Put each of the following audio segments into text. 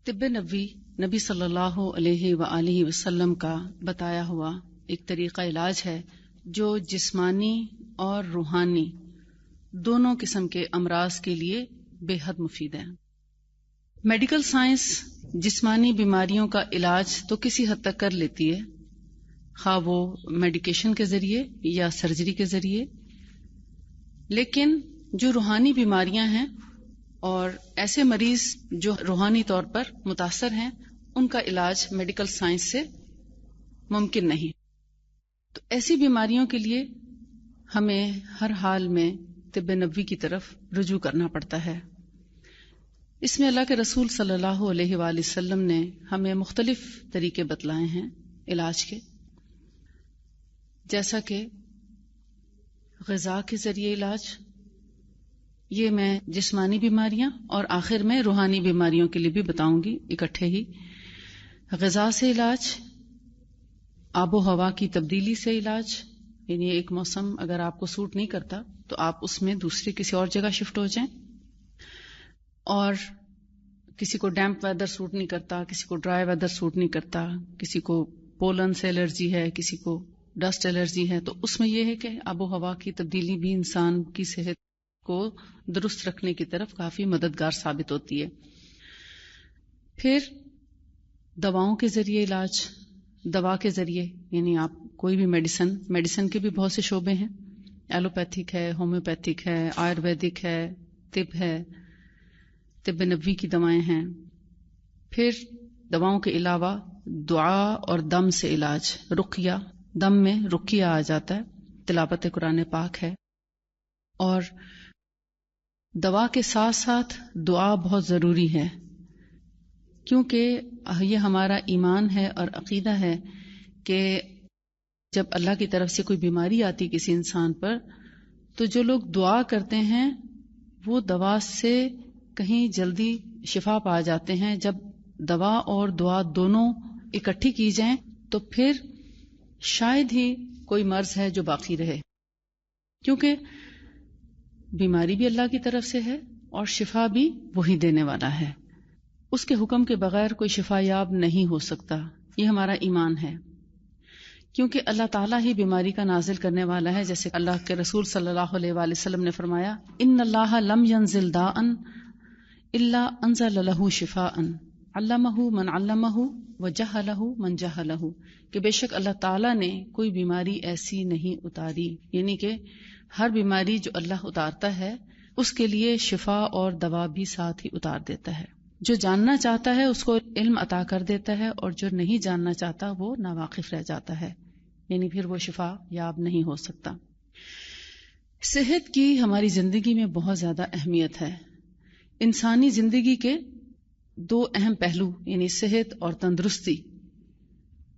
طب نبوی نبی صلی اللہ علیہ وآلہ وسلم کا بتایا ہوا ایک طریقہ علاج ہے جو جسمانی اور روحانی دونوں قسم کے امراض کے لیے بے حد مفید ہے۔ میڈیکل سائنس جسمانی بیماریوں کا علاج تو کسی حد تک کر لیتی ہے، خواہ وہ میڈیکیشن کے ذریعے یا سرجری کے ذریعے، لیکن جو روحانی بیماریاں ہیں اور ایسے مریض جو روحانی طور پر متاثر ہیں ان کا علاج میڈیکل سائنس سے ممکن نہیں۔ تو ایسی بیماریوں کے لیے ہمیں ہر حال میں طب نبوی کی طرف رجوع کرنا پڑتا ہے۔ اس میں اللہ کے رسول صلی اللہ علیہ وآلہ وسلم نے ہمیں مختلف طریقے بتلائے ہیں علاج کے، جیسا کہ غذا کے ذریعے علاج، یہ میں جسمانی بیماریاں اور آخر میں روحانی بیماریوں کے لیے بھی بتاؤں گی اکٹھے ہی۔ غذا سے علاج، آب و ہوا کی تبدیلی سے علاج، یعنی ایک موسم اگر آپ کو سوٹ نہیں کرتا تو آپ اس میں دوسری کسی اور جگہ شفٹ ہو جائیں، اور کسی کو ڈیمپ ویدر سوٹ نہیں کرتا، کسی کو ڈرائی ویدر سوٹ نہیں کرتا، کسی کو پولن سے الرجی ہے، کسی کو ڈسٹ الرجی ہے، تو اس میں یہ ہے کہ آب و ہوا کی تبدیلی بھی انسان کی صحت کو درست رکھنے کی طرف کافی مددگار ثابت ہوتی ہے۔ پھر دواؤں کے ذریعے علاج، دوا کے ذریعے یعنی آپ کوئی بھی میڈیسن کے بھی بہت سے شعبے ہیں، ایلوپیتھک ہے، ہومیوپیتھک ہے، آیورویدک ہے، طب ہے، طب نبوی کی دوائیں ہیں۔ پھر دواؤں کے علاوہ دعا اور دم سے علاج، رقیہ، دم میں رقیہ آ جاتا ہے، تلاوت قرآن پاک ہے، اور دوا کے ساتھ ساتھ دعا بہت ضروری ہے، کیونکہ یہ ہمارا ایمان ہے اور عقیدہ ہے کہ جب اللہ کی طرف سے کوئی بیماری آتی کسی انسان پر تو جو لوگ دعا کرتے ہیں وہ دوا سے کہیں جلدی شفا پا جاتے ہیں۔ جب دوا اور دعا دونوں اکٹھی کی جائیں تو پھر شاید ہی کوئی مرض ہے جو باقی رہے، کیونکہ بیماری بھی اللہ کی طرف سے ہے اور شفا بھی وہی دینے والا ہے، اس کے حکم کے بغیر کوئی شفا یاب نہیں ہو سکتا، یہ ہمارا ایمان ہے، کیونکہ اللہ تعالیٰ ہی بیماری کا نازل کرنے والا ہے۔ جیسے اللہ کے رسول صلی اللہ علیہ وآلہ وسلم نے فرمایا، ان اللہ لم ينزل داء الا انزل له شفاء علمہ من علمہ وجہلہ من جہلہ، کہ بے شک اللہ تعالیٰ نے کوئی بیماری ایسی نہیں اتاری، یعنی کہ ہر بیماری جو اللہ اتارتا ہے اس کے لیے شفا اور دوا بھی ساتھ ہی اتار دیتا ہے۔ جو جاننا چاہتا ہے اس کو علم عطا کر دیتا ہے، اور جو نہیں جاننا چاہتا وہ ناواقف رہ جاتا ہے، یعنی پھر وہ شفا یاب نہیں ہو سکتا۔ صحت کی ہماری زندگی میں بہت زیادہ اہمیت ہے۔ انسانی زندگی کے دو اہم پہلو یعنی صحت اور تندرستی،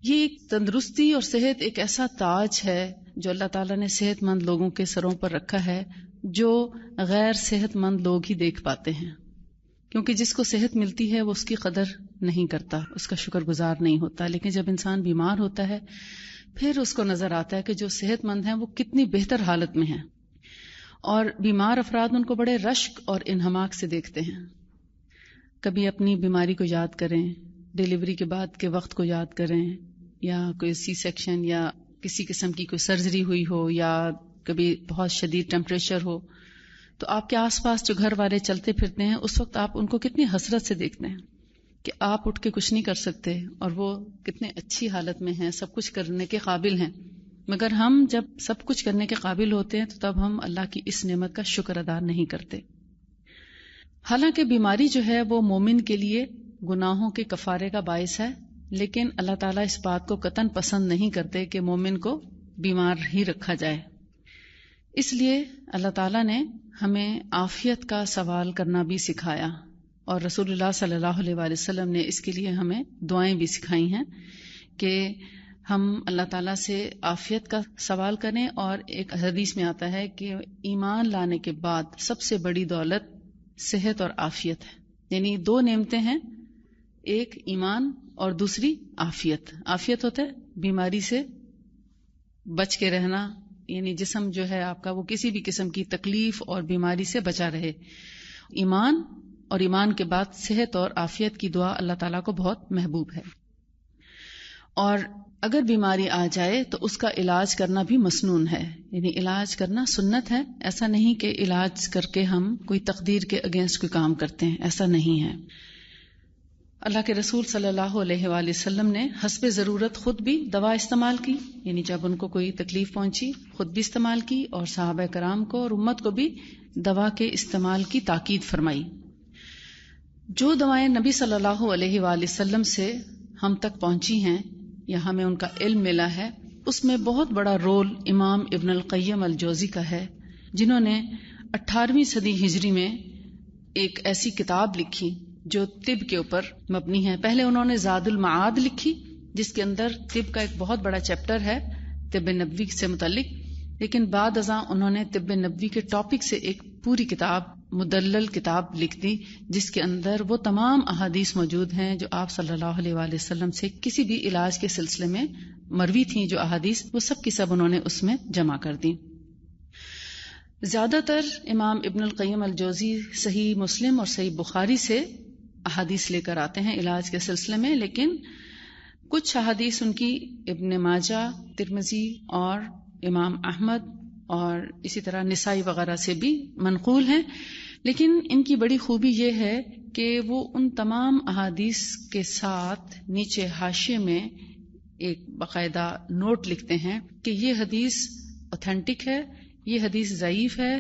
یہ ایک تندرستی اور صحت ایک ایسا تاج ہے جو اللہ تعالیٰ نے صحت مند لوگوں کے سروں پر رکھا ہے، جو غیر صحت مند لوگ ہی دیکھ پاتے ہیں، کیونکہ جس کو صحت ملتی ہے وہ اس کی قدر نہیں کرتا، اس کا شکر گزار نہیں ہوتا، لیکن جب انسان بیمار ہوتا ہے پھر اس کو نظر آتا ہے کہ جو صحت مند ہیں وہ کتنی بہتر حالت میں ہیں، اور بیمار افراد ان کو بڑے رشک اور انہماک سے دیکھتے ہیں۔ کبھی اپنی بیماری کو یاد کریں، ڈیلیوری کے بعد کے وقت کو یاد کریں، یا کوئی سی سیکشن یا کسی قسم کی کوئی سرجری ہوئی ہو، یا کبھی بہت شدید ٹیمپریچر ہو، تو آپ کے آس پاس جو گھر والے چلتے پھرتے ہیں اس وقت آپ ان کو کتنی حسرت سے دیکھتے ہیں کہ آپ اٹھ کے کچھ نہیں کر سکتے، اور وہ کتنے اچھی حالت میں ہیں، سب کچھ کرنے کے قابل ہیں، مگر ہم جب سب کچھ کرنے کے قابل ہوتے ہیں تو تب ہم اللہ کی اس نعمت کا شکر ادا نہیں کرتے۔ حالانکہ بیماری جو ہے وہ مومن کے لیے گناہوں کے کفارے کا باعث ہے، لیکن اللہ تعالیٰ اس بات کو قطعاً پسند نہیں کرتے کہ مومن کو بیمار ہی رکھا جائے۔ اس لیے اللہ تعالیٰ نے ہمیں عافیت کا سوال کرنا بھی سکھایا، اور رسول اللہ صلی اللہ علیہ وآلہ وسلم نے اس کے لیے ہمیں دعائیں بھی سکھائی ہیں کہ ہم اللہ تعالیٰ سے عافیت کا سوال کریں، اور ایک حدیث میں آتا ہے کہ ایمان لانے کے بعد سب سے بڑی دولت صحت اور عافیت ہے، یعنی دو نعمتیں ہیں، ایک ایمان اور دوسری عافیت۔ عافیت ہوتا ہے بیماری سے بچ کے رہنا، یعنی جسم جو ہے آپ کا وہ کسی بھی قسم کی تکلیف اور بیماری سے بچا رہے۔ ایمان اور ایمان کے بعد صحت اور عافیت کی دعا اللہ تعالیٰ کو بہت محبوب ہے. اور اگر بیماری آ جائے تو اس کا علاج کرنا بھی مسنون ہے، یعنی علاج کرنا سنت ہے. ایسا نہیں کہ علاج کر کے ہم کوئی تقدیر کے اگینسٹ کوئی کام کرتے ہیں، ایسا نہیں ہے. اللہ کے رسول صلی اللہ علیہ وآلہ وسلم نے حسب ضرورت خود بھی دوا استعمال کی، یعنی جب ان کو کوئی تکلیف پہنچی خود بھی استعمال کی، اور صحابہ کرام کو اور امت کو بھی دوا کے استعمال کی تاکید فرمائی. جو دوائیں نبی صلی اللہ علیہ وآلہ وسلم سے ہم تک پہنچی ہیں یا ہمیں ان کا علم ملا ہے، اس میں بہت بڑا رول امام ابن القیم الجوزی کا ہے، جنہوں نے 18ویں صدی ہجری میں ایک ایسی کتاب لکھی جو طب کے اوپر مبنی ہے. پہلے انہوں نے زاد المعاد لکھی جس کے اندر طب کا ایک بہت بڑا چیپٹر ہے طب نبوی سے متعلق، لیکن بعد ازاں انہوں نے طب نبوی کے ٹاپک سے ایک پوری کتاب، مدلل کتاب لکھ دی، جس کے اندر وہ تمام احادیث موجود ہیں جو آپ صلی اللہ علیہ وآلہ وسلم سے کسی بھی علاج کے سلسلے میں مروی تھیں. جو احادیث وہ سب کی سب انہوں نے اس میں جمع کر دی. زیادہ تر امام ابن القیم الجوزی صحیح مسلم اور صحیح بخاری سے احادیث لے کر آتے ہیں علاج کے سلسلے میں، لیکن کچھ احادیث ان کی ابن ماجہ، ترمذی اور امام احمد اور اسی طرح نسائی وغیرہ سے بھی منقول ہیں. لیکن ان کی بڑی خوبی یہ ہے کہ وہ ان تمام احادیث کے ساتھ نیچے حاشیے میں ایک باقاعدہ نوٹ لکھتے ہیں کہ یہ حدیث اوتھینٹک ہے، یہ حدیث ضعیف ہے،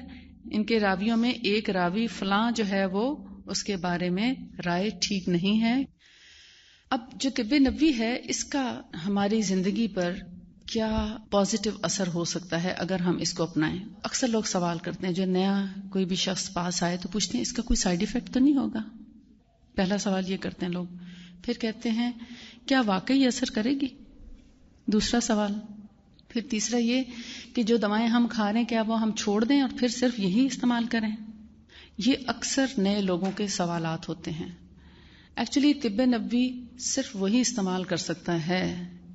ان کے راویوں میں ایک راوی فلاں جو ہے وہ اس کے بارے میں رائے ٹھیک نہیں ہے. اب جو طب نبوی ہے اس کا ہماری زندگی پر کیا پازیٹو اثر ہو سکتا ہے اگر ہم اس کو اپنائیں؟ اکثر لوگ سوال کرتے ہیں، جو نیا کوئی بھی شخص پاس آئے تو پوچھتے ہیں اس کا کوئی سائیڈ ایفیکٹ تو نہیں ہوگا؟ پہلا سوال یہ کرتے ہیں لوگ. پھر کہتے ہیں کیا واقعی اثر کرے گی؟ دوسرا سوال. پھر تیسرا یہ کہ جو دوائیں ہم کھا رہے ہیں کیا وہ ہم چھوڑ دیں اور پھر صرف یہی استعمال کریں؟ یہ اکثر نئے لوگوں کے سوالات ہوتے ہیں. ایکچولی طب نبوی صرف وہی استعمال کر سکتا ہے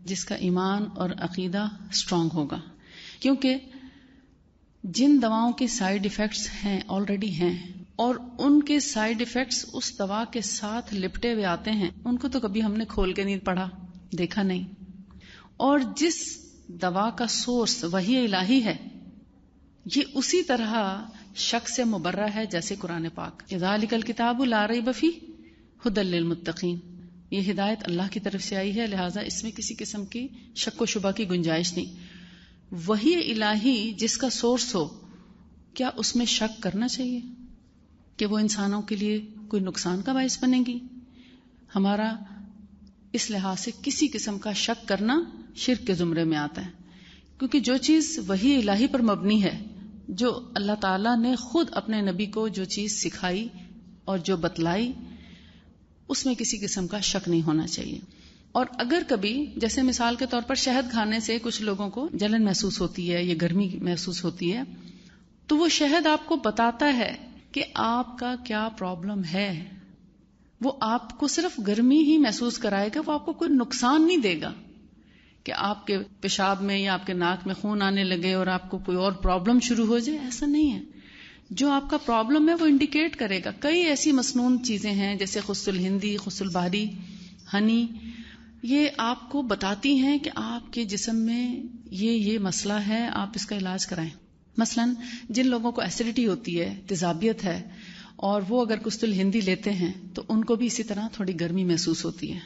جس کا ایمان اور عقیدہ اسٹرانگ ہوگا، کیونکہ جن دواؤں کے سائیڈ ایفیکٹس ہیں آلریڈی ہیں اور ان کے سائیڈ ایفیکٹس اس دوا کے ساتھ لپٹے ہوئے آتے ہیں، ان کو تو کبھی ہم نے کھول کے نہیں پڑھا، دیکھا نہیں. اور جس دوا کا سورس وحی الہی ہے یہ اسی طرح شک سے مبرہ ہے جیسے قرآن پاک. ذالک الکتاب لا ریب فیہ ھدی للمتقین، یہ ہدایت اللہ کی طرف سے آئی ہے، لہٰذا اس میں کسی قسم کی شک و شبہ کی گنجائش نہیں. وحی الہی جس کا سورس ہو، کیا اس میں شک کرنا چاہیے کہ وہ انسانوں کے لیے کوئی نقصان کا باعث بنے گی؟ ہمارا اس لحاظ سے کسی قسم کا شک کرنا شرک کے زمرے میں آتا ہے، کیونکہ جو چیز وحی الہی پر مبنی ہے، جو اللہ تعالیٰ نے خود اپنے نبی کو جو چیز سکھائی اور جو بتلائی، اس میں کسی قسم کا شک نہیں ہونا چاہیے. اور اگر کبھی جیسے مثال کے طور پر شہد کھانے سے کچھ لوگوں کو جلن محسوس ہوتی ہے یا گرمی محسوس ہوتی ہے، تو وہ شہد آپ کو بتاتا ہے کہ آپ کا کیا پرابلم ہے. وہ آپ کو صرف گرمی ہی محسوس کرائے گا، وہ آپ کو کوئی نقصان نہیں دے گا کہ آپ کے پیشاب میں یا آپ کے ناک میں خون آنے لگے اور آپ کو کوئی اور پرابلم شروع ہو جائے. ایسا نہیں ہے. جو آپ کا پرابلم ہے وہ انڈیکیٹ کرے گا. کئی ایسی مسنون چیزیں ہیں جیسے خس الہندی، خس البحری، ہنی، یہ آپ کو بتاتی ہیں کہ آپ کے جسم میں یہ مسئلہ ہے، آپ اس کا علاج کرائیں. مثلا جن لوگوں کو ایسیڈیٹی ہوتی ہے، تیزابیت ہے، اور وہ اگر خس الہندی لیتے ہیں تو ان کو بھی اسی طرح تھوڑی گرمی محسوس ہوتی ہے،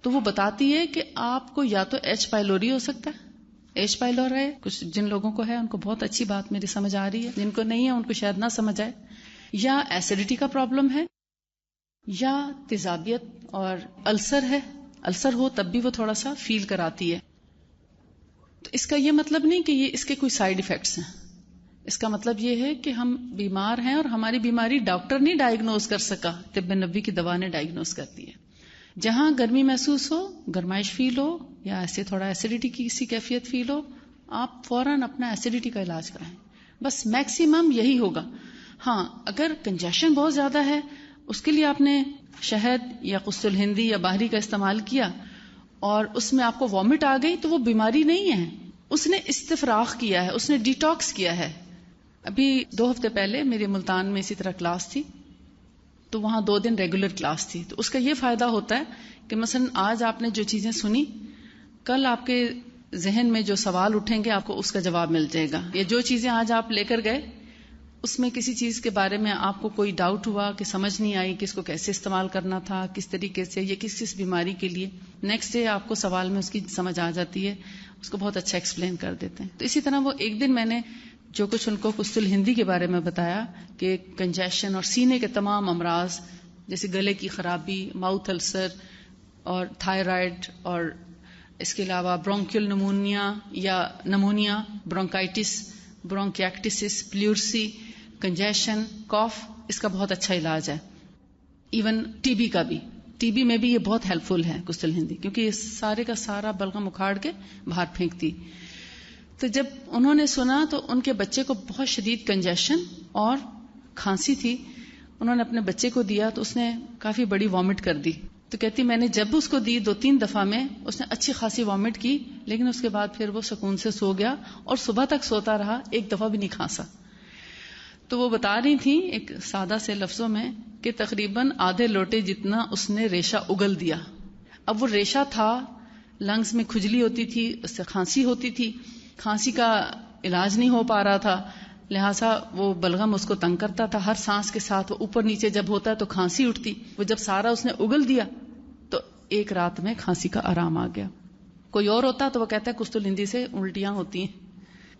تو وہ بتاتی ہے کہ آپ کو یا تو ایچ پائلوری ہو سکتا ہے، ایچ پائلور ہے، کچھ جن لوگوں کو ہے ان کو بہت اچھی بات میری سمجھ آ رہی ہے، جن کو نہیں ہے ان کو شاید نہ سمجھ آئے، یا ایسیڈیٹی کا پرابلم ہے، یا تیزابیت اور السر ہے. السر ہو تب بھی وہ تھوڑا سا فیل کراتی ہے. تو اس کا یہ مطلب نہیں کہ یہ اس کے کوئی سائیڈ ایفیکٹس ہیں. اس کا مطلب یہ ہے کہ ہم بیمار ہیں اور ہماری بیماری ڈاکٹر نہیں ڈائگنوز کر سکا، طب نبوی کی دوا نے ڈائگنوز کر دی ہے. جہاں گرمی محسوس ہو، گرمائش فیل ہو، یا ایسے تھوڑا ایسیڈیٹی کی کسی کیفیت فیل ہو، آپ فوراً اپنا ایسیڈیٹی کا علاج کرائیں. بس میکسیمم یہی ہوگا. ہاں اگر کنجیشن بہت زیادہ ہے، اس کے لیے آپ نے شہد یا خس الہندی یا بحری کا استعمال کیا اور اس میں آپ کو وامٹ آ گئی، تو وہ بیماری نہیں ہے، اس نے استفراغ کیا ہے، اس نے ڈیٹاکس کیا ہے. ابھی 2 ہفتے پہلے میرے ملتان میں اسی طرح کلاس تھی، تو وہاں 2 دن ریگولر کلاس تھی. تو اس کا یہ فائدہ ہوتا ہے کہ مثلا آج آپ نے جو چیزیں سنی، کل آپ کے ذہن میں جو سوال اٹھیں گے آپ کو اس کا جواب مل جائے گا. یا جو چیزیں آج آپ لے کر گئے اس میں کسی چیز کے بارے میں آپ کو کوئی ڈاؤٹ ہوا کہ سمجھ نہیں آئی کہ اس کو کیسے استعمال کرنا تھا، کس طریقے سے، یہ کس بیماری کے لیے، نیکسٹ ڈے آپ کو سوال میں اس کی سمجھ آ جاتی ہے، اس کو بہت اچھا ایکسپلین کر دیتے ہیں. تو اسی طرح وہ ایک دن میں نے جو کچھ ان کو قسط الہندی کے بارے میں بتایا کہ کنجیشن اور سینے کے تمام امراض جیسے گلے کی خرابی، ماؤتھ السر اور تھائرائڈ، اور اس کے علاوہ برونکیول نمونیا، برونکائٹس، برونکیکٹسس، پلیورسی، کنجیشن، کاف، اس کا بہت اچھا علاج ہے. ایون ٹی بی کا بھی، ٹی بی میں بھی یہ بہت ہیلپ فل ہے قسط الہندی، کیونکہ یہ سارے کا سارا بلغم اکھاڑ کے باہر پھینکتی. تو جب انہوں نے سنا تو ان کے بچے کو بہت شدید کنجیشن اور کھانسی تھی. انہوں نے اپنے بچے کو دیا تو اس نے کافی بڑی وامٹ کر دی. تو کہتی میں نے جب اس کو دی 2-3 دفعہ میں اس نے اچھی خاصی وامٹ کی، لیکن اس کے بعد پھر وہ سکون سے سو گیا اور صبح تک سوتا رہا، ایک دفعہ بھی نہیں کھانسا. تو وہ بتا رہی تھی ایک سادہ سے لفظوں میں کہ تقریباً آدھے لوٹے جتنا اس نے ریشہ اگل دیا. اب وہ ریشہ تھا، لنگز میں کھجلی ہوتی تھی، اس سے کھانسی ہوتی تھی، کھانسی کا علاج نہیں ہو پا رہا تھا، لہٰذا وہ بلغم اس کو تنگ کرتا تھا. ہر سانس کے ساتھ وہ اوپر نیچے جب ہوتا ہے تو کھانسی اٹھتی. وہ جب سارا اس نے اگل دیا تو ایک رات میں کھانسی کا آرام آ گیا. کوئی اور ہوتا تو وہ کہتا ہے قسط الہندی سے الٹیاں ہوتی ہیں،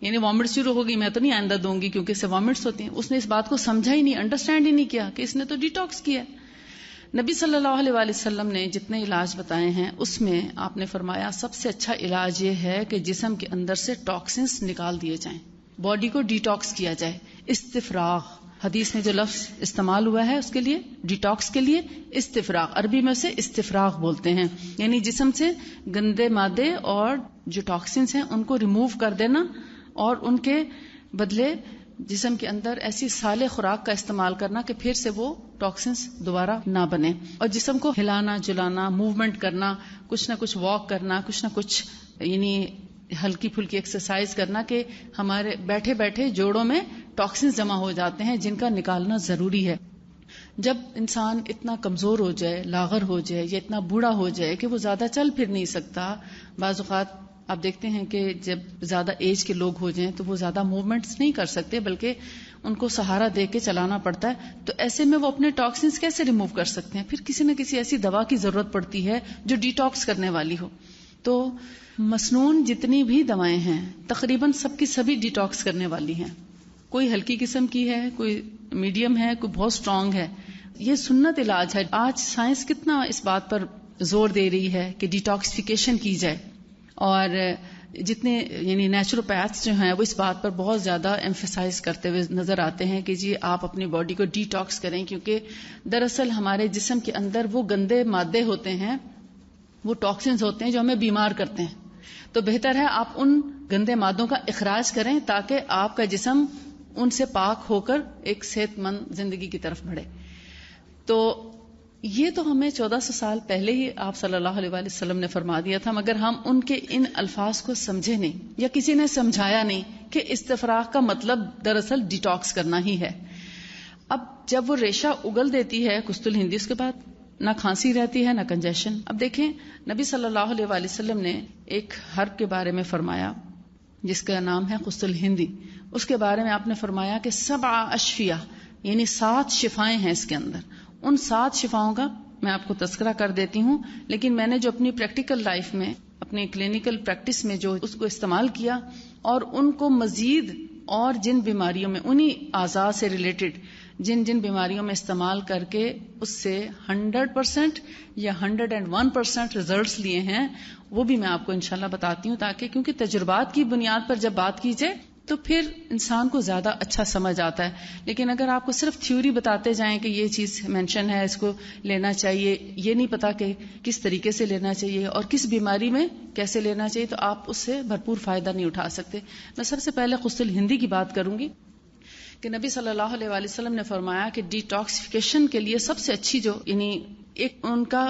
یعنی وامٹ شروع ہوگی، میں تو نہیں آئندہ دوں گی کیونکہ اس سے وامٹس ہوتی ہیں. اس نے اس بات کو سمجھا ہی نہیں، انڈرسٹینڈ ہی نہیں کیا کہ اس نے تو ڈیٹاکس کیا. نبی صلی اللہ علیہ وآلہ وسلم نے جتنے علاج بتائے ہیں اس میں آپ نے فرمایا سب سے اچھا علاج یہ ہے کہ جسم کے اندر سے ٹاکسنس نکال دیے جائیں، باڈی کو ڈیٹاکس کیا جائے. استفراغ، حدیث میں جو لفظ استعمال ہوا ہے اس کے لیے، ڈیٹاکس کے لیے استفراغ، عربی میں سے استفراغ بولتے ہیں، یعنی جسم سے گندے مادے اور جو ٹاکسنس ہیں ان کو ریموو کر دینا اور ان کے بدلے جسم کے اندر ایسی صالح خوراک کا استعمال کرنا کہ پھر سے وہ ٹاکسنس دوبارہ نہ بنے. اور جسم کو ہلانا جلانا، موومنٹ کرنا، کچھ نہ کچھ واک کرنا، کچھ نہ کچھ یعنی ہلکی پھلکی ایکسرسائز کرنا کہ ہمارے بیٹھے بیٹھے جوڑوں میں ٹاکسنس جمع ہو جاتے ہیں جن کا نکالنا ضروری ہے. جب انسان اتنا کمزور ہو جائے، لاغر ہو جائے یا اتنا بوڑھا ہو جائے کہ وہ زیادہ چل پھر نہیں سکتا، بعض اوقات آپ دیکھتے ہیں کہ جب زیادہ ایج کے لوگ ہو جائیں تو وہ زیادہ موومنٹس نہیں کر سکتے بلکہ ان کو سہارا دے کے چلانا پڑتا ہے. تو ایسے میں وہ اپنے ٹاکسنس کیسے ریموو کر سکتے ہیں؟ پھر کسی نہ کسی ایسی دوا کی ضرورت پڑتی ہے جو ڈیٹاکس کرنے والی ہو. تو مسنون جتنی بھی دوائیں ہیں تقریباً سب کی سبھی ڈیٹاکس کرنے والی ہیں. کوئی ہلکی قسم کی ہے، کوئی میڈیم ہے، کوئی بہت اسٹرانگ ہے. یہ سنت علاج ہے. آج سائنس کتنا اس بات پر زور دے رہی ہے کہ ڈیٹاکسیفیکیشن کی جائے، اور جتنے یعنی نیچروپیتھس جو ہیں وہ اس بات پر بہت زیادہ ایمفیسائز کرتے ہوئے نظر آتے ہیں کہ جی آپ اپنی باڈی کو ڈی ٹاکس کریں، کیونکہ دراصل ہمارے جسم کے اندر وہ گندے مادے ہوتے ہیں، وہ ٹاکسنز ہوتے ہیں جو ہمیں بیمار کرتے ہیں. تو بہتر ہے آپ ان گندے مادوں کا اخراج کریں تاکہ آپ کا جسم ان سے پاک ہو کر ایک صحت مند زندگی کی طرف بڑھے. تو یہ تو ہمیں 1400 سال پہلے ہی آپ صلی اللہ علیہ وآلہ وسلم نے فرما دیا تھا، مگر ہم ان کے ان الفاظ کو سمجھے نہیں یا کسی نے سمجھایا نہیں کہ استفراغ کا مطلب دراصل ڈیٹاکس کرنا ہی ہے. اب جب وہ ریشہ اگل دیتی ہے قسط الہندی، اس کے بعد نہ کھانسی رہتی ہے نہ کنجیشن. اب دیکھیں نبی صلی اللہ علیہ وآلہ وسلم نے ایک حرب کے بارے میں فرمایا جس کا نام ہے قسط الہندی. اس کے بارے میں آپ نے فرمایا کہ 7 اشفیہ یعنی 7 شفائیں ہیں اس کے اندر. ان 7 شفاؤں کا میں آپ کو تذکرہ کر دیتی ہوں، لیکن میں نے جو اپنی پریکٹیکل لائف میں، اپنی کلینکل پریکٹس میں جو اس کو استعمال کیا اور ان کو مزید اور جن بیماریوں میں انہی اعضاء سے ریلیٹڈ جن بیماریوں میں استعمال کر کے اس سے 100% یا 101% ریزلٹس لیے ہیں، وہ بھی میں آپ کو انشاءاللہ بتاتی ہوں، تاکہ کیونکہ تجربات کی بنیاد پر جب بات کی جائے تو پھر انسان کو زیادہ اچھا سمجھ آتا ہے. لیکن اگر آپ کو صرف تھیوری بتاتے جائیں کہ یہ چیز مینشن ہے، اس کو لینا چاہیے، یہ نہیں پتا کہ کس طریقے سے لینا چاہیے اور کس بیماری میں کیسے لینا چاہیے، تو آپ اس سے بھرپور فائدہ نہیں اٹھا سکتے. میں سب سے پہلے قسط الہندی کی بات کروں گی کہ نبی صلی اللہ علیہ وآلہ وسلم نے فرمایا کہ ڈیٹاکسیفیکیشن کے لیے سب سے اچھی جو یعنی ایک ان کا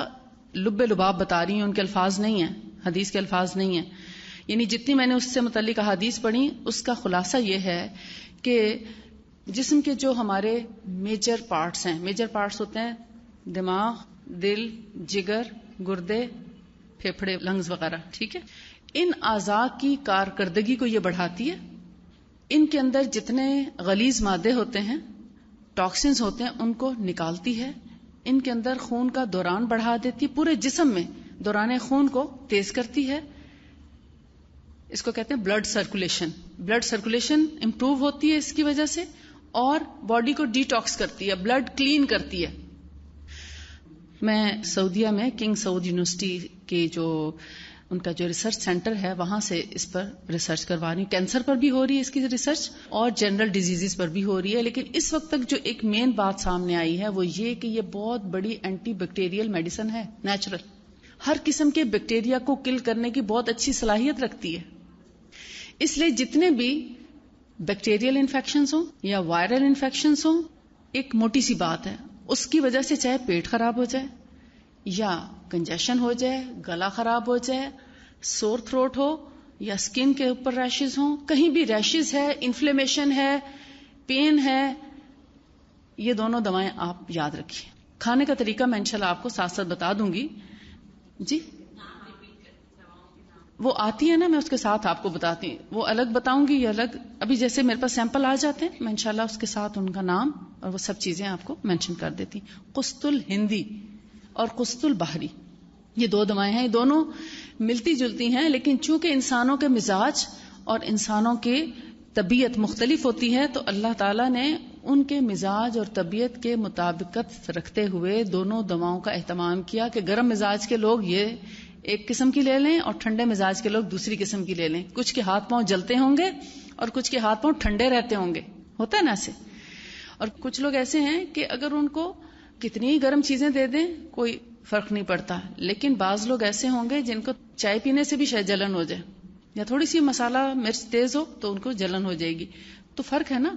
لب لباب بتا رہی ہیں، ان کے الفاظ نہیں ہیں، حدیث کے الفاظ نہیں ہیں، یعنی جتنی میں نے اس سے متعلق حدیث پڑھی اس کا خلاصہ یہ ہے کہ جسم کے جو ہمارے میجر پارٹس ہیں، میجر پارٹس ہوتے ہیں دماغ، دل، جگر، گردے، پھیپھڑے، لنگز وغیرہ، ٹھیک ہے. ان اعضاء کی کارکردگی کو یہ بڑھاتی ہے. ان کے اندر جتنے غلیظ مادے ہوتے ہیں، ٹاکسنز ہوتے ہیں، ان کو نکالتی ہے. ان کے اندر خون کا دوران بڑھا دیتی، پورے جسم میں دوران خون کو تیز کرتی ہے. اس کو کہتے ہیں blood circulation. Blood circulation improve ہوتی ہے اس کی وجہ سے، اور باڈی کو ڈی ٹاکس کرتی ہے، بلڈ کلین کرتی ہے. میں سعودیہ میں کنگ سعود یونیورسٹی کے جو ان کا جو ریسرچ سینٹر ہے وہاں سے اس پر ریسرچ کروا رہی ہوں. کینسر پر بھی ہو رہی ہے اس کی ریسرچ، اور جنرل ڈیزیزز پر بھی ہو رہی ہے. لیکن اس وقت تک جو ایک مین بات سامنے آئی ہے وہ یہ کہ یہ بہت بڑی اینٹی بیکٹیریل میڈیسن ہے، نیچرل. ہر قسم کے بیکٹیریا کو کل کرنے کی بہت اچھی صلاحیت رکھتی ہے. اس لیے جتنے بھی بیکٹیریل انفیکشنز ہوں یا وائرل انفیکشنز ہوں، ایک موٹی سی بات ہے، اس کی وجہ سے چاہے پیٹ خراب ہو جائے یا کنجیشن ہو جائے، گلا خراب ہو جائے، سور تھروٹ ہو یا سکن کے اوپر ریشز ہوں، کہیں بھی ریشز ہے، انفلیمیشن ہے، پین ہے، یہ دونوں دوائیں آپ یاد رکھیے. کھانے کا طریقہ میں انشاءاللہ آپ کو ساتھ ساتھ بتا دوں گی. جی وہ آتی ہے نا، میں اس کے ساتھ آپ کو بتاتی ہوں. وہ الگ بتاؤں گی یہ الگ. ابھی جیسے میرے پاس سیمپل آ جاتے ہیں، میں انشاءاللہ اس کے ساتھ ان کا نام اور وہ سب چیزیں آپ کو مینشن کر دیتی. قسط الہندی اور قسط البحری، یہ دو دوائیں ہیں. یہ دونوں ملتی جلتی ہیں، لیکن چونکہ انسانوں کے مزاج اور انسانوں کی طبیعت مختلف ہوتی ہے تو اللہ تعالیٰ نے ان کے مزاج اور طبیعت کے مطابقت رکھتے ہوئے دونوں دواؤں کا اہتمام کیا کہ گرم مزاج کے لوگ یہ ایک قسم کی لے لیں اور ٹھنڈے مزاج کے لوگ دوسری قسم کی لے لیں. کچھ کے ہاتھ پاؤں جلتے ہوں گے اور کچھ کے ہاتھ پاؤں ٹھنڈے رہتے ہوں گے، ہوتا ہے نا ایسے. اور کچھ لوگ ایسے ہیں کہ اگر ان کو کتنی ہی گرم چیزیں دے دیں کوئی فرق نہیں پڑتا. لیکن بعض لوگ ایسے ہوں گے جن کو چائے پینے سے بھی شاید جلن ہو جائے یا تھوڑی سی مسالہ مرچ تیز ہو تو ان کو جلن ہو جائے گی. تو فرق ہے نا،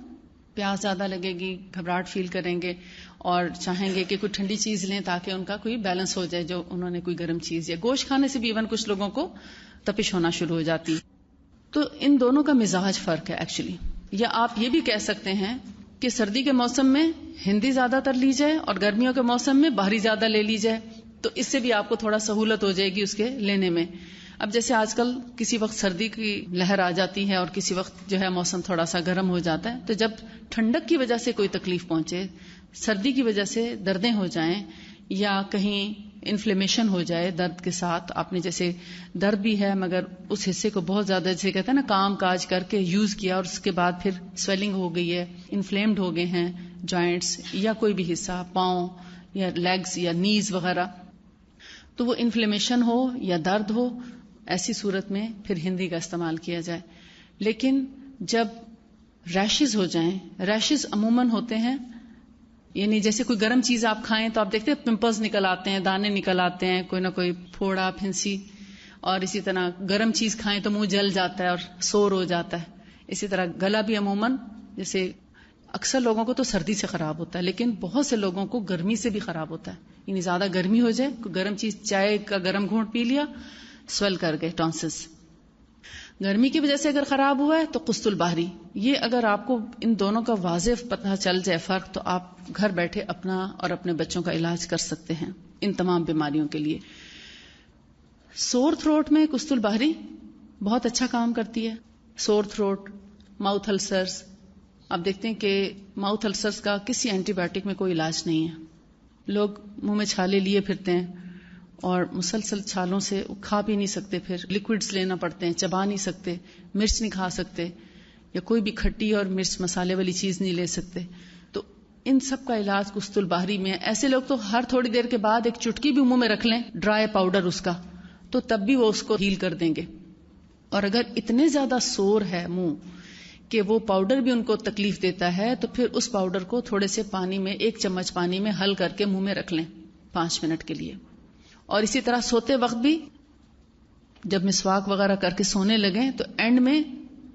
پیاس زیادہ لگے گی، گھبراہٹ فیل کریں گے اور چاہیں گے کہ کوئی ٹھنڈی چیز لیں تاکہ ان کا کوئی بیلنس ہو جائے جو انہوں نے کوئی گرم چیز. یا گوشت کھانے سے بھی ایون کچھ لوگوں کو تپش ہونا شروع ہو جاتی. تو ان دونوں کا مزاج فرق ہے ایکچولی. یا آپ یہ بھی کہہ سکتے ہیں کہ سردی کے موسم میں ہندی زیادہ تر لی جائے اور گرمیوں کے موسم میں باہری زیادہ لے لی جائے، تو اس سے بھی آپ کو تھوڑا سہولت ہو جائے گی اس کے لینے میں. اب جیسے آج کل کسی وقت سردی کی لہر آ جاتی ہے اور کسی وقت جو ہے موسم تھوڑا سا گرم ہو جاتا ہے، تو جب ٹھنڈک کی وجہ سے کوئی تکلیف پہنچے، سردی کی وجہ سے دردیں ہو جائیں یا کہیں انفلیمیشن ہو جائے درد کے ساتھ، آپ نے جیسے درد بھی ہے مگر اس حصے کو بہت زیادہ جیسے کہتے ہیں نا کام کاج کر کے یوز کیا اور اس کے بعد پھر سویلنگ ہو گئی ہے، انفلیمڈ ہو گئے ہیں جوائنٹس یا کوئی بھی حصہ، پاؤں یا لیگز یا نیز وغیرہ، تو وہ انفلیمیشن ہو یا درد ہو، ایسی صورت میں پھر ہندی کا استعمال کیا جائے. لیکن جب ریشز ہو جائیں، ریشز عموماً ہوتے ہیں یعنی جیسے کوئی گرم چیز آپ کھائیں تو آپ دیکھتے ہیں پمپلز نکل آتے ہیں، دانے نکل آتے ہیں، کوئی نہ کوئی پھوڑا پھنسی. اور اسی طرح گرم چیز کھائیں تو منہ جل جاتا ہے اور سور ہو جاتا ہے. اسی طرح گلا بھی عموماً جیسے اکثر لوگوں کو تو سردی سے خراب ہوتا ہے لیکن بہت سے لوگوں کو گرمی سے بھی خراب ہوتا ہے. یعنی زیادہ گرمی ہو جائے، کوئی گرم چیز چائے کا گرم گھونٹ پی لیا، سویل کر گئے ٹانسس. گرمی کی وجہ سے اگر خراب ہوا ہے تو قسط البحری. یہ اگر آپ کو ان دونوں کا واضح پتہ چل جائے فرق تو آپ گھر بیٹھے اپنا اور اپنے بچوں کا علاج کر سکتے ہیں ان تمام بیماریوں کے لیے. سور تھروٹ میں قسط البحری بہت اچھا کام کرتی ہے. سور تھروٹ، ماؤتھ السرز، آپ دیکھتے ہیں کہ ماؤتھ السرز کا کسی اینٹی بایوٹک میں کوئی علاج نہیں ہے. لوگ منہ میں چھالے لیے پھرتے ہیں اور مسلسل چھالوں سے کھا بھی نہیں سکتے، پھر لیکوڈز لینا پڑتے ہیں، چبا نہیں سکتے، مرچ نہیں کھا سکتے یا کوئی بھی کھٹی اور مرچ مسالے والی چیز نہیں لے سکتے. تو ان سب کا علاج قسط البحری میں ہے. ایسے لوگ تو ہر تھوڑی دیر کے بعد ایک چٹکی بھی منہ میں رکھ لیں ڈرائی پاؤڈر اس کا، تو تب بھی وہ اس کو ہیل کر دیں گے. اور اگر اتنے زیادہ سور ہے منہ کہ وہ پاؤڈر بھی ان کو تکلیف دیتا ہے تو پھر اس پاؤڈر کو تھوڑے سے پانی میں، 1 چمچ پانی میں حل کر کے منہ میں رکھ لیں 5 منٹ کے لیے. اور اسی طرح سوتے وقت بھی جب مسواک وغیرہ کر کے سونے لگیں تو اینڈ میں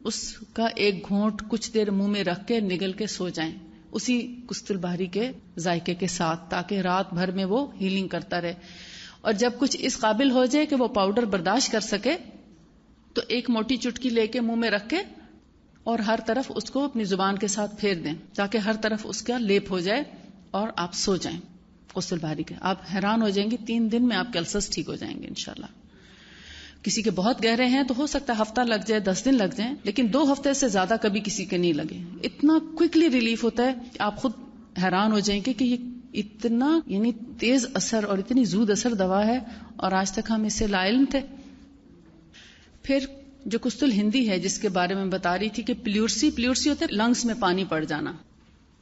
اس کا 1 گھونٹ کچھ دیر منہ میں رکھ کے نگل کے سو جائیں اسی قسط البحری کے ذائقے کے ساتھ، تاکہ رات بھر میں وہ ہیلنگ کرتا رہے. اور جب کچھ اس قابل ہو جائے کہ وہ پاؤڈر برداشت کر سکے تو 1 موٹی چٹکی لے کے منہ میں رکھ کے اور ہر طرف اس کو اپنی زبان کے ساتھ پھیر دیں تاکہ ہر طرف اس کا لیپ ہو جائے اور آپ سو جائیں غسل باری کے. آپ حیران ہو جائیں گے 3 دن میں آپ کے السرز ٹھیک ہو جائیں گے انشاءاللہ. کسی کے بہت گہرے ہیں تو ہو سکتا ہے ہفتہ لگ جائے 10 دن لگ جائیں, لیکن 2 ہفتے سے زیادہ کبھی کسی کے نہیں لگے. اتنا کوئکلی ریلیف ہوتا ہے کہ آپ خود حیران ہو جائیں گے کہ یہ اتنا یعنی تیز اثر اور اتنی زود اثر دوا ہے اور آج تک ہم اس سے لا علم تھے. پھر جو کستل ہندی ہے جس کے بارے میں بتا رہی تھی کہ پلیورسی ہوتا ہے لنگس میں پانی پڑ جانا,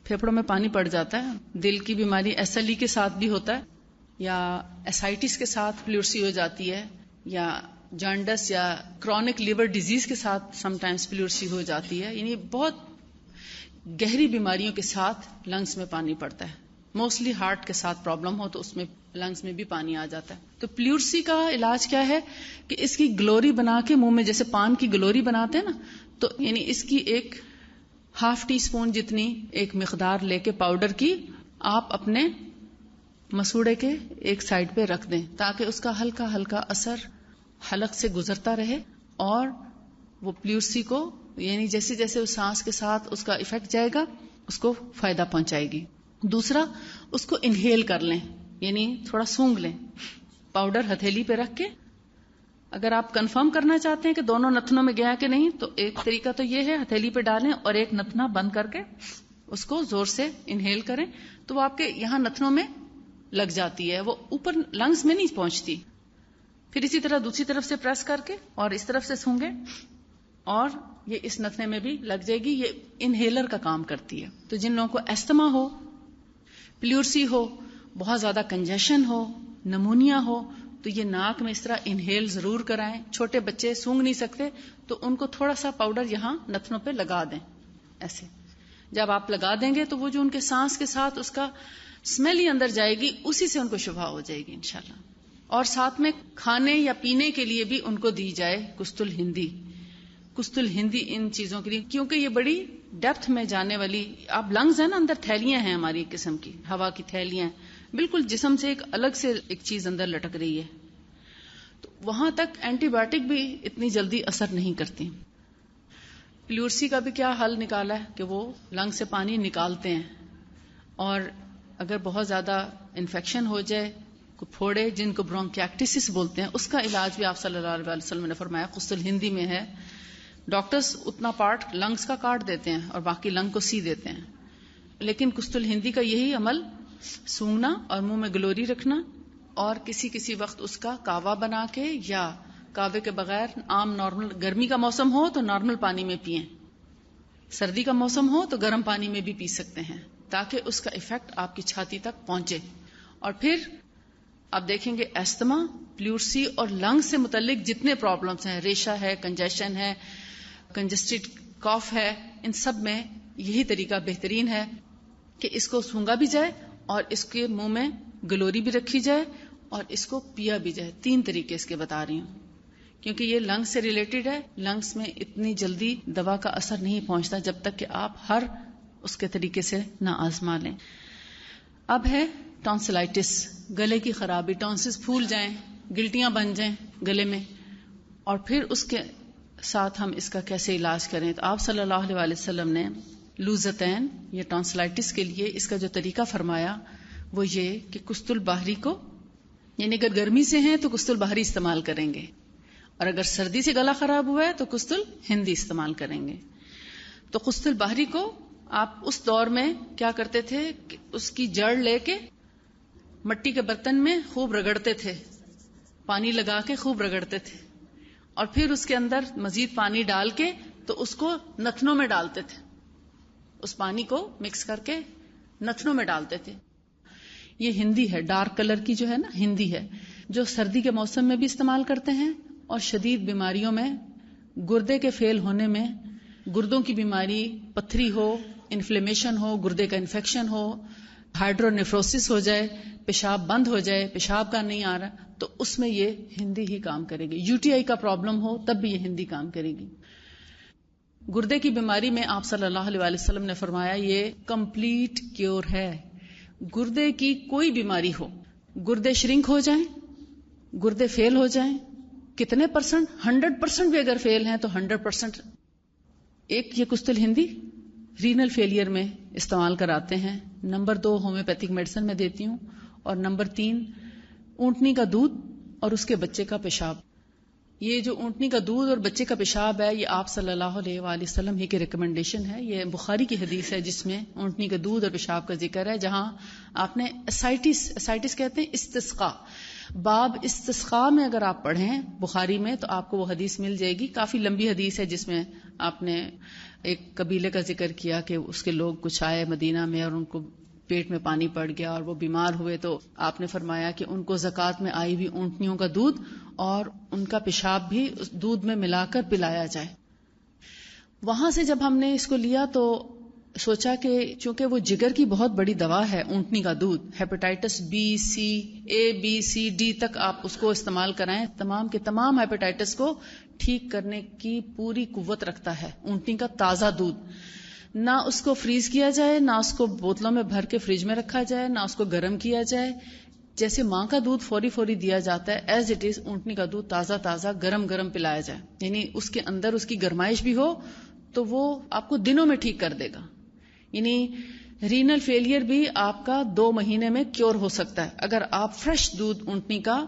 پھیپڑوں میں پانی پڑ جاتا ہے. دل کی بیماری SLE کے ساتھ بھی ہوتا ہے, یا اسائٹس کے ساتھ پلیورسی ہو جاتی ہے, یا جانڈس یا کرونک لیور ڈیزیز کے ساتھ سم ٹائمز پلیورسی ہو جاتی ہے. یعنی بہت گہری بیماریوں کے ساتھ لنگس میں پانی پڑتا ہے. موسٹلی ہارٹ کے ساتھ پرابلم ہو تو اس میں لنگس میں بھی پانی آ جاتا ہے. تو پلیورسی کا علاج کیا ہے کہ اس کی گلوری بنا کے منہ میں جیسے پان کی گلوری بناتے ہیں نا, تو یعنی اس کی ایک ½ ٹی اسپون جتنی ایک مقدار لے کے پاؤڈر کی آپ اپنے مسوڑے کے ایک سائڈ پہ رکھ دیں تاکہ اس کا ہلکا ہلکا اثر حلق سے گزرتا رہے اور وہ پلیورسی کو یعنی جیسے جیسے اس سانس کے ساتھ اس کا ایفیکٹ جائے گا اس کو فائدہ پہنچائے گی. دوسرا, اس کو انہیل کر لیں, یعنی تھوڑا سونگھ لیں پاؤڈر ہتھیلی پہ رکھ کے. اگر آپ کنفرم کرنا چاہتے ہیں کہ دونوں نتنوں میں گیا کہ نہیں تو ایک طریقہ تو یہ ہے ہتھیلی پہ ڈالیں اور ایک نتنا بند کر کے اس کو زور سے انہیل کریں تو وہ آپ کے یہاں نتنوں میں لگ جاتی ہے, وہ اوپر لنگس میں نہیں پہنچتی. پھر اسی طرح دوسری طرف سے پریس کر کے اور اس طرف سے سونگیں اور یہ اس نتنے میں بھی لگ جائے گی. یہ انہیلر کا کام کرتی ہے. تو جن لوگوں کو ایستھما ہو, پلیورسی ہو, بہت زیادہ کنجیشن ہو, نمونیا ہو, تو یہ ناک میں اس طرح انہیل ضرور کرائیں. چھوٹے بچے سونگ نہیں سکتے تو ان کو تھوڑا سا پاؤڈر یہاں نتنوں پہ لگا دیں. ایسے جب آپ لگا دیں گے تو وہ جو ان کے سانس کے ساتھ اس کا اسمیل ہی اندر جائے گی, اسی سے ان کو شفا ہو جائے گی انشاءاللہ. اور ساتھ میں کھانے یا پینے کے لیے بھی ان کو دی جائے کستل ہندی. کستل ہندی ان چیزوں کے لیے, کیونکہ یہ بڑی ڈیپتھ میں جانے والی, آپ لنگز ہیں نا, اندر تھیلیاں ہیں ہماری ایک قسم کی ہوا کی تھیلیاں, بالکل جسم سے ایک الگ سے ایک چیز اندر لٹک رہی ہے, تو وہاں تک اینٹی بایوٹک بھی اتنی جلدی اثر نہیں کرتی. پلیورسی کا بھی کیا حل نکالا ہے کہ وہ لنگ سے پانی نکالتے ہیں, اور اگر بہت زیادہ انفیکشن ہو جائے, پھوڑے جن کو برونکیکٹسس بولتے ہیں, اس کا علاج بھی آپ صلی اللہ علیہ وسلم نے فرمایا کستل ہندی میں ہے. ڈاکٹرز اتنا پارٹ لنگس کا کاٹ دیتے ہیں اور باقی لنگ کو سی دیتے ہیں, لیکن کستل ہندی کا یہی عمل سونگنا اور منہ میں گلوری رکھنا, اور کسی وقت اس کا کاوا بنا کے یا کاوے کے بغیر عام نارمل, گرمی کا موسم ہو تو نارمل پانی میں پئیں, سردی کا موسم ہو تو گرم پانی میں بھی پی سکتے ہیں تاکہ اس کا ایفیکٹ آپ کی چھاتی تک پہنچے. اور پھر آپ دیکھیں گے ایستھما, پلیورسی اور لنگ سے متعلق جتنے پرابلمس ہیں, ریشہ ہے, کنجیشن ہے, کنجسٹڈ کاف ہے, ان سب میں یہی طریقہ بہترین ہے کہ اس کو سونگا بھی جائے اور اس کے منہ میں گلوری بھی رکھی جائے اور اس کو پیا بھی جائے. 3 طریقے اس کے بتا رہی ہوں کیونکہ یہ لنگس سے ریلیٹڈ ہے. لنگس میں اتنی جلدی دوا کا اثر نہیں پہنچتا جب تک کہ آپ ہر اس کے طریقے سے نہ آزما لیں. اب ہے ٹانسلائٹس, گلے کی خرابی, ٹانسز پھول جائیں, گلٹیاں بن جائیں گلے میں, اور پھر اس کے ساتھ ہم اس کا کیسے علاج کریں. تو آپ صلی اللہ علیہ وسلم نے لوزتین یا ٹانسلائٹس کے لیے اس کا جو طریقہ فرمایا وہ یہ کہ کستل باہری کو, یعنی اگر گرمی سے ہیں تو کستل باہری استعمال کریں گے, اور اگر سردی سے گلا خراب ہوا ہے تو کستل ہندی استعمال کریں گے. تو کستل باہری کو آپ اس دور میں کیا کرتے تھے کہ اس کی جڑ لے کے مٹی کے برتن میں خوب رگڑتے تھے, پانی لگا کے خوب رگڑتے تھے, اور پھر اس کے اندر مزید پانی ڈال کے تو اس کو نتنوں میں ڈالتے تھے, اس پانی کو مکس کر کے نتنوں میں ڈالتے تھے. یہ ہندی ہے, ڈارک کلر کی جو ہے نا ہندی ہے, جو سردی کے موسم میں بھی استعمال کرتے ہیں, اور شدید بیماریوں میں, گردے کے فیل ہونے میں, گردوں کی بیماری, پتھری ہو, انفلیمیشن ہو, گردے کا انفیکشن ہو, ہائیڈرونیفروسس ہو جائے, پیشاب بند ہو جائے, پیشاب کا نہیں آ رہا, تو اس میں یہ ہندی ہی کام کرے گی. UTI کا پرابلم ہو تب بھی یہ ہندی کام کرے گی. گردے کی بیماری میں آپ صلی اللہ علیہ وسلم نے فرمایا یہ کمپلیٹ کیور ہے. گردے کی کوئی بیماری ہو, گردے شرنک ہو جائیں, گردے فیل ہو جائیں, کتنے %؟ 100% بھی اگر فیل ہیں تو 100% ایک یہ کستل ہندی رینل فیلئر میں استعمال کراتے ہیں. نمبر 2 ہومیوپیتھک میڈیسن میں دیتی ہوں. اور نمبر 3 اونٹنی کا دودھ اور اس کے بچے کا پیشاب. یہ جو اونٹنی کا دودھ اور بچے کا پیشاب ہے یہ آپ صلی اللہ علیہ وآلہ وسلم ہی کی ریکمنڈیشن ہے. یہ بخاری کی حدیث ہے جس میں اونٹنی کا دودھ اور پیشاب کا ذکر ہے, جہاں آپ نے اسائٹس کہتے ہیں استسقاء, باب استسقاء میں اگر آپ پڑھیں بخاری میں تو آپ کو وہ حدیث مل جائے گی. کافی لمبی حدیث ہے جس میں آپ نے ایک قبیلے کا ذکر کیا کہ اس کے لوگ کچھ آئے مدینہ میں اور ان کو پیٹ میں پانی پڑ گیا اور وہ بیمار ہوئے, تو آپ نے فرمایا کہ ان کو زکوٰۃ میں آئی ہوئی اونٹنیوں کا دودھ اور ان کا پیشاب بھی اس دودھ میں ملا کر پلایا جائے. وہاں سے جب ہم نے اس کو لیا تو سوچا کہ چونکہ وہ جگر کی بہت بڑی دوا ہے اونٹنی کا دودھ, ہیپاٹائٹس بی سی اے بی سی ڈی تک آپ اس کو استعمال کرائیں, تمام کے تمام ہیپاٹائٹس کو ٹھیک کرنے کی پوری قوت رکھتا ہے اونٹنی کا تازہ دودھ. نہ اس کو فریز کیا جائے, نہ اس کو بوتلوں میں بھر کے فریج میں رکھا جائے, نہ اس کو گرم کیا جائے. جیسے ماں کا دودھ فوری دیا جاتا ہے ایز اٹ از اونٹنی کا دودھ تازہ گرم پلایا جائے, یعنی اس کے اندر اس کی گرمائش بھی ہو تو وہ آپ کو دنوں میں ٹھیک کر دے گا. یعنی رینل فیلئر بھی آپ کا 2 مہینے میں کیور ہو سکتا ہے اگر آپ فریش دودھ اونٹنی کا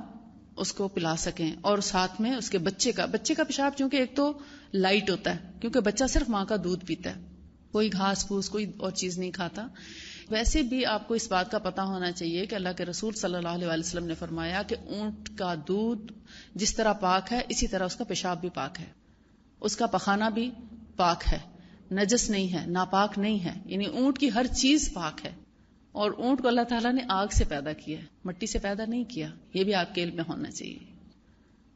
اس کو پلا سکیں. اور ساتھ میں اس کے بچے کا پیشاب, چونکہ ایک تو لائٹ ہوتا ہے کیونکہ بچہ صرف ماں کا دودھ پیتا ہے, کوئی گھاس پھوس کوئی اور چیز نہیں کھاتا. ویسے بھی آپ کو اس بات کا پتہ ہونا چاہیے کہ اللہ کے رسول صلی اللہ علیہ وسلم نے فرمایا کہ اونٹ کا دودھ جس طرح پاک ہے اسی طرح اس کا پیشاب بھی پاک ہے, اس کا پخانہ بھی پاک ہے, نجس نہیں ہے, ناپاک نہیں ہے. یعنی اونٹ کی ہر چیز پاک ہے. اور اونٹ کو اللہ تعالیٰ نے آگ سے پیدا کیا ہے, مٹی سے پیدا نہیں کیا. یہ بھی آپ کے علم میں ہونا چاہیے,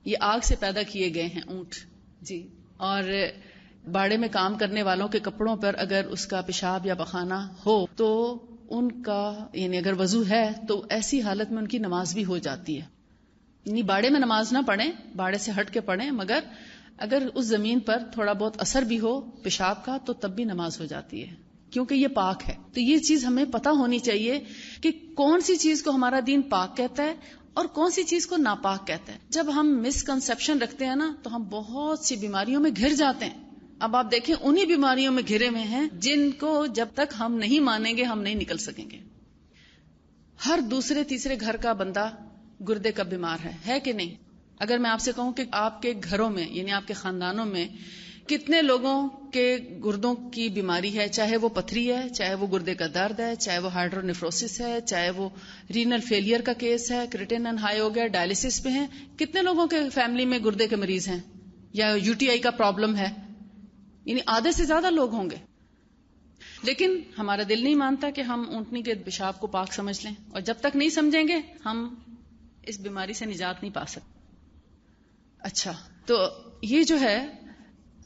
یہ آگ سے پیدا کیے گئے ہیں اونٹ. جی. اور باڑے میں کام کرنے والوں کے کپڑوں پر اگر اس کا پیشاب یا پخانہ ہو تو ان کا یعنی اگر وضو ہے تو ایسی حالت میں ان کی نماز بھی ہو جاتی ہے. یعنی باڑے میں نماز نہ پڑھیں, باڑے سے ہٹ کے پڑھیں, مگر اگر اس زمین پر تھوڑا بہت اثر بھی ہو پیشاب کا تو تب بھی نماز ہو جاتی ہے کیونکہ یہ پاک ہے. تو یہ چیز ہمیں پتہ ہونی چاہیے کہ کون سی چیز کو ہمارا دین پاک کہتا ہے اور کون سی چیز کو ناپاک کہتا ہے. جب ہم مسکنسیپشن رکھتے ہیں نا تو ہم بہت سی بیماریوں میں گھر جاتے ہیں. اب آپ دیکھیں انہی بیماریوں میں گھرے ہوئے ہیں جن کو جب تک ہم نہیں مانیں گے ہم نہیں نکل سکیں گے. ہر دوسرے تیسرے گھر کا بندہ گردے کا بیمار ہے کہ نہیں؟ اگر میں آپ سے کہوں کہ آپ کے گھروں میں یعنی آپ کے خاندانوں میں کتنے لوگوں کے گردوں کی بیماری ہے, چاہے وہ پتھری ہے, چاہے وہ گردے کا درد ہے, چاہے وہ ہائیڈرونیفروسس ہے, چاہے وہ رینل فیلئر کا کیس ہے, کریٹینن ہائی ہو گیا, ڈائلسس پہ ہیں, کتنے لوگوں کے فیملی میں گردے کے مریض ہیں یا UTI کا پرابلم ہے؟ یعنی آدھے سے زیادہ لوگ ہوں گے. لیکن ہمارا دل نہیں مانتا کہ ہم اونٹنی کے پیشاب کو پاک سمجھ لیں, اور جب تک نہیں سمجھیں گے ہم اس بیماری سے نجات نہیں پا سکتے. اچھا, تو یہ جو ہے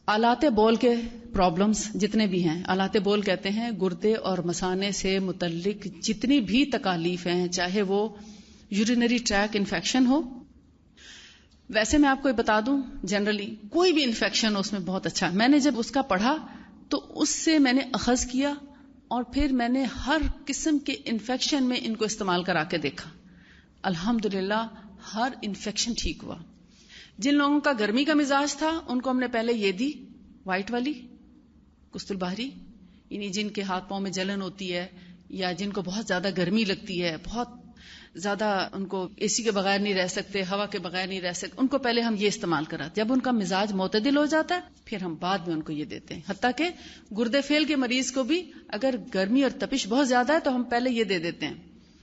آلات بول کے پرابلمز جتنے بھی ہیں, آلات بول کہتے ہیں گردے اور مثانے سے متعلق جتنی بھی تکالیف ہیں, چاہے وہ یورینری ٹریک انفیکشن ہو. ویسے میں آپ کو یہ بتا دوں جنرلی کوئی بھی انفیکشن ہو اس میں بہت اچھا. میں نے جب اس کا پڑھا تو اس سے میں نے اخذ کیا اور پھر میں نے ہر قسم کے انفیکشن میں ان کو استعمال کرا کے دیکھا. الحمدللہ ہر انفیکشن ٹھیک ہوا. جن لوگوں کا گرمی کا مزاج تھا ان کو ہم نے پہلے یہ دی وائٹ والی کستل بہری, یعنی جن کے ہاتھ پاؤں میں جلن ہوتی ہے یا جن کو بہت زیادہ گرمی لگتی ہے, بہت زیادہ ان کو AC کے بغیر نہیں رہ سکتے, ہوا کے بغیر نہیں رہ سکتے, ان کو پہلے ہم یہ استعمال کراتے. جب ان کا مزاج معتدل ہو جاتا ہے پھر ہم بعد میں ان کو یہ دیتے ہیں. حتیٰ کہ گردے فیل کے مریض کو بھی اگر گرمی اور تپش بہت زیادہ ہے تو ہم پہلے یہ دے دیتے ہیں.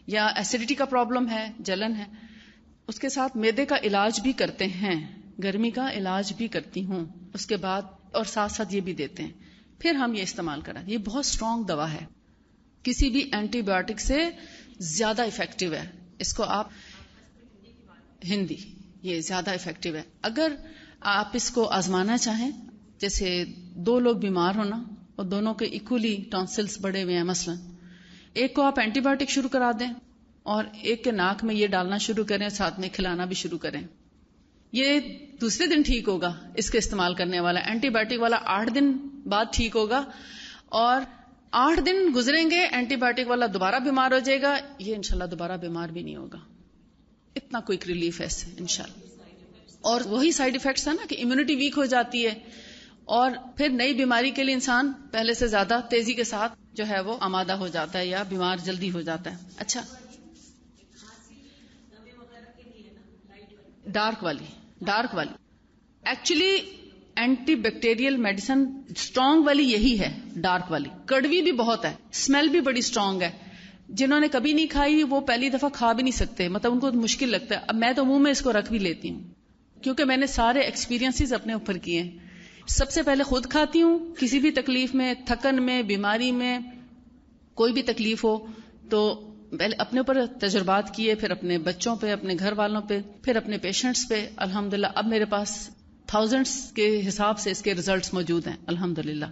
یا ایسیڈیٹی کا پرابلم ہے, جلن ہے, اس کے ساتھ میدے کا علاج بھی کرتے ہیں, گرمی کا علاج بھی کرتی ہوں اس کے بعد, اور ساتھ ساتھ یہ بھی دیتے ہیں. پھر ہم یہ استعمال کریں. یہ بہت اسٹرانگ دوا ہے, کسی بھی اینٹی بایوٹک سے زیادہ افیکٹو ہے. اس کو آپ ہندی یہ زیادہ افیکٹو ہے. اگر آپ اس کو آزمانا چاہیں, جیسے 2 لوگ بیمار ہونا اور دونوں کے ایکولی ٹانسلز بڑے ہوئے ہیں, مثلا ایک کو آپ اینٹی بایوٹک شروع کرا دیں اور ایک کے ناک میں یہ ڈالنا شروع کریں, ساتھ میں کھلانا بھی شروع کریں, یہ دوسرے دن ٹھیک ہوگا. اس کے استعمال کرنے والا اینٹی بایوٹک والا 8 دن بعد ٹھیک ہوگا, اور 8 دن گزریں گے اینٹی بایوٹک والا دوبارہ بیمار ہو جائے گا, یہ انشاءاللہ دوبارہ بیمار بھی نہیں ہوگا. اتنا کوئک ریلیف ہے اس سے انشاءاللہ. اور وہی سائیڈ ایفیکٹس ہے نا کہ امیونٹی ویک ہو جاتی ہے, اور پھر نئی بیماری کے لیے انسان پہلے سے زیادہ تیزی کے ساتھ جو ہے وہ آمادہ ہو جاتا ہے یا بیمار جلدی ہو جاتا ہے. اچھا ڈارک والی actually antibacterial medicine strong والی یہی ہے. ڈارک والی کڑوی بھی بہت ہے, اسمیل بھی بڑی اسٹرانگ ہے. جنہوں نے کبھی نہیں کھائی وہ پہلی دفعہ کھا بھی نہیں سکتے, مطلب ان کو مشکل لگتا ہے. اب میں تو منہ میں اس کو رکھ بھی لیتی ہوں کیونکہ میں نے سارے ایکسپیرینسز اپنے اوپر کیے ہیں. سب سے پہلے خود کھاتی ہوں, کسی بھی تکلیف میں, تھکن میں, بیماری میں, کوئی بھی تکلیف ہو تو پہلے اپنے اوپر تجربات کیے, پھر اپنے بچوں پہ, اپنے گھر والوں پہ, پھر اپنے پیشنٹس پہ. الحمدللہ اب میرے پاس تھاؤزنڈس کے حساب سے اس کے ریزلٹس موجود ہیں الحمدللہ.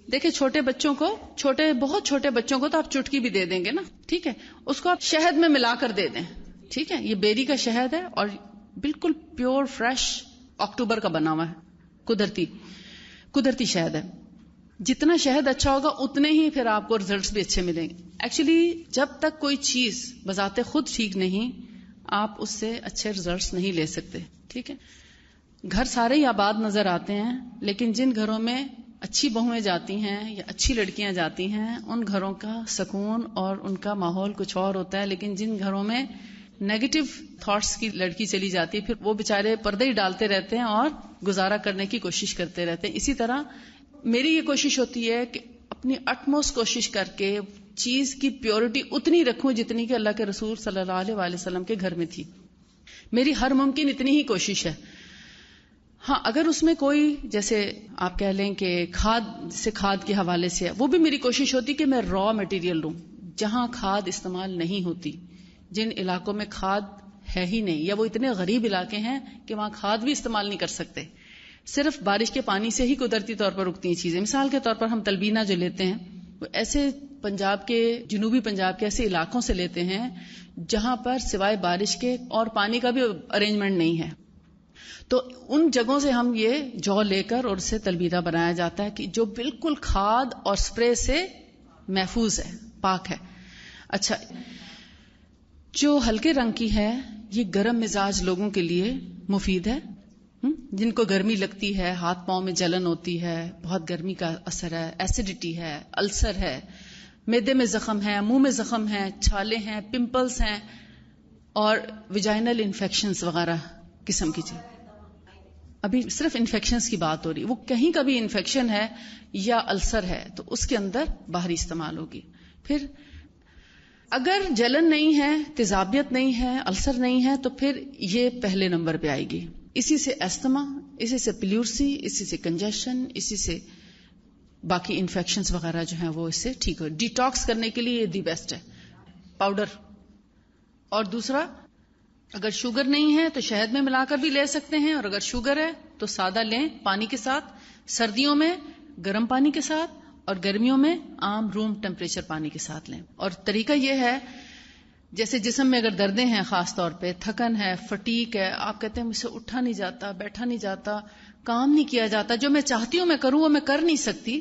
دیکھیں چھوٹے بچوں کو, بہت چھوٹے بچوں کو تو آپ چٹکی بھی دے دیں گے نا, ٹھیک ہے, اس کو آپ شہد میں ملا کر دے دیں, ٹھیک ہے. یہ بیری کا شہد ہے اور بالکل پیور فریش اکتوبر کا بنا ہوا ہے, قدرتی شہد ہے. جتنا شہد اچھا ہوگا اتنے ہی پھر آپ کو ریزلٹس بھی اچھے ملیں گے. ایکچولی جب تک کوئی چیز بذات خود ٹھیک نہیں, آپ اس سے اچھے ریزلٹس نہیں لے سکتے, ٹھیک ہے. گھر سارے ہی آباد نظر آتے ہیں, لیکن جن گھروں میں اچھی بہویں جاتی ہیں یا اچھی لڑکیاں جاتی ہیں ان گھروں کا سکون اور ان کا ماحول کچھ اور ہوتا ہے. لیکن جن گھروں میں نیگیٹو تھاٹس کی لڑکی چلی جاتی ہے, پھر وہ بےچارے پردے ہی ڈالتے رہتے ہیں اور گزارا کرنے کی کوشش کرتے رہتے ہیں. اسی طرح میری یہ کوشش ہوتی ہے کہ اپنی اٹموسٹ کوشش کر کے چیز کی پیورٹی اتنی رکھوں جتنی کہ اللہ کے رسول صلی اللہ علیہ وآلہ وسلم کے گھر میں تھی. میری ہر ممکن اتنی ہی کوشش ہے. ہاں اگر اس میں کوئی جیسے آپ کہہ لیں کہ کھاد کے حوالے سے ہے, وہ بھی میری کوشش ہوتی کہ میں را مٹیریل لوں جہاں کھاد استعمال نہیں ہوتی. جن علاقوں میں کھاد ہے ہی نہیں یا وہ اتنے غریب علاقے ہیں کہ وہاں کھاد بھی استعمال نہیں کر سکتے, صرف بارش کے پانی سے ہی قدرتی طور پر اگتی ہیں چیزیں. مثال کے طور پر ہم تلبینہ جو لیتے ہیں وہ ایسے پنجاب کے, جنوبی پنجاب کے ایسے علاقوں سے لیتے ہیں جہاں پر سوائے بارش کے اور پانی کا بھی ارینجمنٹ نہیں ہے. تو ان جگہوں سے ہم یہ جو لے کر اور اسے تلبینہ بنایا جاتا ہے کہ جو بالکل کھاد اور سپرے سے محفوظ ہے, پاک ہے. اچھا جو ہلکے رنگ کی ہے یہ گرم مزاج لوگوں کے لیے مفید ہے, جن کو گرمی لگتی ہے, ہاتھ پاؤں میں جلن ہوتی ہے, بہت گرمی کا اثر ہے, ایسیڈیٹی ہے, السر ہے, معدے میں زخم ہے, منہ میں زخم ہے, چھالے ہیں, پمپلز ہیں اور ویجائنل انفیکشنز وغیرہ قسم کی چیز. ابھی صرف انفیکشنز کی بات ہو رہی, وہ کہیں کا بھی انفیکشن ہے یا السر ہے تو اس کے اندر باہری استعمال ہوگی. پھر اگر جلن نہیں ہے, تیزابیت نہیں ہے, السر نہیں ہے تو پھر یہ پہلے نمبر پہ آئے گی. اسی سے استما, اسی سے پلیورسی, اسی سے کنجیشن, اسی سے باقی انفیکشنز وغیرہ جو ہیں وہ اس سے ٹھیک ہو. ڈیٹاکس کرنے کے لیے یہ دی بیسٹ ہے پاؤڈر. اور دوسرا اگر شوگر نہیں ہے تو شہد میں ملا کر بھی لے سکتے ہیں, اور اگر شوگر ہے تو سادہ لیں پانی کے ساتھ, سردیوں میں گرم پانی کے ساتھ اور گرمیوں میں عام روم ٹیمپریچر پانی کے ساتھ لیں. اور طریقہ یہ ہے جیسے جسم میں اگر دردیں ہیں, خاص طور پہ تھکن ہے, فٹیک ہے, آپ کہتے ہیں مجھ سے اٹھا نہیں جاتا, بیٹھا نہیں جاتا, کام نہیں کیا جاتا, جو میں چاہتی ہوں میں کروں وہ میں کر نہیں سکتی,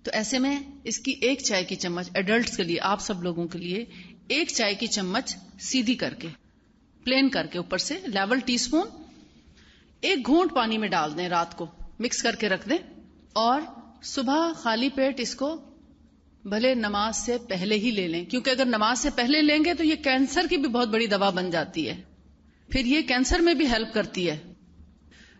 تو ایسے میں اس کی 1 چائے کی چمچ ایڈلٹس کے لیے, آپ سب لوگوں کے لیے 1 چائے کی چمچ سیدھی کر کے, پلین کر کے, اوپر سے لیول ٹی سپون 1 گھونٹ پانی میں ڈال دیں, رات کو مکس کر کے رکھ دیں, اور صبح خالی پیٹ اس کو بھلے نماز سے پہلے ہی لے لیں, کیونکہ اگر نماز سے پہلے لیں گے تو یہ کینسر کی بھی بہت بڑی دوا بن جاتی ہے, پھر یہ کینسر میں بھی ہیلپ کرتی ہے.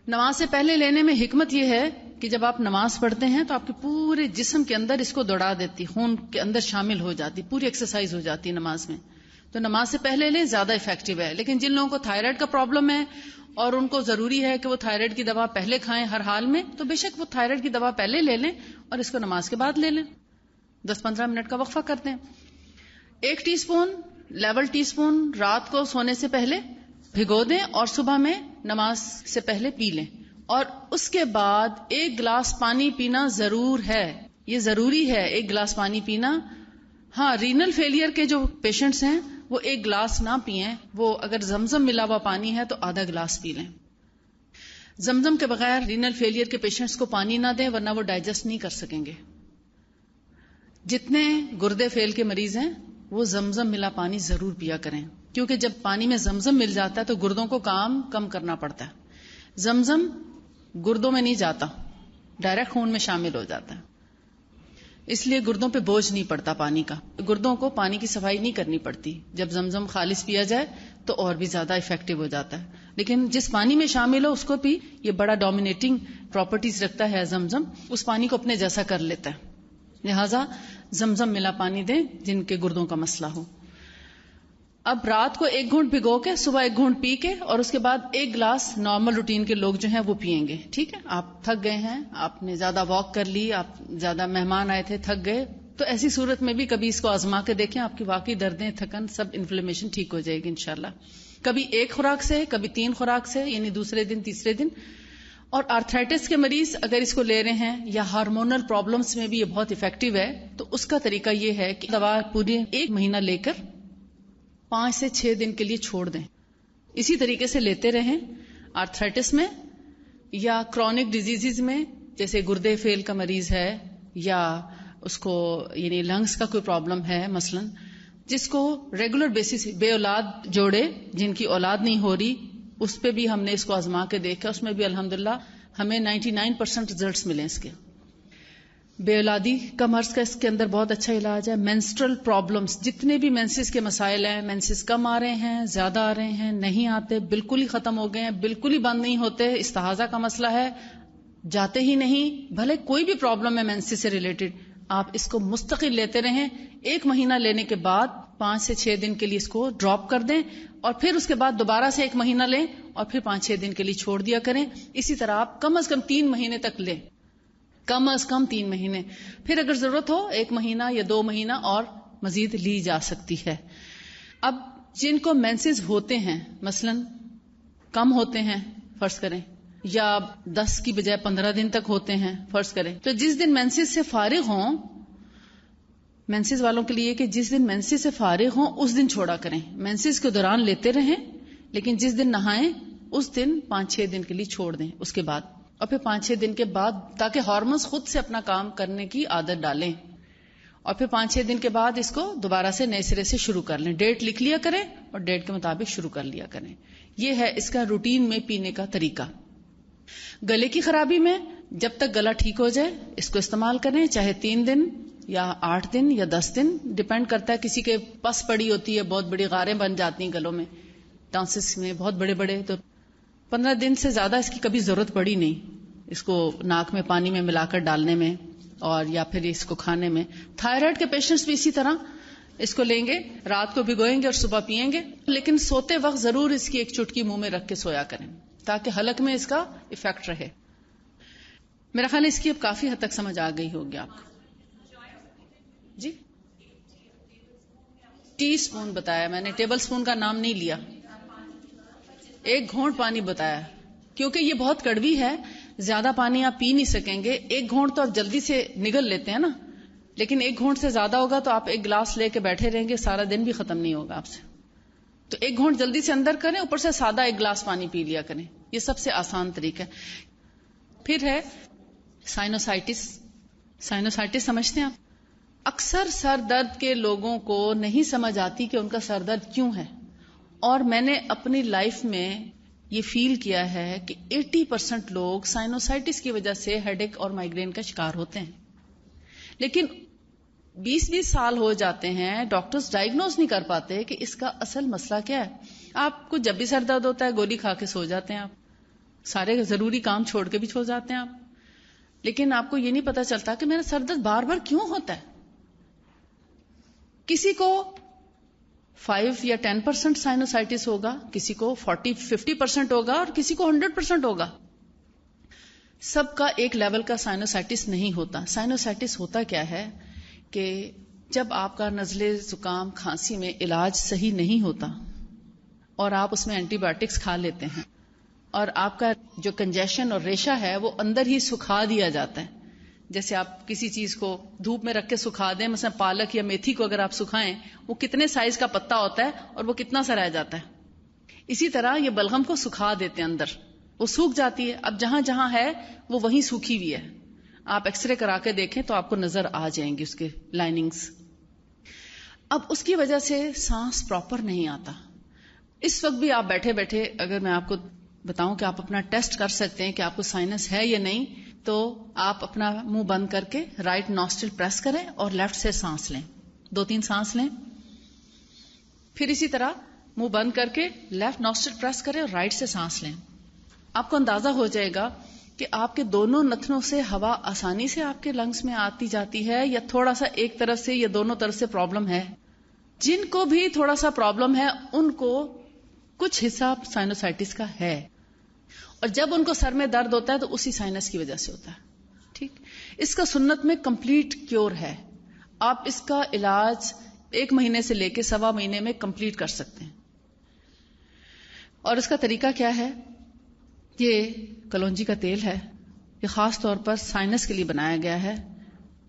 نماز سے پہلے لینے میں حکمت یہ ہے کہ جب آپ نماز پڑھتے ہیں تو آپ کے پورے جسم کے اندر اس کو دوڑا دیتی, خون کے اندر شامل ہو جاتی, پوری ایکسرسائز ہو جاتی نماز میں. تو نماز سے پہلے لیں, زیادہ افیکٹو ہے. لیکن جن لوگوں کو تھائرائیڈ کا پرابلم ہے اور ان کو ضروری ہے کہ وہ تھائرائیڈ کی دوا پہلے کھائیں ہر حال میں, تو بے شک وہ تھائرائیڈ کی دوا پہلے لے لیں اور اس کو نماز کے بعد لے لیں, 10-15 منٹ کا وقفہ کر دیں. 1 T spoon level T spoon رات کو سونے سے پہلے بھگو دیں اور صبح میں نماز سے پہلے پی لیں. اور اس کے بعد 1 گلاس پانی پینا ضرور ہے, یہ ضروری ہے 1 گلاس پانی پینا. ہاں رینل فیلئر کے جو پیشنٹس ہیں وہ 1 گلاس نہ پئیں, وہ اگر زمزم ملا ہوا پانی ہے تو آدھا گلاس پی لیں. زمزم کے بغیر رینل فیلئر کے پیشنٹس کو پانی نہ دیں ورنہ وہ ڈائجسٹ نہیں کر سکیں گے. جتنے گردے فیل کے مریض ہیں وہ زمزم ملا پانی ضرور پیا کریں, کیونکہ جب پانی میں زمزم مل جاتا ہے تو گردوں کو کام کم کرنا پڑتا ہے. زمزم گردوں میں نہیں جاتا، ڈائریکٹ خون میں شامل ہو جاتا ہے، اس لیے گردوں پہ بوجھ نہیں پڑتا پانی کا. گردوں کو پانی کی صفائی نہیں کرنی پڑتی. جب زمزم خالص پیا جائے تو اور بھی زیادہ افیکٹو ہو جاتا ہے. لیکن جس پانی میں شامل ہو اس کو بھی یہ بڑا ڈومینیٹنگ پراپرٹیز رکھتا ہے زمزم، اس پانی کو اپنے جیسا کر لیتا ہے. لہذا زمزم ملا پانی دیں جن کے گردوں کا مسئلہ ہو. اب رات کو 1 گھونٹ بھگو کے صبح 1 گھونٹ پی کے اور اس کے بعد 1 گلاس نارمل روٹین کے لوگ جو ہیں وہ پئیں گے. ٹھیک ہے، آپ تھک گئے ہیں، آپ نے زیادہ واک کر لی، آپ زیادہ مہمان آئے تھے، تھک گئے، تو ایسی صورت میں بھی کبھی اس کو آزما کے دیکھیں، آپ کی واقعی دردیں، تھکن، سب انفلیمیشن ٹھیک ہو جائے گی انشاءاللہ. کبھی 1 خوراک سے، کبھی 3 خوراک سے، یعنی دوسرے دن تیسرے دن. اور آرتھرائٹس کے مریض اگر اس کو لے رہے ہیں یا ہارمونل پرابلمس میں بھی یہ بہت افیکٹو ہے، تو اس کا طریقہ یہ ہے کہ دوا پورے 1 مہینہ لے کر 5 سے 6 دن کے لیے چھوڑ دیں. اسی طریقے سے لیتے رہیں. آرتھرائٹس میں یا کرونک ڈیزیز میں، جیسے گردے فیل کا مریض ہے یا اس کو یعنی لنگس کا کوئی پرابلم ہے مثلا، جس کو ریگولر بیسس، بے اولاد جوڑے جن کی اولاد نہیں ہو رہی، اس پہ بھی ہم نے اس کو آزما کے دیکھا، اس میں بھی الحمدللہ ہمیں 99% ریزلٹس ملے اس کے. بے اولادی کا مرض کا اس کے اندر بہت اچھا علاج ہے. مینسٹرل پرابلمس، جتنے بھی مینسز کے مسائل ہیں، مینسز کم آ رہے ہیں، زیادہ آ رہے ہیں، نہیں آتے، بالکل ہی ختم ہو گئے ہیں، بالکل ہی بند نہیں ہوتے، استحاضہ کا مسئلہ ہے، جاتے ہی نہیں، بھلے کوئی بھی پرابلم ہے مینسز سے ریلیٹڈ، آپ اس کو مستقل لیتے رہیں. 1 مہینہ لینے کے بعد 5 سے 6 دن کے لیے اس کو ڈراپ کر دیں اور پھر اس کے بعد دوبارہ سے 1 مہینہ لیں اور پھر 5-6 دن کے لیے چھوڑ دیا کریں. اسی طرح آپ کم از کم 3 مہینے تک لیں، کم از کم 3 مہینے. پھر اگر ضرورت ہو 1 مہینہ یا 2 مہینہ اور مزید لی جا سکتی ہے. اب جن کو مینسز ہوتے ہیں، مثلا کم ہوتے ہیں فرض کریں، یا 10 کی بجائے 15 دن تک ہوتے ہیں فرض کریں، تو جس دن مینسز سے فارغ ہوں، مینسز والوں کے لیے کہ جس دن مینسز سے فارغ ہوں اس دن چھوڑا کریں. مینسز کے دوران لیتے رہیں، لیکن جس دن نہائیں اس دن 5-6 دن کے لیے چھوڑ دیں اس کے بعد، اور پھر 5-6 دن کے بعد، تاکہ ہارمونز خود سے اپنا کام کرنے کی عادت ڈالیں، اور پھر 5-6 دن کے بعد اس کو دوبارہ سے نئے سرے سے شروع کر لیں. ڈیٹ لکھ لیا کریں اور ڈیٹ کے مطابق شروع کر لیا کریں. یہ ہے اس کا روٹین میں پینے کا طریقہ. گلے کی خرابی میں جب تک گلا ٹھیک ہو جائے اس کو استعمال کریں، چاہے 3 دن یا 8 دن یا 10 دن، ڈیپینڈ کرتا ہے. کسی کے پس پڑی ہوتی ہے، بہت بڑی غاریں بن جاتی ہیں گلوں میں، ٹانسس میں بہت بڑے بڑے، تو 15 دن سے زیادہ اس کی کبھی ضرورت پڑی نہیں، اس کو ناک میں پانی میں ملا کر ڈالنے میں اور یا پھر اس کو کھانے میں. تھائرائیڈ کے پیشنٹس بھی اسی طرح اس کو لیں گے، رات کو بھگوئیں گے اور صبح پئیں گے، لیکن سوتے وقت ضرور اس کی 1 چٹکی منہ میں رکھ کے سویا کریں تاکہ حلق میں اس کا ایفیکٹ رہے. میرا خیال ہے اس کی اب کافی حد تک سمجھ آ گئی ہوگی آپ کو. جی، ٹی اسپون بتایا میں نے، ٹیبل اسپون کا نام نہیں لیا. 1 گھونٹ پانی بتایا، کیونکہ یہ بہت کڑوی ہے، زیادہ پانی آپ پی نہیں سکیں گے. 1 گھونٹ تو آپ جلدی سے نگل لیتے ہیں نا، لیکن 1 گھونٹ سے زیادہ ہوگا تو آپ 1 گلاس لے کے بیٹھے رہیں گے، سارا دن بھی ختم نہیں ہوگا آپ سے. تو 1 گھونٹ جلدی سے اندر کریں، اوپر سے سادہ 1 گلاس پانی پی لیا کریں. یہ سب سے آسان طریقہ ہے. پھر ہے سائنوسائٹس. سائنوسائٹس سمجھتے ہیں آپ؟ اکثر سر درد کے لوگوں کو نہیں سمجھ آتی کہ ان کا سر درد کیوں ہے، اور میں نے اپنی لائف میں یہ فیل کیا ہے کہ 80% لوگ سائنوسائٹس کی وجہ سے ہیڈ ایک اور مائگرین کا شکار ہوتے ہیں. لیکن 20 سال ہو جاتے ہیں، ڈاکٹرز ڈائگنوز نہیں کر پاتے کہ اس کا اصل مسئلہ کیا ہے. آپ کو جب بھی سر درد ہوتا ہے گولی کھا کے سو جاتے ہیں، آپ سارے ضروری کام چھوڑ کے بھی سو جاتے ہیں آپ، لیکن آپ کو یہ نہیں پتا چلتا کہ میرا سر درد بار بار کیوں ہوتا ہے. کسی کو 5 یا 10% سائنوسائٹس ہوگا، کسی کو 40-50% ہوگا اور کسی کو 100% ہوگا. سب کا ایک لیول کا سائنوسائٹس نہیں ہوتا. سائنوسائٹس ہوتا کیا ہے کہ جب آپ کا نزلے زکام کھانسی میں علاج صحیح نہیں ہوتا اور آپ اس میں اینٹی بایوٹکس کھا لیتے ہیں اور آپ کا جو کنجیشن اور ریشہ ہے وہ اندر ہی سکھا دیا جاتا ہے. جیسے آپ کسی چیز کو دھوپ میں رکھ کے سکھا دیں، مثلا پالک یا میتھی کو اگر آپ سکھائیں، وہ کتنے سائز کا پتا ہوتا ہے اور وہ کتنا سا رہ جاتا ہے. اسی طرح یہ بلغم کو سکھا دیتے ہیں، اندر وہ سوکھ جاتی ہے. اب جہاں جہاں ہے وہ وہیں سوکھی ہوئی ہے. آپ ایکس رے کرا کے دیکھیں تو آپ کو نظر آ جائیں گی اس کے لائننگز. اب اس کی وجہ سے سانس پراپر نہیں آتا. اس وقت بھی آپ بیٹھے بیٹھے اگر میں آپ کو بتاؤں کہ آپ اپنا ٹیسٹ کر سکتے ہیں کہ آپ کو سائنس ہے یا نہیں، تو آپ اپنا منہ بند کر کے رائٹ نوسٹرل پریس کریں اور لیفٹ سے سانس لیں، 2-3 سانس لیں. پھر اسی طرح منہ بند کر کے لیفٹ نوسٹرل پریس کریں اور رائٹ سے سانس لیں. آپ کو اندازہ ہو جائے گا کہ آپ کے دونوں نتنوں سے ہوا آسانی سے آپ کے لنگس میں آتی جاتی ہے یا تھوڑا سا ایک طرف سے یا دونوں طرف سے پرابلم ہے. جن کو بھی تھوڑا سا پرابلم ہے ان کو کچھ حصہ سائنوسائٹس کا ہے، اور جب ان کو سر میں درد ہوتا ہے تو اسی سائنس کی وجہ سے ہوتا ہے. ٹھیک، اس کا سنت میں کمپلیٹ کیور ہے. آپ اس کا علاج 1 مہینے سے لے کے 1.25 مہینے میں کمپلیٹ کر سکتے ہیں. اور اس کا طریقہ کیا ہے؟ یہ کلونجی کا تیل ہے، یہ خاص طور پر سائنس کے لیے بنایا گیا ہے.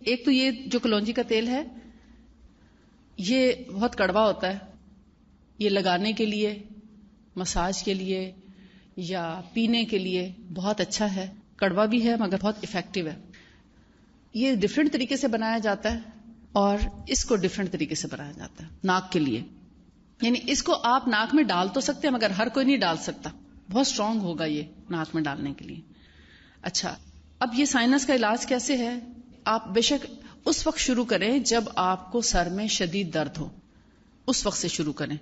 ایک تو یہ جو کلونجی کا تیل ہے یہ بہت کڑوا ہوتا ہے، یہ لگانے کے لیے، مساج کے لیے یا پینے کے لیے بہت اچھا ہے. کڑوا بھی ہے مگر بہت افیکٹو ہے. یہ ڈفرینٹ طریقے سے بنایا جاتا ہے اور اس کو ڈفرینٹ طریقے سے بنایا جاتا ہے ناک کے لیے. یعنی اس کو آپ ناک میں ڈال تو سکتے ہیں مگر ہر کوئی نہیں ڈال سکتا، بہت اسٹرانگ ہوگا یہ ناک میں ڈالنے کے لیے. اچھا، اب یہ سائنس کا علاج کیسے ہے؟ آپ بے شک اس وقت شروع کریں جب آپ کو سر میں شدید درد ہو، اس وقت سے شروع کریں.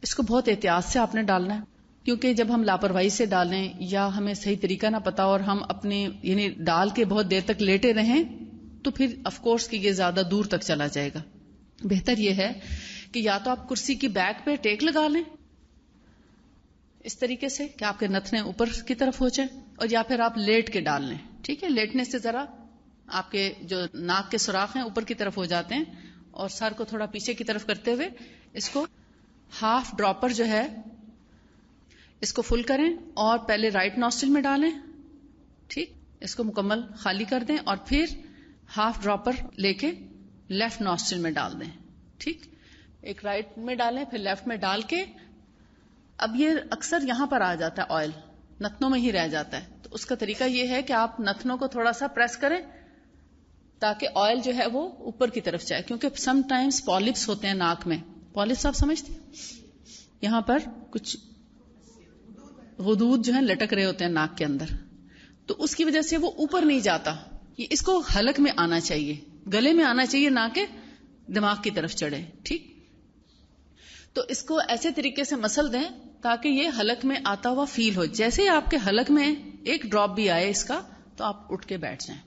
اس کو بہت احتیاط سے آپ نے ڈالنا ہے، کیونکہ جب ہم لاپرواہی سے ڈالیں یا ہمیں صحیح طریقہ نہ پتا اور ہم اپنے یعنی ڈال کے بہت دیر تک لیٹے رہیں تو پھر آف کورس کہ یہ زیادہ دور تک چلا جائے گا. بہتر یہ ہے کہ یا تو آپ کرسی کی بیک پہ ٹیک لگا لیں اس طریقے سے کہ آپ کے نتنے اوپر کی طرف ہو جائیں، اور یا پھر آپ لیٹ کے ڈال لیں. ٹھیک ہے، لیٹنے سے ذرا آپ کے جو ناک کے سوراخ ہیں اوپر کی طرف ہو جاتے ہیں، اور سر کو تھوڑا پیچھے کی طرف کرتے ہوئے اس کو ہاف ڈراپر جو ہے اس کو فل کریں اور پہلے رائٹ نوسٹرل میں ڈالیں. ٹھیک، اس کو مکمل خالی کر دیں اور پھر ہاف ڈراپر لے کے لیفٹ نوسٹرل میں ڈال دیں. ٹھیک، ایک رائٹ میں ڈالیں پھر لیفٹ میں ڈال کے، اب یہ اکثر یہاں پر آ جاتا ہے، آئل نتنوں میں ہی رہ جاتا ہے. تو اس کا طریقہ یہ ہے کہ آپ نتنوں کو تھوڑا سا پریس کریں تاکہ آئل جو ہے وہ اوپر کی طرف جائے، کیونکہ سم ٹائمز پالپس ہوتے ہیں ناک میں. پالپس آپ سمجھتے ہیں؟ یہاں پر کچھ غدود جو ہیں لٹک رہے ہوتے ہیں ناک کے اندر، تو اس کی وجہ سے وہ اوپر نہیں جاتا. یہ اس کو حلق میں آنا چاہیے، گلے میں آنا چاہیے، نہ کہ دماغ کی طرف چڑھے. ٹھیک، تو اس کو ایسے طریقے سے مسل دیں تاکہ یہ حلق میں آتا ہوا فیل ہو. جیسے ہی آپ کے حلق میں ایک ڈراپ بھی آئے اس کا تو آپ اٹھ کے بیٹھ جائیں.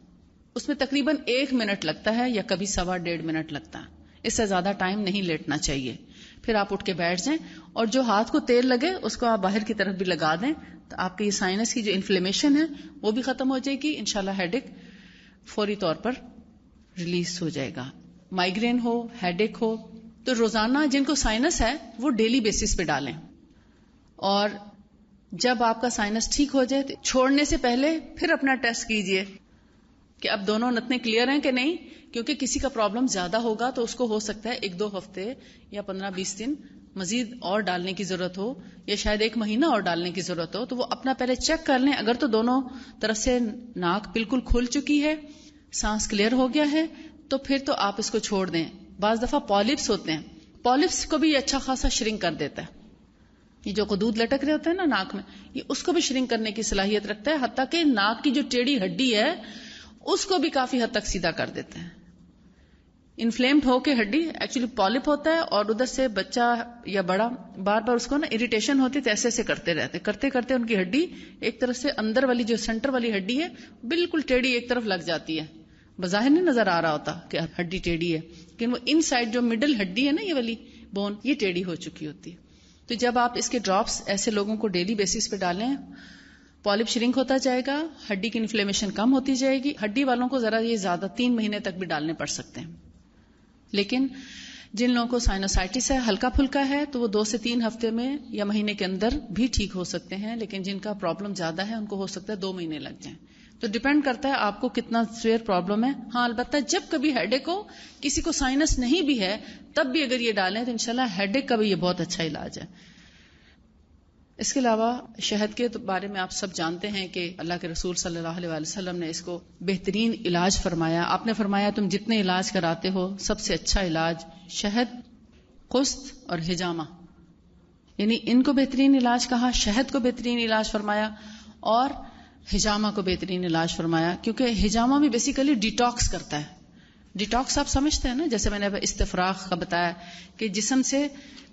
اس میں تقریباً 1 منٹ لگتا ہے یا کبھی 1.25 منٹ لگتا ہے، اس سے زیادہ ٹائم نہیں لیٹنا چاہیے. پھر آپ اٹھ کے بیٹھ جائیں اور جو ہاتھ کو تیل لگے اس کو آپ باہر کی طرف بھی لگا دیں تو آپ کی یہ سائنس کی جو انفلیمیشن ہے وہ بھی ختم ہو جائے گی. انشاءاللہ ہیڈ ایک فوری طور پر ریلیز ہو جائے گا. مائگرین ہو، ہیڈ ایک ہو تو روزانہ جن کو سائنس ہے وہ ڈیلی بیسس پہ ڈالیں، اور جب آپ کا سائنس ٹھیک ہو جائے تو چھوڑنے سے پہلے پھر اپنا ٹیسٹ کیجئے کہ اب دونوں نتنے کلیئر ہیں کہ نہیں. کیونکہ کسی کا پرابلم زیادہ ہوگا تو اس کو ہو سکتا ہے 1-2 ہفتے یا 15-20 دن مزید اور ڈالنے کی ضرورت ہو، یا شاید 1 مہینہ اور ڈالنے کی ضرورت ہو. تو وہ اپنا پہلے چیک کر لیں. اگر تو دونوں طرف سے ناک بالکل کھل چکی ہے، سانس کلیئر ہو گیا ہے، تو پھر تو آپ اس کو چھوڑ دیں. بعض دفعہ پالپس ہوتے ہیں، پالپس کو بھی یہ اچھا خاصا شرنک کر دیتا ہے. یہ جو غدود لٹک رہے ہوتے ہیں نا ناک میں، یہ اس کو بھی شرنک کرنے کی صلاحیت رکھتا ہے، حتیٰ کہ ناک کی جو ٹیڑھی ہڈی ہے اس کو بھی کافی حد تک سیدھا کر دیتا ہے. انفلیمڈ ہو کے ہڈی ایکچولی پالپ ہوتا ہے، اور ادھر سے بچہ یا بڑا بار بار اس کو نا اریٹیشن ہوتی تو ایسے کرتے رہتے، کرتے کرتے ان کی ہڈی ایک طرف سے اندر والی جو سینٹر والی ہڈی ہے بالکل ٹیڑھی ایک طرف لگ جاتی ہے. بظاہر نہیں نظر آ رہا ہوتا کہ ہڈی ٹیڑھی ہے، لیکن وہ ان سائڈ جو مڈل ہڈی ہے نا، یہ والی بون، یہ ٹیڑھی ہو چکی ہوتی ہے. تو جب آپ اس کے ڈراپس ایسے لوگوں کو ڈیلی بیسس پہ ڈالیں، پالپ شرنک ہوتا جائے گا، ہڈی کی انفلیمیشن کم ہوتی جائے گی. ہڈی والوں کو ذرا یہ زیادہ 3 مہینے تک بھی ڈالنے پڑ سکتے ہیں، لیکن جن لوگوں کو سائنوسائٹس ہے، ہلکا پھلکا ہے، تو وہ 2 سے 3 ہفتے میں یا مہینے کے اندر بھی ٹھیک ہو سکتے ہیں. لیکن جن کا پرابلم زیادہ ہے ان کو ہو سکتا ہے 2 مہینے لگ جائیں. تو ڈیپینڈ کرتا ہے آپ کو کتنا سیویئر پرابلم ہے. ہاں البتہ جب کبھی ہیڈ ایک ہو، کسی کو سائنس نہیں بھی ہے، تب بھی اگر یہ ڈالیں تو انشاءاللہ ہیڈ ایک کا بھی یہ بہت اچھا علاج ہے. اس کے علاوہ شہد کے بارے میں آپ سب جانتے ہیں کہ اللہ کے رسول صلی اللہ علیہ وسلم نے اس کو بہترین علاج فرمایا. آپ نے فرمایا تم جتنے علاج کراتے ہو سب سے اچھا علاج شہد، قسط اور حجامہ، یعنی ان کو بہترین علاج کہا، شہد کو بہترین علاج فرمایا، اور ہجامہ کو بہترین علاج فرمایا، کیونکہ ہجامہ بھی بیسیکلی ڈیٹاکس کرتا ہے. ڈیٹاکس آپ سمجھتے ہیں نا، جیسے میں نے استفراغ کا بتایا کہ جسم سے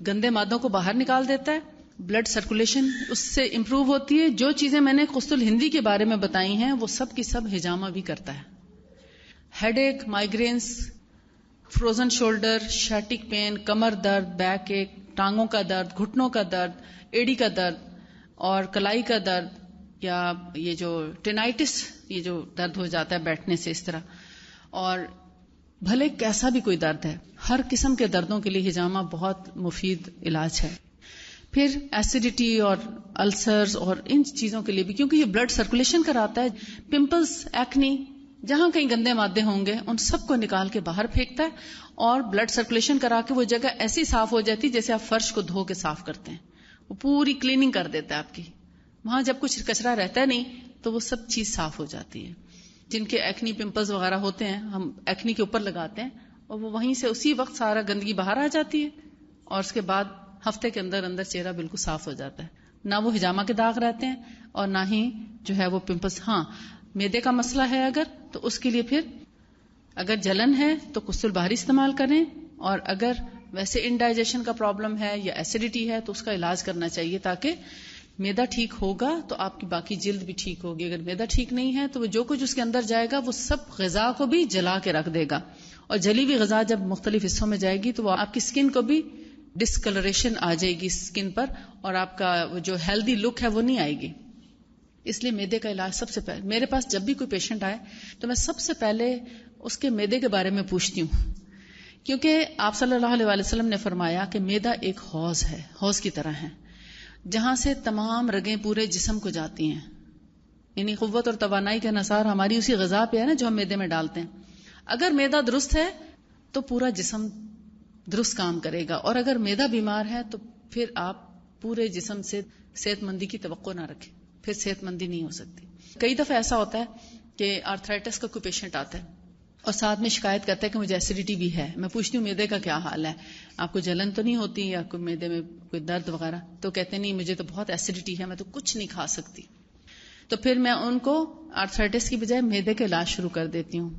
گندے مادوں کو باہر نکال دیتا ہے، بلڈ سرکولیشن اس سے امپروو ہوتی ہے. جو چیزیں میں نے قسط الہندی کے بارے میں بتائی ہیں وہ سب کی سب ہجامہ بھی کرتا ہے. ہیڈ ایک، مائگرینس، فروزن شولڈر، شیٹک پین، کمر درد، بیک ایک، ٹانگوں کا درد، گھٹنوں کا درد، ایڑی کا درد اور کلائی کا درد، یا یہ جو ٹینائٹس، یہ جو درد ہو جاتا ہے بیٹھنے سے اس طرح، اور بھلے کیسا بھی کوئی درد ہے، ہر قسم کے دردوں کے لیے ہجامہ بہت مفید علاج ہے. پھر ایسیڈیٹی اور السرز اور ان چیزوں کے لیے بھی، کیونکہ یہ بلڈ سرکولیشن کراتا ہے. پمپلز، ایکنی، جہاں کہیں گندے مادے ہوں گے ان سب کو نکال کے باہر پھینکتا ہے اور بلڈ سرکولیشن کرا کے وہ جگہ ایسی صاف ہو جاتی ہے جیسے آپ فرش کو دھو کے صاف کرتے ہیں. وہ پوری کلیننگ کر دیتا ہے آپ کی. وہاں جب کچھ کچرا رہتا ہے نہیں تو وہ سب چیز صاف ہو جاتی ہے. جن کے ایکنی پمپلز وغیرہ ہوتے ہیں ہم ایکنی کے اوپر لگاتے ہیں اور وہ وہیں سے اسی وقت سارا گندگی باہر آ جاتی ہے اور اس کے بعد ہفتے کے اندر اندر چہرہ بالکل صاف ہو جاتا ہے. نہ وہ ہجامہ کے داغ رہتے ہیں اور نہ ہی جو ہے وہ پمپلز. ہاں معدے کا مسئلہ ہے اگر تو اس کے لیے پھر اگر جلن ہے تو قسط البحری استعمال کریں، اور اگر ویسے انڈائجیشن کا پرابلم ہے یا ایسیڈیٹی ہے تو اس کا علاج کرنا چاہیے تاکہ معدہ ٹھیک ہوگا تو آپ کی باقی جلد بھی ٹھیک ہوگی. اگر معدہ ٹھیک نہیں ہے تو وہ جو کچھ اس کے اندر جائے گا وہ سب غذا کو بھی جلا کے رکھ دے گا، اور جلی ہوئی غذا جب مختلف حصوں میں جائے گی تو وہ آپ کی سکن کو بھی ڈسکلریشن آ جائے گی سکن پر، اور آپ کا جو ہیلدی لک ہے وہ نہیں آئے گی. اس لیے معدے کا علاج سب سے پہلے، میرے پاس جب بھی کوئی پیشنٹ آئے تو میں سب سے پہلے اس کے معدے کے بارے میں پوچھتی ہوں، کیونکہ آپ صلی اللہ علیہ وسلم نے فرمایا کہ معدہ ایک حوض ہے، حوض کی طرح ہے جہاں سے تمام رگیں پورے جسم کو جاتی ہیں. یعنی قوت اور توانائی کا انحصار ہماری اسی غذا پہ ہے نا جو ہم معدے میں ڈالتے ہیں. اگر معدہ درست ہے تو پورا جسم درست کام کرے گا، اور اگر معدہ بیمار ہے تو پھر آپ پورے جسم سے صحت مندی کی توقع نہ رکھیں، پھر صحت مندی نہیں ہو سکتی. کئی دفعہ ایسا ہوتا ہے کہ آرتھرائٹس کا کوئی پیشنٹ آتا ہے اور ساتھ میں شکایت کرتا ہے کہ مجھے ایسیڈیٹی بھی ہے. میں پوچھتی ہوں معدے کا کیا حال ہے، آپ کو جلن تو نہیں ہوتی یا کوئی معدے میں کوئی درد وغیرہ؟ تو کہتے نہیں مجھے تو بہت ایسیڈیٹی ہے، میں تو کچھ نہیں کھا سکتی. تو پھر میں ان کو آرتھرائٹس کی بجائے معدے کا علاج شروع کر دیتی ہوں.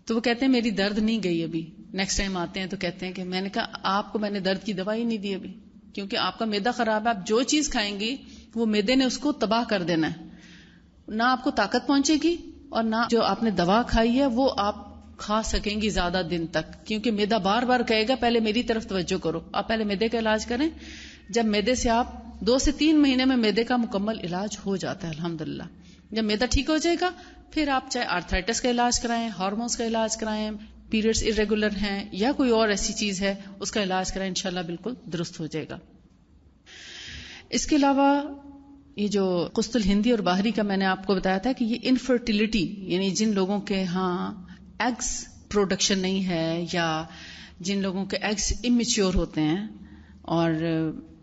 تو وہ کہتے ہیں میری درد نہیں گئی ابھی. نیکسٹ ٹائم آتے ہیں تو کہتے ہیں کہ میں نے کہا آپ کو میں نے درد کی دوائی نہیں دی ابھی، کیونکہ آپ کا معدہ خراب ہے. آپ جو چیز کھائیں گی وہ معدے نے اس کو تباہ کر دینا ہے، نہ آپ کو طاقت پہنچے گی اور نہ جو آپ نے دوا کھائی ہے وہ آپ کھا سکیں گی زیادہ دن تک، کیونکہ معدہ بار بار کہے گا پہلے میری طرف توجہ کرو. آپ پہلے معدے کا علاج کریں. جب معدے سے آپ 2 سے 3 مہینے میں معدے کا مکمل علاج ہو جاتا ہے الحمدللہ. جب معدہ ٹھیک ہو جائے گا پھر آپ چاہے آرتھرائٹس کا علاج کرائیں، ہارمونز کا علاج کرائیں، پیریڈز irregular ہیں یا کوئی اور ایسی چیز ہے اس کا علاج کرائیں، انشاءاللہ بالکل درست ہو جائے گا. اس کے علاوہ یہ جو قسط الہندی اور باہری کا میں نے آپ کو بتایا تھا کہ یہ انفرٹیلٹی، یعنی جن لوگوں کے ہاں ایگز پروڈکشن نہیں ہے یا جن لوگوں کے ایگز امیچیور ہوتے ہیں اور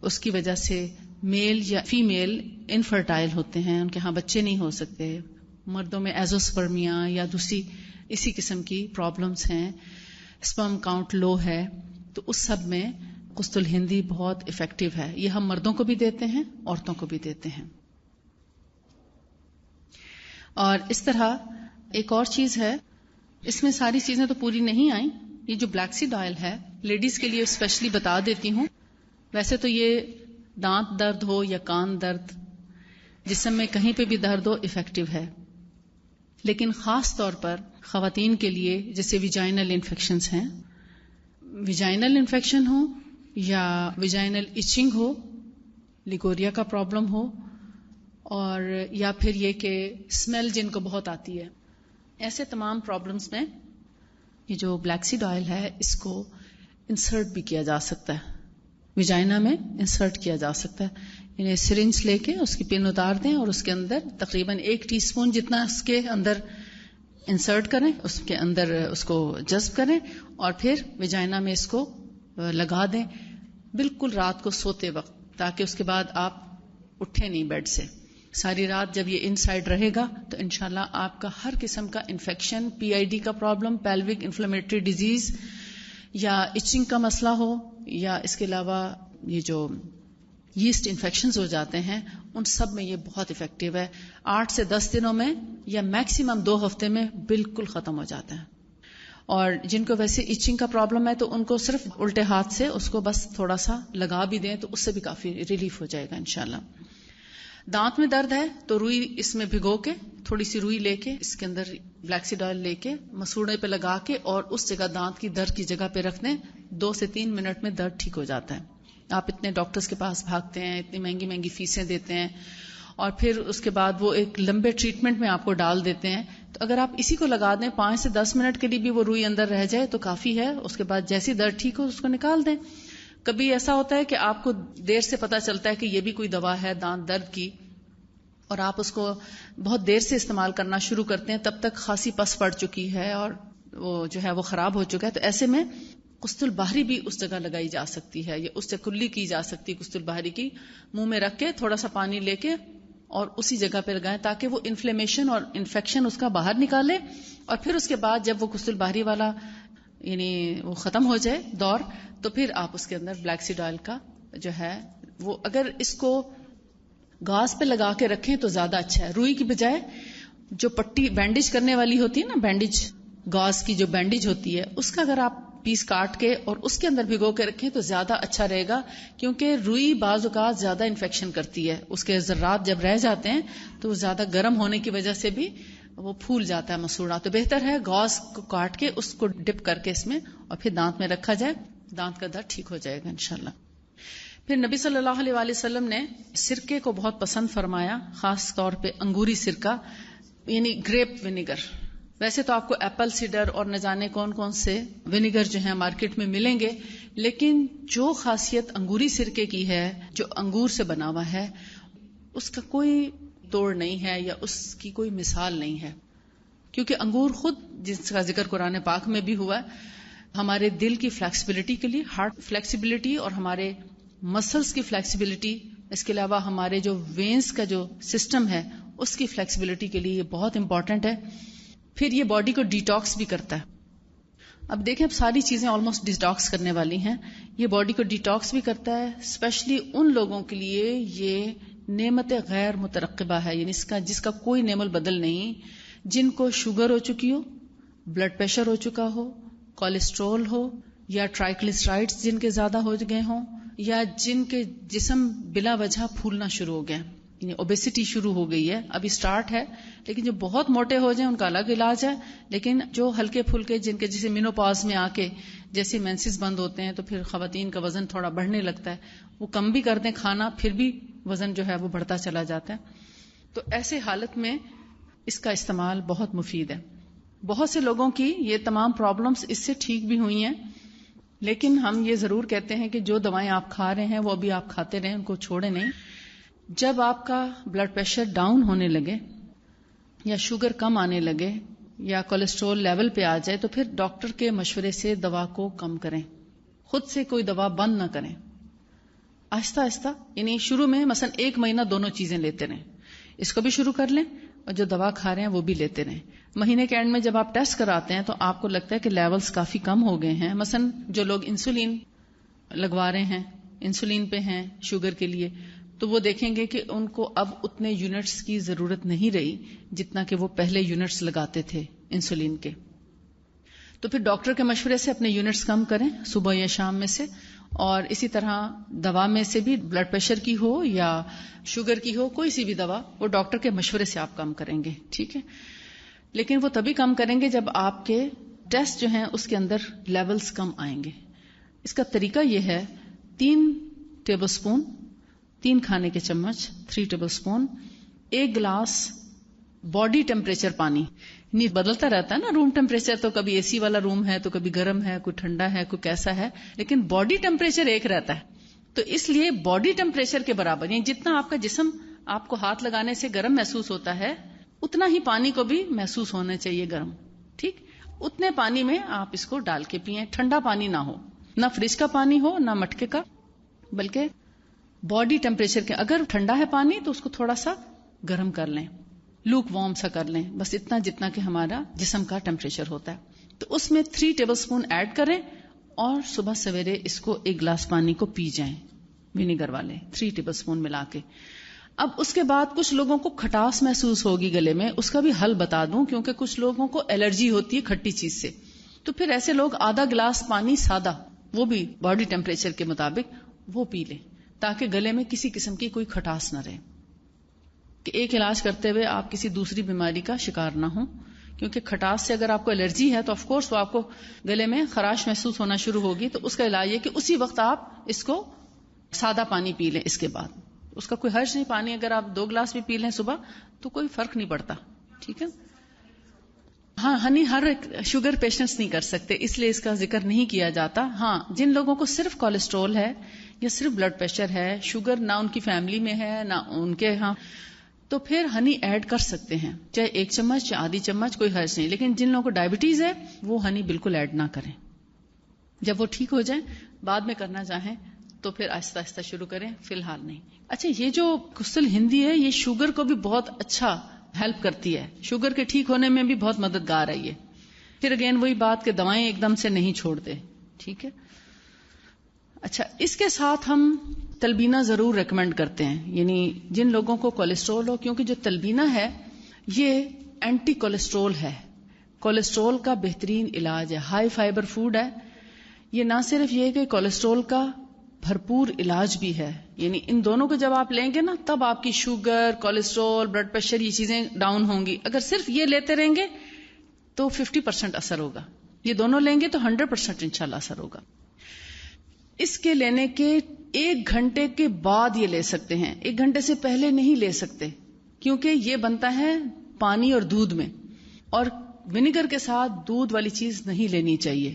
اس کی وجہ سے میل یا فیمیل انفرٹائل ہوتے ہیں، ان کے ہاں بچے نہیں ہو سکتے، مردوں میں ایزوسپرمیا یا دوسری اسی قسم کی پرابلمز ہیں، اسپرم کاؤنٹ لو ہے، تو اس سب میں قسط الہندی بہت افیکٹو ہے. یہ ہم مردوں کو بھی دیتے ہیں، عورتوں کو بھی دیتے ہیں. اور اس طرح ایک اور چیز ہے، اس میں ساری چیزیں تو پوری نہیں آئیں. یہ جو بلیک سیڈ آئل ہے لیڈیز کے لیے اسپیشلی بتا دیتی ہوں. ویسے تو یہ دانت درد ہو یا کان درد، جسم میں کہیں پہ بھی درد ہو افیکٹو ہے، لیکن خاص طور پر خواتین کے لیے جیسے ویجائنل انفیکشنز ہیں، ویجائنل انفیکشن ہو یا ویجائنل ایچنگ ہو، لیگوریا کا پرابلم ہو، اور یا پھر یہ کہ اسمیل جن کو بہت آتی ہے، ایسے تمام پرابلمز میں یہ جو بلیک سیڈ آئل ہے اس کو انسرٹ بھی کیا جا سکتا ہے، ویجائنا میں انسرٹ کیا جا سکتا ہے. یعنی سرنج لے کے اس کی پن اتار دیں اور اس کے اندر تقریباً 1 ٹی اسپون جتنا اس کے اندر انسرٹ کریں، اس کے اندر اس کو جذب کریں اور پھر ویجائنا میں اس کو لگا دیں بالکل رات کو سوتے وقت، تاکہ اس کے بعد آپ اٹھیں نہیں بیڈ سے. ساری رات جب یہ ان سائڈ رہے گا تو انشاءاللہ آپ کا ہر قسم کا انفیکشن، PID کا پرابلم، پیلوک انفلیمیٹری ڈیزیز یا ایچنگ کا مسئلہ ہو، یا اس کے علاوہ یہ جو یسٹ انفیکشنز ہو جاتے ہیں، ان سب میں یہ بہت افیکٹو ہے. 8 سے 10 دنوں میں یا میکسیمم 2 ہفتے میں بالکل ختم ہو جاتا ہے. اور جن کو ویسے ایچنگ کا پرابلم ہے تو ان کو صرف الٹے ہاتھ سے اس کو بس تھوڑا سا لگا بھی دیں تو اس سے بھی کافی ریلیف ہو جائے گا انشاءاللہ. دانت میں درد ہے تو روئی اس میں بھگو کے، تھوڑی سی روئی لے کے اس کے اندر بلیک سیڈ آئل لے کے مسوڑے پہ لگا کے اور اس جگہ دانت کی درد کی جگہ پہ رکھ دیں، 2 سے 3 منٹ میں درد ٹھیک ہو جاتا ہے. آپ اتنے ڈاکٹرز کے پاس بھاگتے ہیں، اتنی مہنگی مہنگی فیسیں دیتے ہیں اور پھر اس کے بعد وہ ایک لمبے ٹریٹمنٹ میں آپ کو ڈال دیتے ہیں. تو اگر آپ اسی کو لگا دیں 5 سے 10 منٹ کے لیے بھی وہ روئی اندر رہ جائے تو کافی ہے. اس کے بعد جیسی درد ٹھیک ہو اس کو نکال دیں. کبھی ایسا ہوتا ہے کہ آپ کو دیر سے پتا چلتا ہے کہ یہ بھی کوئی دوا ہے دانت درد کی، اور آپ اس کو بہت دیر سے استعمال کرنا شروع کرتے ہیں، تب تک خاصی پس پڑ چکی ہے اور وہ جو ہے وہ خراب ہو چکا ہے. تو ایسے میں قسط البحری بھی اس جگہ لگائی جا سکتی ہے یا اس سے کلی کی جا سکتی ہے. قسط البحری کی منہ میں رکھ کے تھوڑا سا پانی لے کے اور اسی جگہ پہ لگائیں تاکہ وہ انفلیمیشن اور انفیکشن اس کا باہر نکالے. اور پھر اس کے بعد جب وہ قسط البحری والا یعنی وہ ختم ہو جائے دور، تو پھر آپ اس کے اندر بلیک سیڈ آئل کا جو ہے وہ اگر اس کو گاز پہ لگا کے رکھیں تو زیادہ اچھا ہے. روئی کی بجائے جو پٹی بینڈیج کرنے والی ہوتی ہے نا، بینڈیج گاز کی جو بینڈیج ہوتی ہے اس کا اگر آپ پیس کاٹ کے اور اس کے اندر بھگو کے رکھیں تو زیادہ اچھا رہے گا، کیونکہ روئی بعض اوقات زیادہ انفیکشن کرتی ہے. اس کے ذرات جب رہ جاتے ہیں تو وہ زیادہ گرم ہونے کی وجہ سے بھی وہ پھول جاتا ہے مسوڑا. تو بہتر ہے گاز کو کاٹ کے اس کو ڈپ کر کے اس میں اور پھر دانت میں رکھا جائے، دانت کا درد ٹھیک ہو جائے گا انشاءاللہ. پھر نبی صلی اللہ علیہ وآلہ وسلم نے سرکے کو بہت پسند فرمایا، خاص طور پہ انگوری سرکہ یعنی گریپ ونیگر. ویسے تو آپ کو ایپل سیڈر اور نہ جانے کون کون سے ونیگر جو ہیں مارکیٹ میں ملیں گے، لیکن جو خاصیت انگوری سرکے کی ہے، جو انگور سے بنا ہوا ہے، اس کا کوئی توڑ نہیں ہے یا اس کی کوئی مثال نہیں ہے. کیونکہ انگور خود، جس کا ذکر قرآن پاک میں بھی ہوا ہے، ہمارے دل کی فلیکسیبلٹی کے لیے، ہارٹ فلیکسیبلٹی اور ہمارے مسلز کی فلیکسیبلٹی، اس کے علاوہ ہمارے جو وینز کا جو سسٹم ہے اس کی فلیکسیبلٹی کے لیے یہ بہت امپورٹنٹ ہے. پھر یہ باڈی کو ڈیٹاکس بھی کرتا ہے. اب دیکھیں، اب ساری چیزیں آلموسٹ ڈیٹاکس کرنے والی ہیں. یہ باڈی کو ڈیٹاکس بھی کرتا ہے، اسپیشلی ان لوگوں کے لیے یہ نعمت غیر مترقبہ ہے، یعنی جس کا کوئی نعم البدل نہیں، جن کو شوگر ہو چکی ہو، بلڈ پریشر ہو چکا ہو، کولیسٹرول ہو، یا ٹرائیکلسرائڈز جن کے زیادہ ہو گئے ہوں، یا جن کے جسم بلا وجہ پھولنا شروع ہو گئے، یعنی اوبیسٹی شروع ہو گئی ہے، ابھی سٹارٹ ہے، لیکن جو بہت موٹے ہو جائیں ان کا الگ علاج ہے. لیکن جو ہلکے پھلکے، جن کے جسے مینوپاز میں آ کے جیسے مینسز بند ہوتے ہیں تو پھر خواتین کا وزن تھوڑا بڑھنے لگتا ہے، وہ کم بھی کر دیں کھانا پھر بھی وزن جو ہے وہ بڑھتا چلا جاتا ہے. تو ایسے حالت میں اس کا استعمال بہت مفید ہے. بہت سے لوگوں کی یہ تمام پرابلمز اس سے ٹھیک بھی ہوئی ہیں، لیکن ہم یہ ضرور کہتے ہیں کہ جو دوائیں آپ کھا رہے ہیں وہ ابھی آپ کھاتے رہیں، ان کو چھوڑیں نہیں. جب آپ کا بلڈ پریشر ڈاؤن ہونے لگے یا شوگر کم آنے لگے یا کولیسٹرول لیول پہ آ جائے تو پھر ڈاکٹر کے مشورے سے دوا کو کم کریں. خود سے کوئی دوا بند نہ کریں، آہستہ آہستہ، یعنی شروع میں مثلا 1 مہینہ دونوں چیزیں لیتے رہیں، اس کو بھی شروع کر لیں اور جو دوا کھا رہے ہیں وہ بھی لیتے رہیں. مہینے کے اینڈ میں جب آپ ٹیسٹ کراتے ہیں تو آپ کو لگتا ہے کہ لیولز کافی کم ہو گئے ہیں. مثلا جو لوگ انسولین لگوا رہے ہیں، انسولین پہ ہیں شوگر کے لیے، تو وہ دیکھیں گے کہ ان کو اب اتنے یونٹس کی ضرورت نہیں رہی جتنا کہ وہ پہلے یونٹس لگاتے تھے انسولین کے. تو پھر ڈاکٹر کے مشورے سے اپنے یونٹس کم کریں صبح یا شام میں سے. اور اسی طرح دوا میں سے بھی بلڈ پریشر کی ہو یا شوگر کی ہو، کوئی سی بھی دوا، وہ ڈاکٹر کے مشورے سے آپ کم کریں گے، ٹھیک ہے. لیکن وہ تبھی کم کریں گے جب آپ کے ٹیسٹ جو ہیں اس کے اندر لیولز کم آئیں گے. اس کا طریقہ یہ ہے، 3 ٹیبل سپون، 3 کھانے کے چمچ، 3 table spoon, 1 glass body temperature پانی. نہیں بدلتا رہتا ہے نا روم ٹیمپریچر، تو کبھی اے سی والا روم ہے تو کبھی گرم ہے، کوئی ٹھنڈا ہے، کوئی کیسا ہے، لیکن باڈی ٹیمپریچر ایک رہتا ہے. تو اس لیے باڈی ٹیمپریچر کے برابر، یعنی جتنا آپ کا جسم آپ کو ہاتھ لگانے سے گرم محسوس ہوتا ہے اتنا ہی پانی کو بھی محسوس ہونا چاہیے گرم، ٹھیک. اتنے پانی میں آپ اس کو ڈال کے پئیں. ٹھنڈا پانی نہ ہو، نہ فریج کا پانی ہو نہ مٹکے کا، بلکہ باڈی ٹیمپریچر کے. اگر ٹھنڈا ہے پانی تو اس کو تھوڑا سا گرم کر لیں، لوک وارم سا کر لیں، بس اتنا جتنا کہ ہمارا جسم کا ٹیمپریچر ہوتا ہے. تو اس میں 3 ٹیبل سپون ایڈ کریں اور صبح سویرے اس کو 1 گلاس پانی کو پی جائیں. ونیگر والے 3 ٹیبل اسپون ملا کے. اب اس کے بعد کچھ لوگوں کو کھٹاس محسوس ہوگی گلے میں، اس کا بھی حل بتا دوں، کیونکہ کچھ لوگوں کو الرجی ہوتی ہے کھٹی چیز سے. تو پھر ایسے لوگ آدھا گلاس پانی سادہ، وہ بھی باڈی ٹیمپریچر کے مطابق وہ پی لیں، تاکہ گلے میں کسی قسم کی کوئی کھٹاس نہ رہے، کہ ایک علاج کرتے ہوئے آپ کسی دوسری بیماری کا شکار نہ ہوں. کیونکہ کھٹاس سے اگر آپ کو الرجی ہے تو آف کورس وہ آپ کو گلے میں خراش محسوس ہونا شروع ہوگی. تو اس کا علاج یہ کہ اسی وقت آپ اس کو سادہ پانی پی لیں. اس کے بعد اس کا کوئی حرج نہیں، پانی اگر آپ 2 گلاس بھی پی لیں صبح تو کوئی فرق نہیں پڑتا. ٹھیک ہے. ہاں، ہنی ہر شوگر پیشنٹس نہیں کر سکتے، اس لیے اس کا ذکر نہیں کیا جاتا. ہاں، جن لوگوں کو صرف کولیسٹرول ہے یا صرف بلڈ پریشر ہے، شوگر نہ ان کی فیملی میں ہے نہ ان کے ہاں، تو پھر ہنی ایڈ کر سکتے ہیں، چاہے 1 چمچ چاہے آدھی چمچ، کوئی حرج نہیں. لیکن جن لوگوں کو ڈائبٹیز ہے وہ ہنی بالکل ایڈ نہ کریں. جب وہ ٹھیک ہو جائیں بعد میں کرنا چاہیں تو پھر آہستہ آہستہ شروع کریں، فی الحال نہیں. اچھا، یہ جو کسل ہندی ہے یہ شوگر کو بھی بہت اچھا ہیلپ کرتی ہے، شوگر کے ٹھیک ہونے میں بھی بہت مددگار ہے یہ. پھر اگین وہی بات کہ دوائیں ایک دم سے نہیں چھوڑتے. ٹھیک ہے. اچھا، اس کے ساتھ ہم تلبینہ ضرور ریکمینڈ کرتے ہیں، یعنی جن لوگوں کو کولیسٹرول ہو، کیونکہ جو تلبینہ ہے یہ اینٹی کولیسٹرول ہے، کولیسٹرول کا بہترین علاج ہے، ہائی فائبر فوڈ ہے. یہ نہ صرف یہ کہ کولیسٹرول کا بھرپور علاج بھی ہے، یعنی ان دونوں کو جب آپ لیں گے نا تب آپ کی شوگر، کولیسٹرول، بلڈ پریشر یہ چیزیں ڈاؤن ہوں گی. اگر صرف یہ لیتے رہیں گے تو 50% اثر ہوگا، یہ دونوں لیں گے تو 100% انشاءاللہ اثر ہوگا. اس کے لینے کے 1 گھنٹے کے بعد یہ لے سکتے ہیں، 1 گھنٹے سے پہلے نہیں لے سکتے، کیونکہ یہ بنتا ہے پانی اور دودھ میں، اور ونیگر کے ساتھ دودھ والی چیز نہیں لینی چاہیے.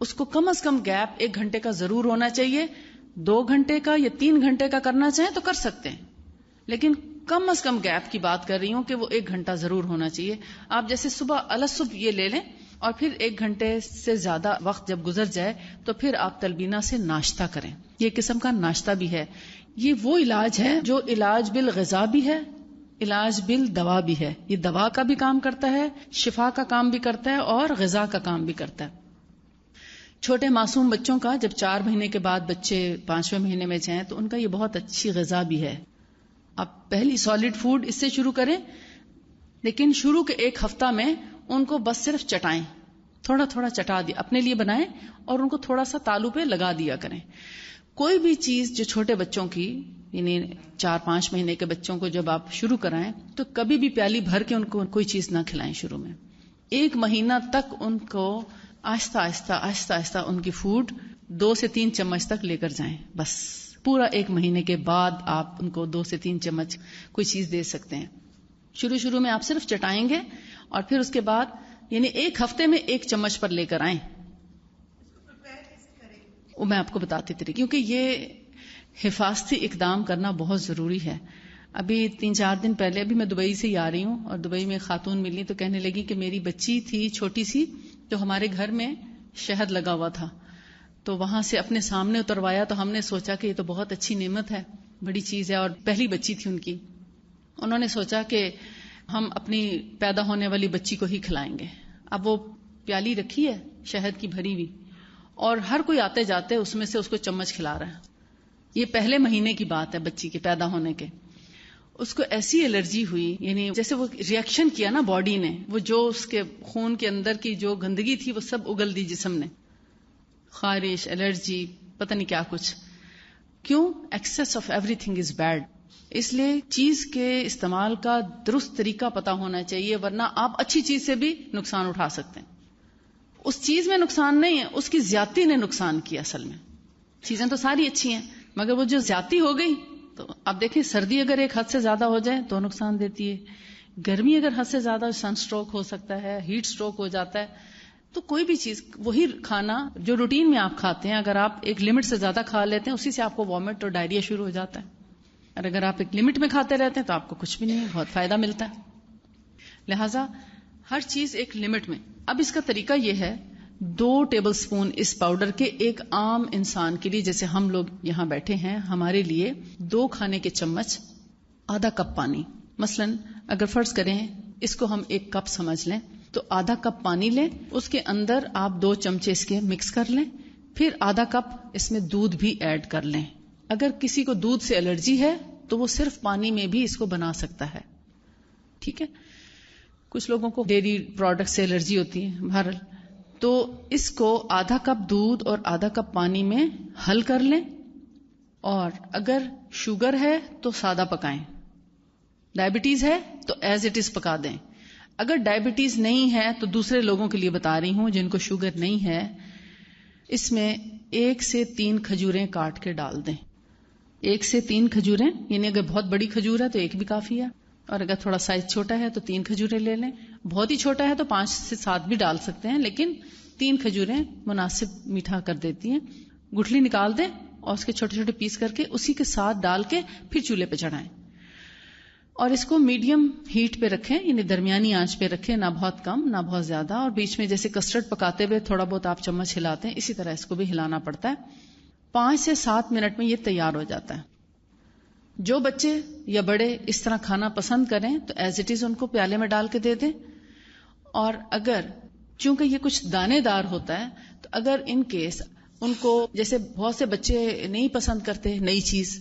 اس کو کم از کم گیپ 1 گھنٹے کا ضرور ہونا چاہیے. 2 گھنٹے کا یا 3 گھنٹے کا کرنا چاہیں تو کر سکتے ہیں، لیکن کم از کم گیپ کی بات کر رہی ہوں کہ وہ 1 گھنٹہ ضرور ہونا چاہیے. آپ جیسے صبح الصبح یہ لے لیں اور پھر 1 گھنٹے سے زیادہ وقت جب گزر جائے تو پھر آپ تلبینہ سے ناشتہ کریں. یہ قسم کا ناشتہ بھی ہے. یہ وہ علاج ہے جو علاج بالغذا بھی ہے، علاج بالدوا بھی ہے. یہ دوا کا بھی کام کرتا ہے، شفا کا کام بھی کرتا ہے اور غذا کا کام بھی کرتا ہے. چھوٹے معصوم بچوں کا جب 4 مہینے کے بعد بچے 5ویں مہینے میں جائیں تو ان کا یہ بہت اچھی غذا بھی ہے. آپ پہلی سالڈ فوڈ اس سے شروع کریں، لیکن شروع کے 1 ہفتہ میں ان کو بس صرف چٹائیں، تھوڑا تھوڑا چٹا دیا، اپنے لیے بنائیں اور ان کو تھوڑا سا تالو پہ لگا دیا کریں. کوئی بھی چیز جو چھوٹے بچوں کی، یعنی 4-5 مہینے کے بچوں کو جب آپ شروع کرائیں تو کبھی بھی پیالی بھر کے ان کو کوئی چیز نہ کھلائیں. شروع میں 1 مہینہ تک ان کو آہستہ آہستہ ان کی فوڈ 2 سے 3 چمچ تک لے کر جائیں. بس پورا 1 مہینے کے بعد آپ ان کو 2 سے 3 چمچ کوئی چیز دے سکتے ہیں. شروع میں آپ صرف چٹائیں گے اور پھر اس کے بعد یعنی 1 ہفتے میں 1 چمچ پر لے کر آئیں. وہ میں آپ کو بتاتی تھی، کیونکہ یہ حفاظتی اقدام کرنا بہت ضروری ہے. ابھی 3-4 دن پہلے ابھی میں دبئی سے ہی آ رہی ہوں اور دبئی میں خاتون ملی تو کہنے لگی کہ میری بچی تھی چھوٹی سی، تو ہمارے گھر میں شہد لگا ہوا تھا تو وہاں سے اپنے سامنے اتروایا تو ہم نے سوچا کہ یہ تو بہت اچھی نعمت ہے، بڑی چیز ہے، اور پہلی بچی تھی ان کی. انہوں نے سوچا کہ ہم اپنی پیدا ہونے والی بچی کو ہی کھلائیں گے. اب وہ پیالی رکھی ہے شہد کی بھری ہوئی اور ہر کوئی آتے جاتے اس میں سے اس کو چمچ کھلا رہا ہے. یہ پہلے مہینے کی بات ہے بچی کے پیدا ہونے کے. اس کو ایسی الرجی ہوئی، یعنی جیسے وہ ریئیکشن کیا نا باڈی نے، وہ جو اس کے خون کے اندر کی جو گندگی تھی وہ سب اگل دی جسم نے، خارش، الرجی، پتہ نہیں کیا کچھ. کیوں؟ Excess of everything is bad. اس لیے چیز کے استعمال کا درست طریقہ پتا ہونا چاہیے، ورنہ آپ اچھی چیز سے بھی نقصان اٹھا سکتے ہیں. اس چیز میں نقصان نہیں ہے، اس کی زیادتی نے نقصان کیا. اصل میں چیزیں تو ساری اچھی ہیں مگر وہ جو زیادتی ہو گئی تو اب دیکھیں سردی اگر ایک حد سے زیادہ ہو جائے تو نقصان دیتی ہے، گرمی اگر حد سے زیادہ سن سٹروک ہو سکتا ہے، ہیٹ سٹروک ہو جاتا ہے. تو کوئی بھی چیز، وہی کھانا جو روٹین میں آپ کھاتے ہیں اگر آپ ایک لمٹ سے زیادہ کھا لیتے ہیں اسی سے آپ کو وامٹ اور ڈائریا شروع ہو جاتا ہے. اور اگر آپ ایک لمٹ میں کھاتے رہتے ہیں تو آپ کو کچھ بھی نہیں، بہت فائدہ ملتا ہے. لہٰذا ہر چیز ایک لمٹ میں. اب اس کا طریقہ یہ ہے، 2 ٹیبل سپون اس پاؤڈر کے ایک عام انسان کے لیے، جیسے ہم لوگ یہاں بیٹھے ہیں، ہمارے لیے 2 کھانے کے چمچ، آدھا کپ پانی. مثلا اگر فرض کریں اس کو ہم 1 کپ سمجھ لیں تو آدھا کپ پانی لیں، اس کے اندر آپ 2 چمچے اس کے مکس کر لیں، پھر آدھا کپ اس میں دودھ بھی ایڈ کر لیں. اگر کسی کو دودھ سے الرجی ہے تو وہ صرف پانی میں بھی اس کو بنا سکتا ہے. ٹھیک ہے. کچھ لوگوں کو ڈیری پروڈکٹ سے الرجی ہوتی ہے بہرحال. تو اس کو آدھا کپ دودھ اور آدھا کپ پانی میں حل کر لیں, اور اگر شوگر ہے تو سادہ پکائیں, ڈائبٹیز ہے تو ایز اٹ از پکا دیں. اگر ڈائبٹیز نہیں ہے تو دوسرے لوگوں کے لیے بتا رہی ہوں جن کو شوگر نہیں ہے, اس میں 1 سے 3 کھجوریں کاٹ کے ڈال دیں. 1 سے 3 کھجوریں, یعنی اگر بہت بڑی کھجور ہے تو 1 بھی کافی ہے, اور اگر تھوڑا سائز چھوٹا ہے تو 3 کھجوریں لے لیں. بہت ہی چھوٹا ہے تو 5 سے 7 بھی ڈال سکتے ہیں, لیکن 3 کھجوریں مناسب میٹھا کر دیتی ہیں. گٹھلی نکال دیں اور اس کے چھوٹے چھوٹے پیس کر کے اسی کے ساتھ ڈال کے پھر چولہے پہ چڑھائیں, اور اس کو میڈیم ہیٹ پہ رکھیں, یعنی درمیانی آنچ پہ رکھیں, نہ بہت کم نہ بہت زیادہ. اور بیچ میں جیسے کسٹرڈ پکاتے ہوئے تھوڑا بہت آپ چمچ ہلاتے ہیں, اسی طرح اس کو بھی ہلانا پڑتا ہے. 5 سے 7 منٹ میں یہ تیار ہو جاتا ہے. جو بچے یا بڑے اس طرح کھانا پسند کریں تو ایز اٹ از ان کو پیالے میں ڈال کے دے دیں. اور اگر چونکہ یہ کچھ دانے دار ہوتا ہے تو اگر ان کیس ان کو, جیسے بہت سے بچے نہیں پسند کرتے نئی چیز,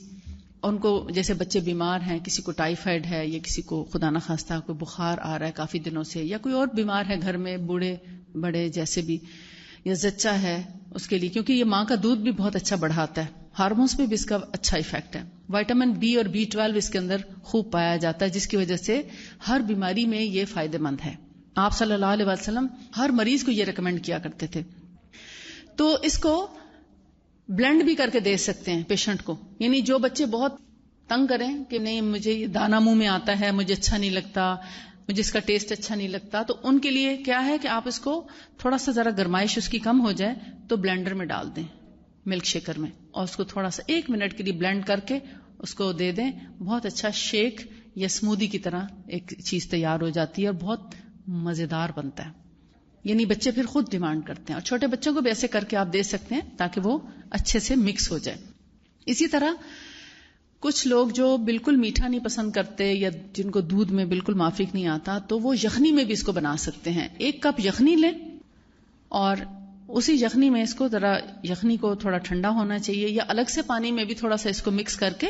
ان کو جیسے بچے بیمار ہیں, کسی کو ٹائیفائڈ ہے یا کسی کو خدا نخواستہ کوئی بخار آ رہا ہے کافی دنوں سے, یا کوئی اور بیمار ہے گھر میں, بوڑھے بڑے جیسے بھی, یا زچہ ہے اس کے لیے, کیونکہ یہ ماں کا دودھ بھی بہت اچھا بڑھاتا ہے, ہارمونس پہ بھی اس کا اچھا ایفیکٹ ہے. وائٹامن بی اور B12 اس کے اندر خوب پایا جاتا ہے, جس کی وجہ سے ہر بیماری میں یہ فائدہ مند ہے. آپ صلی اللہ علیہ وسلم ہر مریض کو یہ ریکمینڈ کیا کرتے تھے. تو اس کو بلینڈ بھی کر کے دے سکتے ہیں پیشنٹ کو, یعنی جو بچے بہت تنگ کریں کہ نہیں مجھے یہ دانا منہ میں آتا ہے, مجھے اچھا نہیں لگتا, مجھے اس کا ٹیسٹ اچھا نہیں لگتا, تو ان کے لیے کیا ہے کہ آپ اس کو تھوڑا سا ذرا گرمائش اس کی کم ہو جائے تو بلینڈر میں ڈال دیں, ملک شیکر میں, اور اس کو تھوڑا سا 1 منٹ کے لیے بلینڈ کر کے اس کو دے دیں. بہت اچھا شیک یا اسموودی کی طرح ایک چیز تیار ہو جاتی ہے اور بہت مزیدار بنتا ہے. یعنی بچے پھر خود ڈیمانڈ کرتے ہیں, اور چھوٹے بچوں کو بھی ایسے کر کے آپ دے سکتے ہیں تاکہ وہ اچھے سے مکس ہو جائے. اسی طرح کچھ لوگ جو بالکل میٹھا نہیں پسند کرتے یا جن کو دودھ میں بالکل مافک نہیں آتا, تو وہ یخنی میں بھی اس کو بنا سکتے ہیں. 1 کپ یخنی لیں اور اسی یخنی میں اس کو ذرا, یخنی کو تھوڑا ٹھنڈا ہونا چاہیے, یا الگ سے پانی میں بھی تھوڑا سا اس کو مکس کر کے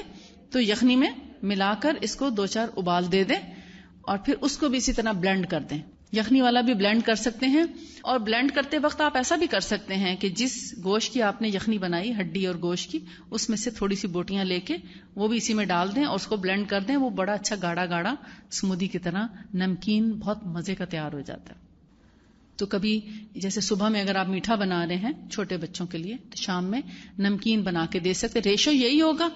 تو یخنی میں ملا کر اس کو 2-4 ابال دے دیں, اور پھر اس کو بھی اسی طرح بلینڈ کر دیں. یخنی والا بھی بلینڈ کر سکتے ہیں, اور بلینڈ کرتے وقت آپ ایسا بھی کر سکتے ہیں کہ جس گوشت کی آپ نے یخنی بنائی, ہڈی اور گوشت کی, اس میں سے تھوڑی سی بوٹیاں لے کے وہ بھی اسی میں ڈال دیں اور اس کو بلینڈ کر دیں. وہ بڑا اچھا گاڑا گاڑا اسموودی کی طرح نمکین بہت مزے کا تیار ہو جاتا ہے. تو کبھی جیسے صبح میں اگر آپ میٹھا بنا رہے ہیں چھوٹے بچوں کے لیے تو شام میں نمکین بنا کے دے سکتے. ریشو یہی ہوگا.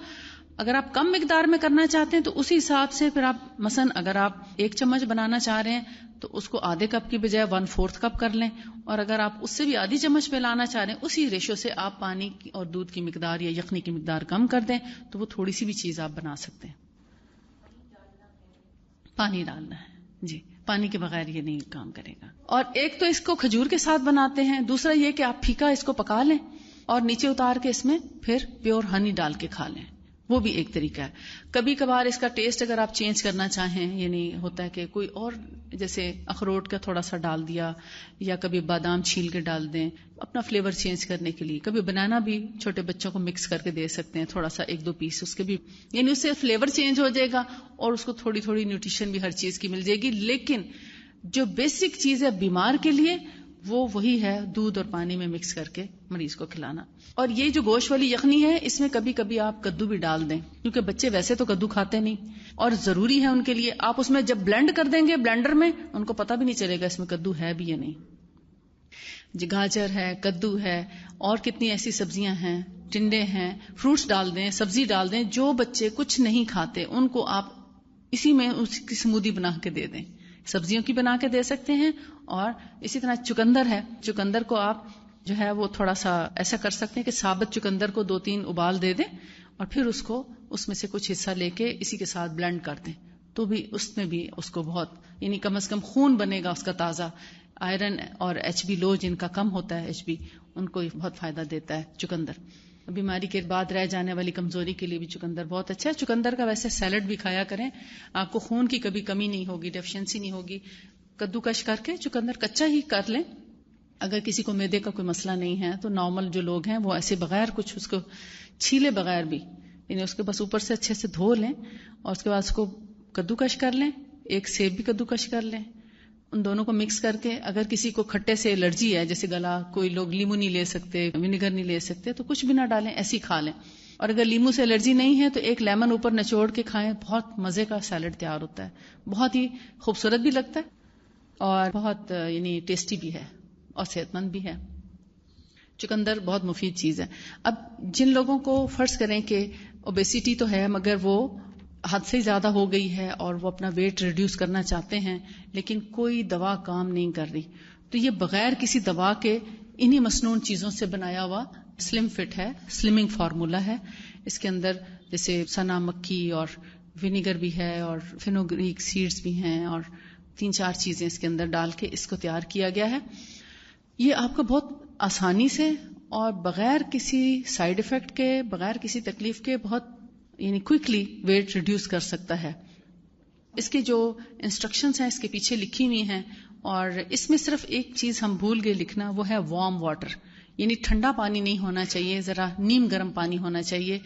اگر آپ کم مقدار میں کرنا چاہتے ہیں تو اسی حساب سے پھر آپ مثلا اگر آپ 1 چمچ بنانا چاہ رہے ہیں تو اس کو آدھے کپ کی بجائے 1/4 کپ کر لیں, اور اگر آپ اس سے بھی آدھی چمچ پہ لانا چاہ رہے ہیں اسی ریشو سے آپ پانی اور دودھ کی مقدار یا یخنی کی مقدار کم کر دیں, تو وہ تھوڑی سی بھی چیز آپ بنا سکتے ہیں. پانی ڈالنا ہے جی, پانی کے بغیر یہ نہیں کام کرے گا. اور ایک تو اس کو کھجور کے ساتھ بناتے ہیں, دوسرا یہ کہ آپ پھیکا اس کو پکا لیں اور نیچے اتار کے اس میں پھر پیور ہنی ڈال کے کھا لیں, وہ بھی ایک طریقہ ہے. کبھی کبھار اس کا ٹیسٹ اگر آپ چینج کرنا چاہیں, یعنی ہوتا ہے کہ کوئی اور جیسے اخروٹ کا تھوڑا سا ڈال دیا, یا کبھی بادام چھیل کے ڈال دیں اپنا فلیور چینج کرنے کے لیے. کبھی بنانا بھی چھوٹے بچوں کو مکس کر کے دے سکتے ہیں, تھوڑا سا 1-2 پیس اس کے بھی, یعنی اس سے فلیور چینج ہو جائے گا اور اس کو تھوڑی تھوڑی نیوٹریشن بھی ہر چیز کی مل جائے گی. لیکن جو بیسک چیز ہے بیمار کے لیے وہ وہی ہے, دودھ اور پانی میں مکس کر کے مریض کو کھلانا. اور یہ جو گوشت والی یخنی ہے اس میں کبھی کبھی آپ کدو بھی ڈال دیں, کیونکہ بچے ویسے تو کدو کھاتے نہیں اور ضروری ہے ان کے لیے. آپ اس میں جب بلینڈ کر دیں گے بلینڈر میں, ان کو پتہ بھی نہیں چلے گا اس میں کدو ہے بھی یا نہیں. گاجر ہے, کدو ہے, اور کتنی ایسی سبزیاں ہیں, ٹنڈے ہیں, فروٹس ڈال دیں, سبزی ڈال دیں. جو بچے کچھ نہیں کھاتے ان کو آپ اسی میں اس کی اسموودی بنا کے دے دیں. سبزیوں کی بنا کے دے سکتے ہیں. اور اسی طرح چقندر ہے, چقندر کو آپ جو ہے وہ تھوڑا سا ایسا کر سکتے ہیں کہ ثابت چقندر کو 2-3 ابال دے دیں اور پھر اس میں سے کچھ حصہ لے کے اسی کے ساتھ بلینڈ کر دیں, تو بھی اس میں بھی اس کو بہت, یعنی کم از کم خون بنے گا اس کا تازہ. آئرن اور HB لو جن کا کم ہوتا ہے HB, ان کو بہت فائدہ دیتا ہے چقندر. بیماری کے بعد رہ جانے والی کمزوری کے لیے بھی چقندر بہت اچھا ہے. چقندر کا ویسے سیلڈ بھی کھایا کریں, آپ کو خون کی کبھی کمی نہیں ہوگی, ڈیفیشنسی نہیں ہوگی. کدو کش کر کے چقندر کچا ہی کر لیں. اگر کسی کو معدے کا کوئی مسئلہ نہیں ہے تو نارمل جو لوگ ہیں وہ ایسے بغیر کچھ اس کو چھیلے بغیر بھی یعنی اس کے بس اوپر سے اچھے سے دھو لیں اور اس کے بعد اس کو کدوکش کر لیں. ایک سیب بھی کدوکش کر لیں. ان دونوں کو مکس کر کے, اگر کسی کو کھٹے سے الرجی ہے, جیسے گلا, کوئی لوگ لیمو نہیں لے سکتے, ونیگر نہیں لے سکتے, تو کچھ بھی نہ ڈالیں, ایسی کھا لیں. اور اگر لیمو سے الرجی نہیں ہے تو ایک لیمن اوپر نچوڑ کے کھائیں, بہت مزے کا سیلڈ تیار ہوتا ہے, بہت ہی خوبصورت بھی لگتا ہے اور بہت یعنی ٹیسٹی بھی ہے اور صحت مند بھی ہے. چقندر بہت مفید چیز ہے. اب جن لوگوں کو فرض کریں کہ اوبیسٹی تو ہے مگر وہ حد سے زیادہ ہو گئی ہے اور وہ اپنا ویٹ ریڈیوس کرنا چاہتے ہیں لیکن کوئی دوا کام نہیں کر رہی, تو یہ بغیر کسی دوا کے انہی مصنوعی چیزوں سے بنایا ہوا سلم فٹ ہے, سلمنگ فارمولا ہے. اس کے اندر جیسے سنا مکھی اور ونیگر بھی ہے اور فینوگریک سیڈز بھی ہیں اور 3-4 چیزیں اس کے اندر ڈال کے اس کو تیار کیا گیا ہے. یہ آپ کا بہت آسانی سے اور بغیر کسی سائیڈ افیکٹ کے, بغیر کسی تکلیف کے, بہت یعنی کوئکلی ویٹ ریڈیوس کر سکتا ہے. اس کی جو انسٹرکشنز ہیں اس کے پیچھے لکھی ہوئی ہیں, اور اس میں صرف ایک چیز ہم بھول گئے لکھنا, وہ ہے وارم واٹر. یعنی ٹھنڈا پانی نہیں ہونا چاہیے, ذرا نیم گرم پانی ہونا چاہیے,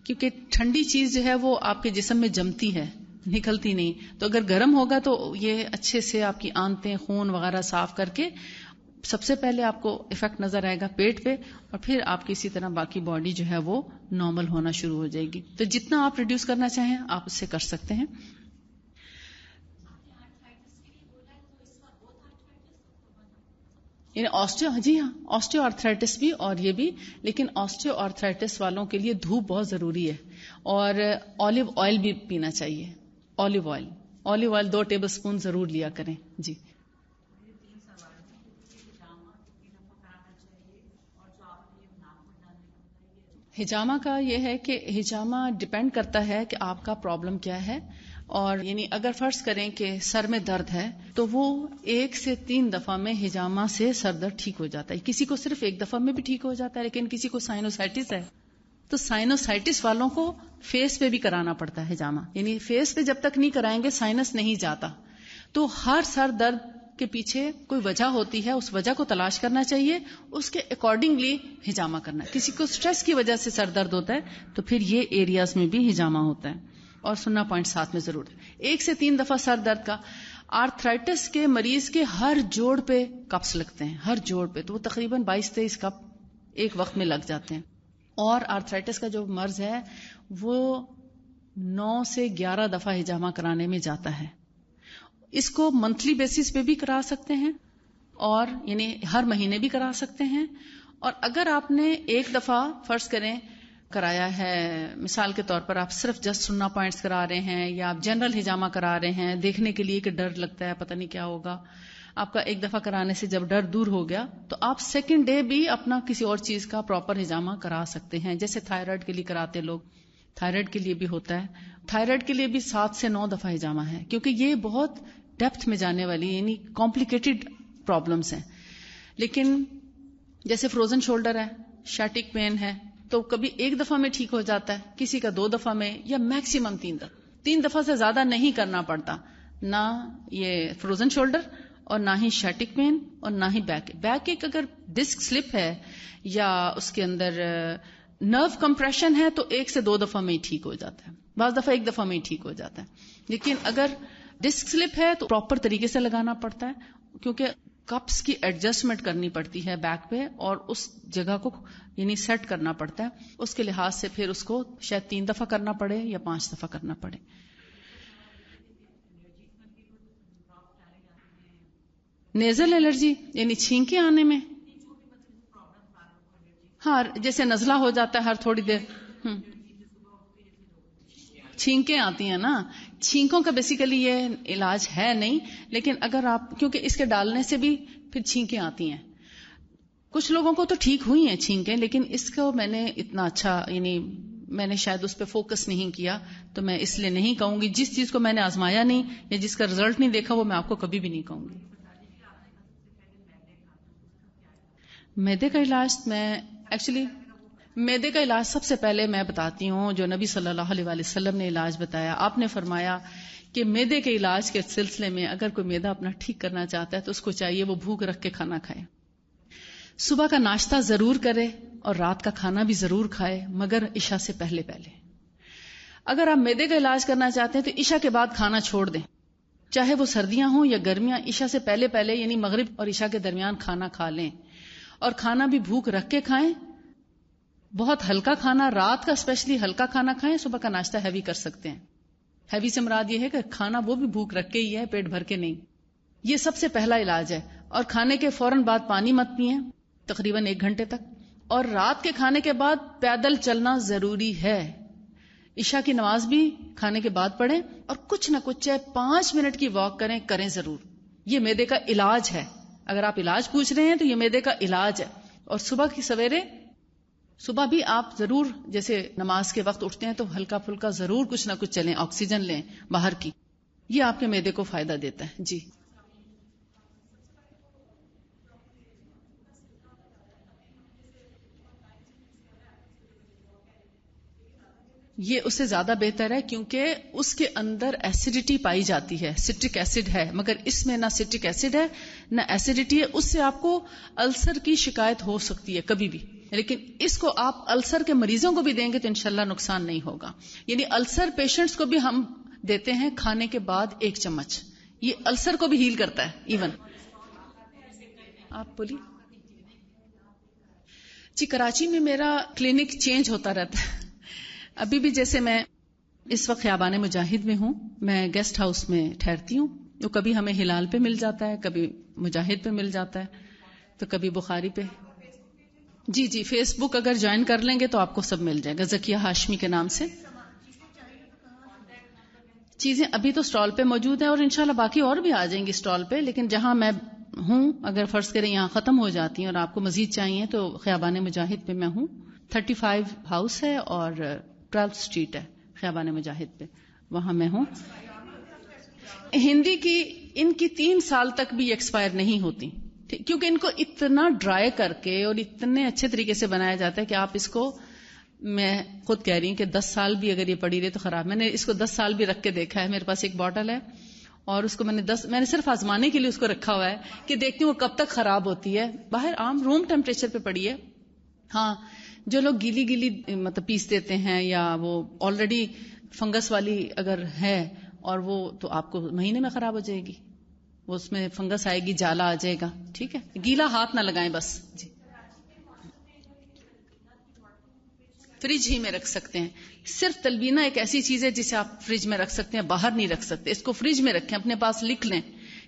کیونکہ ٹھنڈی چیز جو ہے وہ آپ کے جسم میں جمتی ہے, نکلتی نہیں. تو اگر گرم ہوگا تو یہ اچھے سے آپ کی آنتیں, خون وغیرہ صاف کر کے سب سے پہلے آپ کو افیکٹ نظر آئے گا پیٹ پہ, اور پھر آپ کی اسی طرح باقی باڈی جو ہے وہ نارمل ہونا شروع ہو جائے گی. تو جتنا آپ ریڈیوس کرنا چاہیں آپ اس سے کر سکتے ہیں. یعنی آسٹیو آرتھرائٹس بھی اور یہ بھی, لیکن آسٹیو آرتھرائٹس والوں کے لیے دھوپ بہت ضروری ہے, اور اولیو آئل بھی پینا چاہیے. اولیو آئل 2 ٹیبل سپون ضرور لیا کریں. جی ہجامہ کا یہ ہے کہ ہجامہ ڈپینڈ کرتا ہے کہ آپ کا پرابلم کیا ہے. اور یعنی اگر فرض کریں کہ سر میں درد ہے تو وہ 1 سے 3 دفعہ میں ہجامہ سے سر درد ٹھیک ہو جاتا ہے. کسی کو صرف 1 دفعہ میں بھی ٹھیک ہو جاتا ہے, لیکن کسی کو سائنوسائٹس ہے تو سائنوسائٹس والوں کو فیس پہ بھی کرانا پڑتا ہے ہجامہ. یعنی فیس پہ جب تک نہیں کرائیں گے سائنس نہیں جاتا. تو ہر سر درد کے پیچھے کوئی وجہ ہوتی ہے, اس وجہ کو تلاش کرنا چاہیے, اس کے اکارڈنگلی ہجامہ کرنا ہے. کسی کو سٹریس کی وجہ سے سر درد ہوتا ہے تو پھر یہ ایریاز میں بھی ہجامہ ہوتا ہے, اور سننا پوائنٹ ساتھ میں ضرور ہے. 1 سے 3 دفعہ سر درد کا. آرتھرائٹس کے مریض کے ہر جوڑ پہ کپس لگتے ہیں, ہر جوڑ پہ, تو وہ تقریباً 22-23 کپ ایک وقت میں لگ جاتے ہیں. اور آرتھرائٹس کا جو مرض ہے وہ 9 سے 11 دفعہ ہجامہ کرانے میں جاتا ہے. اس کو منتھلی بیسس پہ بھی کرا سکتے ہیں, اور یعنی ہر مہینے بھی کرا سکتے ہیں. اور اگر آپ نے 1 دفعہ فرض کریں کرایا ہے, مثال کے طور پر آپ صرف جسٹ سننا پوائنٹس کرا رہے ہیں, یا آپ جنرل ہجامہ کرا رہے ہیں دیکھنے کے لیے کہ ڈر لگتا ہے پتہ نہیں کیا ہوگا, آپ کا 1 دفعہ کرانے سے جب ڈر دور ہو گیا تو آپ سیکنڈ ڈے بھی اپنا کسی اور چیز کا پراپر ہجامہ کرا سکتے ہیں. جیسے تھائرائڈ کے لیے کراتے لوگ, تھائرائڈ کے لیے بھی ہوتا ہے. تھائرائڈ کے لیے بھی 7 سے 9 دفعہ ہجامہ ہے, کیونکہ یہ بہت ڈیپتھ میں جانے والی یعنی کمپلیکیٹڈ پرابلمس ہیں. لیکن جیسے فروزن شولڈر ہے, شیٹک پین ہے, تو کبھی 1 دفعہ میں ٹھیک ہو جاتا ہے, کسی کا 2 دفعہ میں, یا میکسیمم 3 دفعہ. 3 دفعہ سے زیادہ نہیں کرنا پڑتا, نہ یہ فروزن شولڈر اور نہ ہی شیٹک پین اور نہ ہی بیک ایک. اگر ڈسک سلپ ہے یا اس کے اندر نرو کمپریشن ہے تو 1 سے 2 دفعہ میں ہی ٹھیک ہو جاتا ہے, بعض دفعہ 1 دفعہ میں ہی ٹھیک ہو جاتا ہے. لیکن اگر ڈسک سلپ ہے تو پراپر طریقے سے لگانا پڑتا ہے, کیونکہ کپس کی ایڈجسٹمنٹ کرنی پڑتی ہے بیک پہ, اور اس جگہ کو یعنی سیٹ کرنا پڑتا ہے. اس کے لحاظ سے پھر اس کو شاید 3 دفعہ کرنا پڑے یا 5 دفعہ کرنا پڑے. نیزل الرجی یعنی چھینکیں آنے میں, ہاں جیسے نزلہ ہو جاتا ہے ہر تھوڑی دیر, چھینکیں آتی ہیں نا. چھینکوں کا بیسیکلی یہ علاج ہے نہیں, لیکن اگر آپ, کیونکہ اس کے ڈالنے سے بھی پھر چھینکیں آتی ہیں. کچھ لوگوں کو تو ٹھیک ہوئی ہیں چھینکیں, لیکن اس کو میں نے اتنا اچھا یعنی میں نے شاید اس پہ فوکس نہیں کیا, تو میں اس لیے نہیں کہوں گی. جس چیز کو میں نے آزمایا نہیں یا جس کا رزلٹ نہیں دیکھا وہ میں آپ کو کبھی بھی نہیں کہوں گی. معدے کا علاج معدے کا علاج سب سے پہلے میں بتاتی ہوں جو نبی صلی اللہ علیہ وسلم نے علاج بتایا. آپ نے فرمایا کہ معدے کے علاج کے سلسلے میں اگر کوئی معدہ اپنا ٹھیک کرنا چاہتا ہے تو اس کو چاہیے وہ بھوک رکھ کے کھانا کھائے. صبح کا ناشتہ ضرور کرے اور رات کا کھانا بھی ضرور کھائے, مگر عشاء سے پہلے. اگر آپ معدے کا علاج کرنا چاہتے ہیں تو عشاء کے بعد کھانا چھوڑ دیں، چاہے وہ سردیاں ہوں یا گرمیاں، عشاء سے پہلے پہلے یعنی مغرب اور عشاء کے درمیان کھانا کھا لیں، اور کھانا بھی بھوک رکھ کے کھائیں، بہت ہلکا کھانا، رات کا اسپیشلی ہلکا کھانا کھائیں، صبح کا ناشتہ ہیوی کر سکتے ہیں. ہیوی سے مراد یہ ہے کہ کھانا وہ بھی بھوک رکھ کے ہی ہے، پیٹ بھر کے نہیں. یہ سب سے پہلا علاج ہے. اور کھانے کے فوراً بعد پانی مت پئیں تقریباً 1 گھنٹے تک، اور رات کے کھانے کے بعد پیدل چلنا ضروری ہے. عشاء کی نماز بھی کھانے کے بعد پڑھیں، اور کچھ نہ کچھ چاہے 5 منٹ کی واک کریں ضرور. یہ معدے کا علاج ہے. اگر آپ علاج پوچھ رہے ہیں تو یہ معدے کا علاج ہے. اور صبح کی سویرے، صبح بھی آپ ضرور جیسے نماز کے وقت اٹھتے ہیں تو ہلکا پھلکا ضرور کچھ نہ کچھ چلیں، آکسیجن لیں باہر کی. یہ آپ کے معدے کو فائدہ دیتا ہے. جی یہ اس سے زیادہ بہتر ہے، کیونکہ اس کے اندر ایسیڈیٹی پائی جاتی ہے، سٹرک ایسڈ ہے، مگر اس میں نہ سٹرک ایسڈ ہے نہ ایسیڈیٹی ہے. اس سے آپ کو السر کی شکایت ہو سکتی ہے کبھی بھی، لیکن اس کو آپ السر کے مریضوں کو بھی دیں گے تو انشاءاللہ نقصان نہیں ہوگا. یعنی السر پیشنٹس کو بھی ہم دیتے ہیں کھانے کے بعد 1 چمچ. یہ السر کو بھی ہیل کرتا ہے. ایون آپ بولیے. جی کراچی میں میرا کلینک چینج ہوتا رہتا ہے. ابھی بھی جیسے میں اس وقت خیابان مجاہد میں ہوں، میں گیسٹ ہاؤس میں ٹھہرتی ہوں. تو کبھی ہمیں ہلال پہ مل جاتا ہے، کبھی مجاہد پہ مل جاتا ہے، تو کبھی بخاری پہ. جی فیس بک اگر جوائن کر لیں گے تو آپ کو سب مل جائے گا ذکیہ ہاشمی کے نام سے. چیزیں ابھی تو سٹال پہ موجود ہیں، اور انشاءاللہ باقی اور بھی آ جائیں گی سٹال پہ. لیکن جہاں میں ہوں، اگر فرض کریں یہاں ختم ہو جاتی ہیں اور آپ کو مزید چاہیے تو خیابان مجاہد پہ میں ہوں. 35 ہاؤس ہے اور 12 اسٹریٹ ہے خیابان مجاہد پہ، وہاں میں ہوں. ہندی کی ان کی 3 سال تک بھی ایکسپائر نہیں ہوتی، کیونکہ ان کو اتنا ڈرائی کر کے اور اتنے اچھے طریقے سے بنایا جاتا ہے کہ آپ اس کو، میں خود کہہ رہی ہوں کہ 10 سال بھی اگر یہ پڑی رہے تو خراب. میں نے اس کو 10 سال بھی رکھ کے دیکھا ہے. میرے پاس ایک بوٹل ہے اور اس کو میں نے صرف آزمانے کے لیے اس کو رکھا ہوا ہے کہ دیکھتی ہوں وہ کب تک خراب ہوتی ہے. باہر عام روم ٹیمپریچر پہ پڑی ہے. ہاں جو لوگ گیلی مطلب پیس دیتے ہیں، یا وہ آلریڈی فنگس والی اگر ہے، اور وہ تو آپ کو مہینے میں خراب ہو جائے گی، وہ اس میں فنگس آئے گی، جالا آ جائے گا. ٹھیک ہے، گیلا ہاتھ نہ لگائیں بس. جی فریج ہی میں رکھ سکتے ہیں. صرف تلبینہ ایک ایسی چیز ہے جسے آپ فریج میں رکھ سکتے ہیں، باہر نہیں رکھ سکتے. اس کو فریج میں رکھیں، اپنے پاس لکھ لیں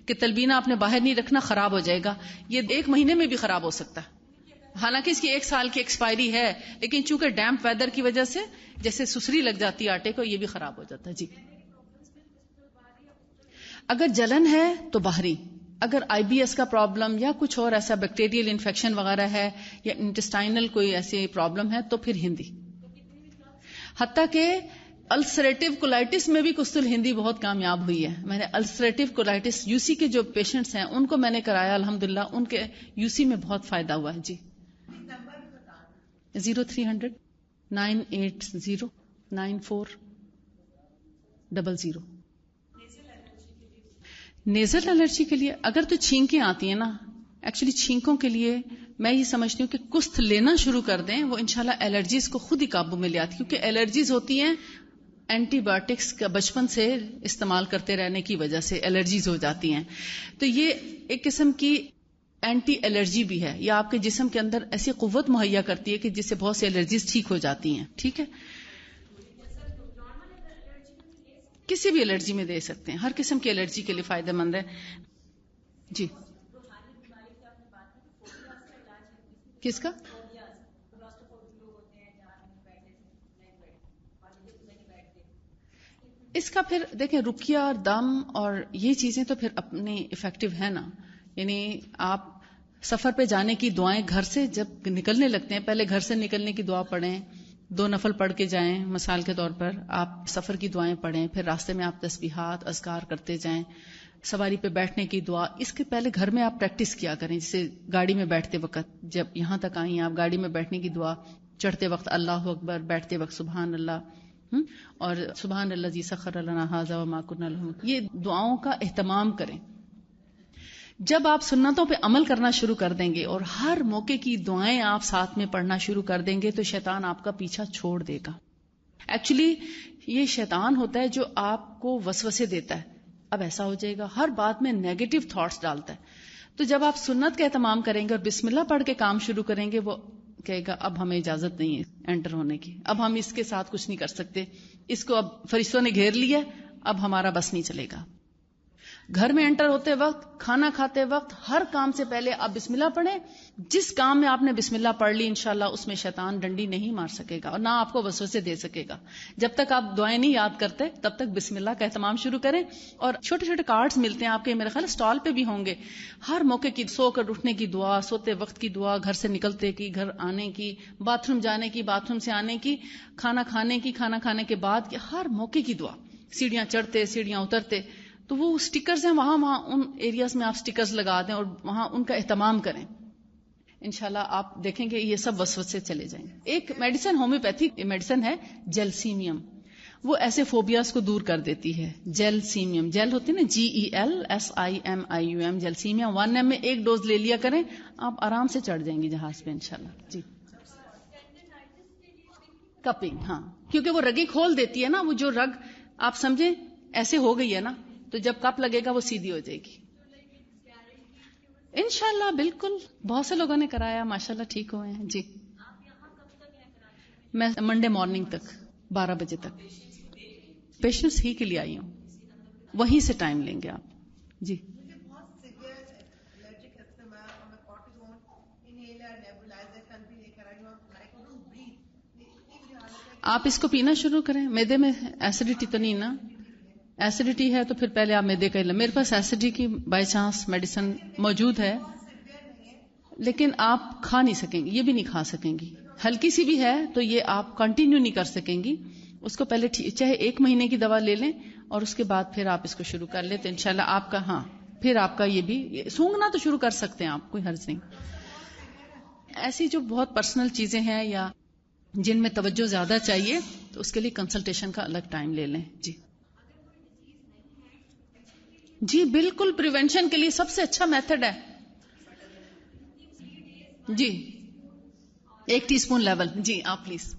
کہ تلبینہ آپ نے باہر نہیں رکھنا، خراب ہو جائے گا. یہ 1 مہینے میں بھی خراب ہو سکتا ہے، حالانکہ اس کی 1 سال کی ایکسپائری ہے، لیکن چونکہ ڈیمپ ویدر کی وجہ سے جیسے سسری لگ جاتی ہے آٹے کو، یہ بھی خراب ہو جاتا ہے. جی اگر جلن ہے تو باہری، اگر IBS کا پرابلم یا کچھ اور ایسا بیکٹیریل انفیکشن وغیرہ ہے یا انٹسٹائنل کوئی ایسی پرابلم ہے تو پھر ہندی. حتیٰ کہ السریٹیو کولائٹس میں بھی کستل ہندی بہت کامیاب ہوئی ہے. میں نے السریٹیو کولائٹس UC کے جو پیشنٹس ہیں ان کو میں نے کرایا، الحمدللہ ان کے UC میں بہت فائدہ ہوا ہے. جی 0300 980 9400. نیزل الرجی کے لیے اگر تو چھینکیں آتی ہیں نا، ایکچولی چھینکوں کے لیے میں یہ سمجھتی ہوں کہ کست لینا شروع کر دیں، وہ انشاءاللہ الرجیز کو خود ہی قابو میں لے آتی، کیونکہ الرجیز ہوتی ہیں اینٹی بایوٹکس کا بچپن سے استعمال کرتے رہنے کی وجہ سے الرجیز ہو جاتی ہیں. تو یہ ایک قسم کی اینٹی الرجی بھی ہے، یا آپ کے جسم کے اندر ایسی قوت مہیا کرتی ہے کہ جس سے بہت سی الرجیز ٹھیک ہو جاتی ہیں. ٹھیک ہے، کسی بھی الرجی میں دے سکتے ہیں، ہر قسم کی الرجی کے لیے فائدہ مند ہے. جی کس کا؟ اس کا پھر دیکھیں رقیہ اور دم اور یہ چیزیں تو پھر اپنی افیکٹو ہے نا. یعنی آپ سفر پہ جانے کی دعائیں گھر سے جب نکلنے لگتے ہیں، پہلے گھر سے نکلنے کی دعا پڑھیں، 2 نفل پڑھ کے جائیں. مثال کے طور پر آپ سفر کی دعائیں پڑھیں، پھر راستے میں آپ تسبیحات اذکار کرتے جائیں. سواری پہ بیٹھنے کی دعا اس کے پہلے گھر میں آپ پریکٹس کیا کریں. جیسے گاڑی میں بیٹھتے وقت، جب یہاں تک آئی ہیں آپ، گاڑی میں بیٹھنے کی دعا، چڑھتے وقت اللہ اکبر، بیٹھتے وقت سبحان اللہ، اور سبحان اللہ الذی سخر لنا ھذا وما كنا له، یہ دعاؤں کا اہتمام کریں. جب آپ سنتوں پہ عمل کرنا شروع کر دیں گے اور ہر موقع کی دعائیں آپ ساتھ میں پڑھنا شروع کر دیں گے تو شیطان آپ کا پیچھا چھوڑ دے گا. ایکچولی یہ شیطان ہوتا ہے جو آپ کو وسوسے دیتا ہے، اب ایسا ہو جائے گا، ہر بات میں نیگیٹو تھاٹس ڈالتا ہے. تو جب آپ سنت کا اہتمام کریں گے اور بسم اللہ پڑھ کے کام شروع کریں گے، وہ کہے گا اب ہمیں اجازت نہیں ہے انٹر ہونے کی، اب ہم اس کے ساتھ کچھ نہیں کر سکتے، اس کو اب فرشتوں نے گھیر لیا، اب ہمارا بس نہیں چلے گا. گھر میں انٹر ہوتے وقت، کھانا کھاتے وقت، ہر کام سے پہلے آپ بسم اللہ پڑھیں. جس کام میں آپ نے بسم اللہ پڑھ لی انشاءاللہ اس میں شیطان ڈنڈی نہیں مار سکے گا اور نہ آپ کو وسوسے دے سکے گا. جب تک آپ دعائیں نہیں یاد کرتے تب تک بسم اللہ کا اہتمام شروع کریں. اور چھوٹے چھوٹے کارڈز ملتے ہیں آپ کے، میرے خیال اسٹال پہ بھی ہوں گے، ہر موقع کی، سو کر اٹھنے کی دعا، سوتے وقت کی دعا، گھر سے نکلتے کی، گھر آنے کی، باتھ روم جانے کی، باتھ روم سے آنے کی، کھانا کھانے کی، کھانا کھانے کے بعد کی، ہر موقع کی دعا، سیڑھیاں چڑھتے سیڑھیاں اترتے. تو وہ سٹیکرز ہیں، وہاں ان ایریاز میں آپ سٹیکرز لگا دیں اور وہاں ان کا اہتمام کریں. انشاءاللہ آپ دیکھیں گے یہ سب وسوسے چلے جائیں گے. ایک میڈیسن ہومیوپیتھک میڈیسن ہے جیلسیمیم، وہ ایسے فوبیاز کو دور کر دیتی ہے. جیلسیمیم، جیل ہوتی ہے نا، GELSIMIUM، جیلسیمیم 1 میں ایک ڈوز لے لیا کریں، آپ آرام سے چڑھ جائیں گے جہاز پہ انشاءاللہ. جی کپنگ، ہاں، کیونکہ وہ رگیں کھول دیتی ہے نا، وہ جو رگ آپ سمجھیں ایسے ہو گئی ہے نا، تو جب کپ لگے گا وہ سیدھی ہو جائے گی انشاءاللہ. بالکل، بہت سے لوگوں نے کرایا ماشاءاللہ ٹھیک ہوئے ہیں. جی میں منڈے مارننگ تک 12 بجے تک پیشنٹس ہی کے لیے آئی ہوں، وہیں سے ٹائم لیں گے آپ. جی آپ اس کو پینا شروع کریں. میدے میں ایسیڈیٹی تو نہیں نا؟ ایسیڈیٹی ہے تو پھر پہلے آپ میدے کا، میرے پاس ایسیڈیٹی کی بائی چانس میڈیسن موجود ہے لیکن آپ کھا نہیں سکیں گی، یہ بھی نہیں کھا سکیں گی. ہلکی سی بھی ہے تو یہ آپ کنٹینیو نہیں کر سکیں گی. اس کو پہلے چاہے 1 مہینے کی دوا لے لیں اور اس کے بعد پھر آپ اس کو شروع کر لیں تو انشاءاللہ آپ کا، ہاں پھر آپ کا یہ بھی سونگنا تو شروع کر سکتے ہیں آپ، کوئی حرج نہیں. ایسی جو بہت پرسنل چیزیں ہیں یا جن میں توجہ زیادہ چاہیے تو اس کے لیے کنسلٹیشن کا الگ ٹائم لے لیں. جی جی بالکل، پریونشن کے لیے سب سے اچھا میتھڈ ہے. جی 1 ٹی اسپون لیول. جی آپ پلیز.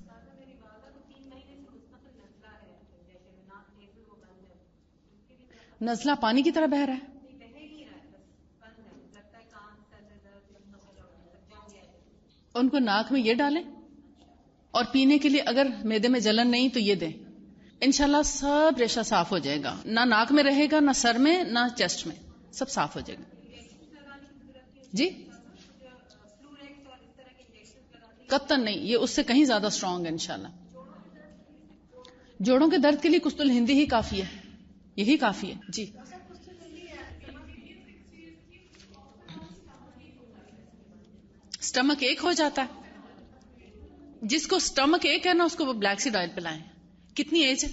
نزلہ پانی کی طرح بہ رہا ہے؟ ان کو ناک میں یہ ڈالیں اور پینے کے لیے اگر معدے میں جلن نہیں تو یہ دیں، انشاءاللہ سب ریشہ صاف ہو جائے گا. نہ ناک میں رہے گا، نہ سر میں، نہ چیسٹ میں، سب صاف ہو جائے گا. جی قطن نہیں، یہ اس سے کہیں زیادہ اسٹرانگ ہے انشاءاللہ. جوڑوں کے درد کے لیے کستل ہندی ہی کافی ہے، یہی کافی ہے. جی سٹمک ایک ہو جاتا ہے، جس کو سٹمک ایک ہے نا اس کو وہ بلیک سیڈ آئل پلائیں. کتنی ایج ہے؟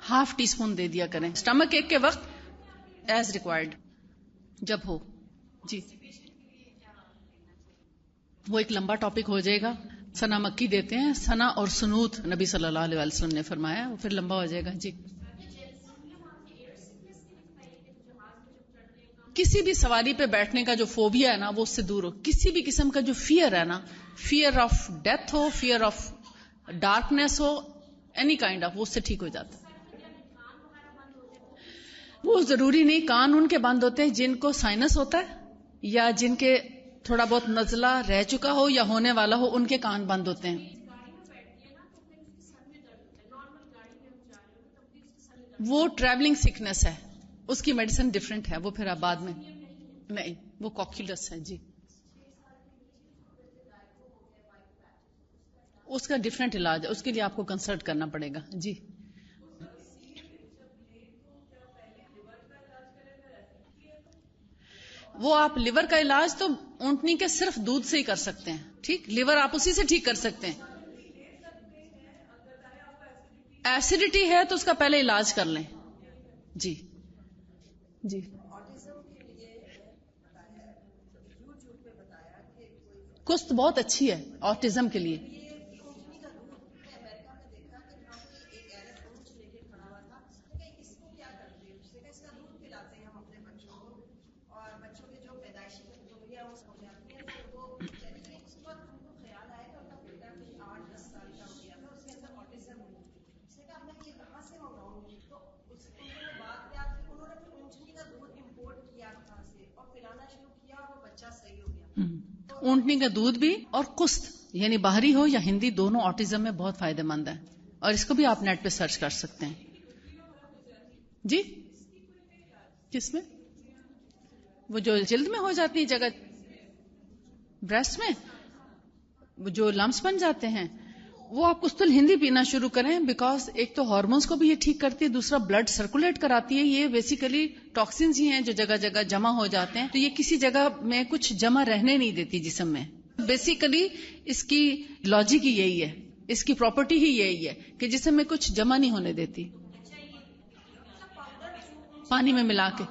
1/2 ٹی اسپون دے دیا کریں سٹمک ایک کے وقت، ایز ریکوائرڈ جب ہو. جی وہ ایک لمبا ٹاپک ہو جائے گا. سنا مکی دیتے ہیں، سنا اور سنوت نبی صلی اللہ علیہ وسلم نے فرمایا، وہ پھر لمبا ہو جائے گا. جی کسی بھی سواری پہ بیٹھنے کا جو فوبیا ہے نا وہ اس سے دور ہو. کسی بھی قسم کا جو فیئر ہے نا، fear of death who, fear of darkness who, any kind of, وہ اس سے ٹھیک ہو جاتا ہے. وہ ضروری نہیں، کان ان کے بند ہوتے ہیں جن کو سائنس ہوتا ہے یا جن کے تھوڑا بہت نزلہ رہ چکا ہو یا ہونے والا ہو، ان کے کان بند ہوتے ہیں. وہ ٹریولنگ سکنس ہے، اس کی میڈیسن ڈفرینٹ ہے، وہ پھر آپ بعد میں نہیں، وہ کوکیولس ہے. جی اس کا ڈفرینٹ علاج ہے، اس کے لیے آپ کو کنسلٹ کرنا پڑے گا. جی وہ آپ لیور کا علاج تو اونٹنی کے صرف دودھ سے ہی کر سکتے ہیں. ٹھیک، لیور آپ اسی سے ٹھیک کر سکتے ہیں. ایسیڈیٹی ہے تو اس کا پہلے علاج کر لیں. جی جی کست بہت اچھی ہے آٹزم کے لیے. اونٹنی کا دودھ بھی اور قسط یعنی باہری ہو یا ہندی دونوں آٹزم میں بہت فائدہ مند ہے، اور اس کو بھی آپ نیٹ پہ سرچ کر سکتے ہیں. جی کس میں؟ وہ جو جلد میں ہو جاتی ہے جگہ، بریسٹ میں وہ جو لمپس بن جاتے ہیں، وہ آپ قسط ہندی پینا شروع کریں، بیکاز ایک تو ہارمونز کو بھی یہ ٹھیک کرتی ہے، دوسرا بلڈ سرکولیٹ کراتی ہے. یہ بیسیکلی ٹاکسنز ہی ہیں جو جگہ جگہ جمع ہو جاتے ہیں، تو یہ کسی جگہ میں کچھ جمع رہنے نہیں دیتی جسم میں. بیسیکلی اس کی لاجک ہی یہی ہے، اس کی پراپرٹی ہی یہی ہے کہ جسم میں کچھ جمع نہیں ہونے دیتی. پانی میں ملا کے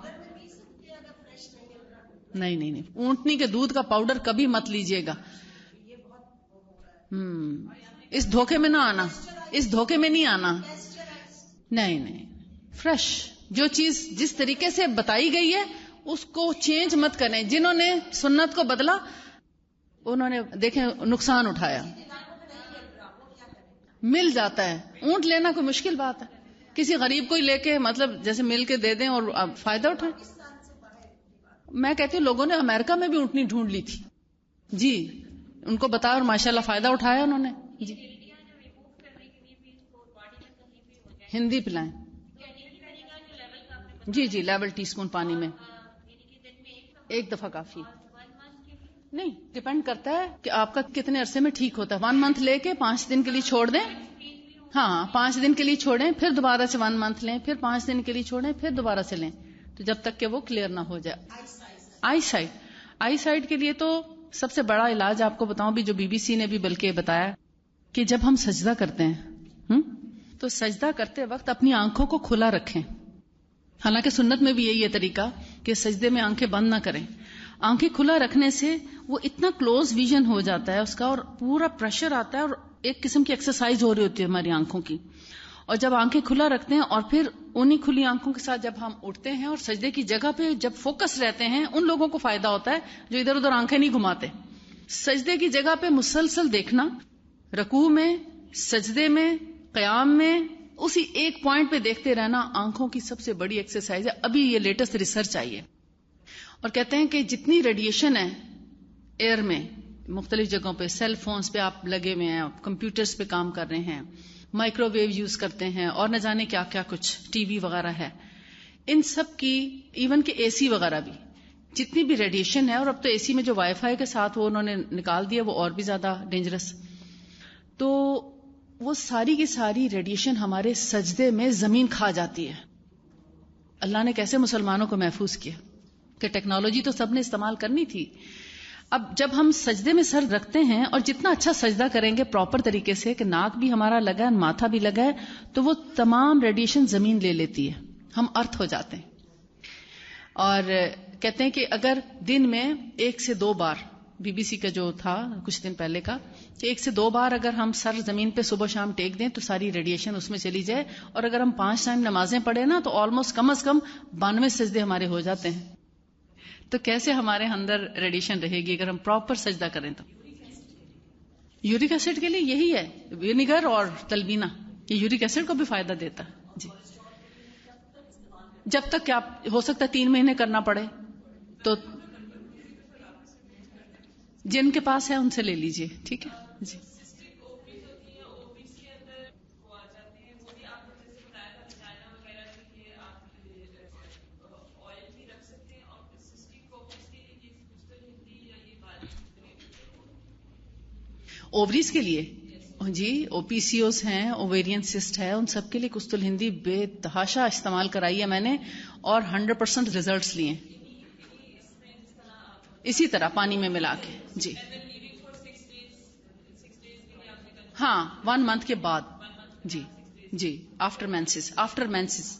نہیں، اونٹنی کے دودھ کا پاؤڈر کبھی مت لیجیے گا. اس دھوکے میں نہ آنا، اس دھوکے میں نہیں آنا. نہیں، فریش جو چیز جس طریقے سے بتائی گئی ہے اس کو چینج مت کریں. جنہوں نے سنت کو بدلا انہوں نے دیکھیں نقصان اٹھایا. مل جاتا ہے، اونٹ لینا کوئی مشکل بات ہے، کسی غریب کو ہی لے کے مطلب جیسے مل کے دے دیں اور آپ فائدہ اٹھائیں. میں کہتی ہوں لوگوں نے امریکہ میں بھی اونٹنی ڈھونڈ لی تھی جی، ان کو بتایا اور ماشاءاللہ فائدہ اٹھایا انہوں نے. جی ہندی پلائیں جی لیول ٹی اسپون پانی میں ایک دفعہ کافی نہیں. ڈپینڈ کرتا ہے کہ آپ کا کتنے عرصے میں ٹھیک ہوتا ہے. 1 منتھ لے کے 5 دن کے لیے چھوڑ دیں. ہاں 5 دن کے لیے چھوڑیں، پھر دوبارہ سے 1 منتھ لیں، پھر 5 دن کے لیے چھوڑیں، پھر دوبارہ سے لیں، تو جب تک کہ وہ کلیئر نہ ہو جائے. آئی سائٹ کے لیے تو سب سے بڑا علاج آپ کو بتاؤں بھی جو BBC نے بھی بلکہ بتایا کہ جب ہم سجدہ کرتے ہیں تو سجدہ کرتے وقت اپنی آنکھوں کو کھلا رکھیں. حالانکہ سنت میں بھی یہی ہے طریقہ کہ سجدے میں آنکھیں بند نہ کریں. آنکھیں کھلا رکھنے سے وہ اتنا کلوز ویژن ہو جاتا ہے اس کا، اور پورا پریشر آتا ہے اور ایک قسم کی ایکسرسائز ہو رہی ہوتی ہے ہماری آنکھوں کی. اور جب آنکھیں کھلا رکھتے ہیں اور پھر انہی کھلی آنکھوں کے ساتھ جب ہم اٹھتے ہیں اور سجدے کی جگہ پہ جب فوکس رہتے ہیں، ان لوگوں کو فائدہ ہوتا ہے جو ادھر ادھر آنکھیں نہیں گھماتے. سجدے کی جگہ پہ مسلسل دیکھنا، رکوع میں، سجدے میں، قیام میں، اسی ایک پوائنٹ پہ دیکھتے رہنا آنکھوں کی سب سے بڑی ایکسرسائز ہے. ابھی یہ لیٹسٹ ریسرچ آئی ہے اور کہتے ہیں کہ جتنی ریڈیشن ہے ایئر میں مختلف جگہوں پہ، سیل فونز پہ آپ لگے ہوئے ہیں، کمپیوٹرز پہ کام کر رہے ہیں، مائکرو ویو یوز کرتے ہیں، اور نہ جانے کیا کیا کچھ ٹی وی وغیرہ ہے، ان سب کی ایون کہ اے سی وغیرہ بھی جتنی بھی ریڈیشن ہے، اور اب تو اے سی میں جو وائی فائی کے ساتھ وہ انہوں نے نکال دیا وہ اور بھی زیادہ ڈینجرس، تو وہ ساری کی ساری ریڈیشن ہمارے سجدے میں زمین کھا جاتی ہے. اللہ نے کیسے مسلمانوں کو محفوظ کیا کہ ٹیکنالوجی تو سب نے استعمال کرنی تھی. اب جب ہم سجدے میں سر رکھتے ہیں اور جتنا اچھا سجدہ کریں گے پراپر طریقے سے کہ ناک بھی ہمارا لگا ہے، ماتھا بھی لگا ہے، تو وہ تمام ریڈیشن زمین لے لیتی ہے، ہم ارتھ ہو جاتے ہیں. اور کہتے ہیں کہ اگر دن میں 1 سے 2 بار، BBC کا جو تھا کچھ دن پہلے کا، کہ 1 سے 2 بار اگر ہم سر زمین پہ صبح شام ٹیک دیں تو ساری ریڈیشن اس میں چلی جائے. اور اگر ہم 5 ٹائم نمازیں پڑھیں نا تو آلموسٹ کم از کم 92 سجدے ہمارے ہو جاتے ہیں. تو کیسے ہمارے اندر ریڈیشن رہے گی اگر ہم پراپر سجدہ کریں تو. یورک ایسڈ کے لیے یہی ہے، ونیگر اور تلبینہ، یہ یورک ایسڈ کو بھی فائدہ دیتا ہے. جی جب تک کہ آپ ہو سکتا ہے 3 مہینے کرنا پڑے تو جن کے پاس ہے ان سے لے لیجئے، ٹھیک ہے جی. اووریز کے لیے جی OPCOs ہیں، اوویرین سسٹ ہے، ان سب کے لیے قسط الہندی بے تحاشا استعمال کرائی ہے میں نے اور 100% ریزلٹس لیے اسی طرح پانی میں ملا کے. جی ہاں 1 منتھ کے بعد. جی آفٹر مینسز.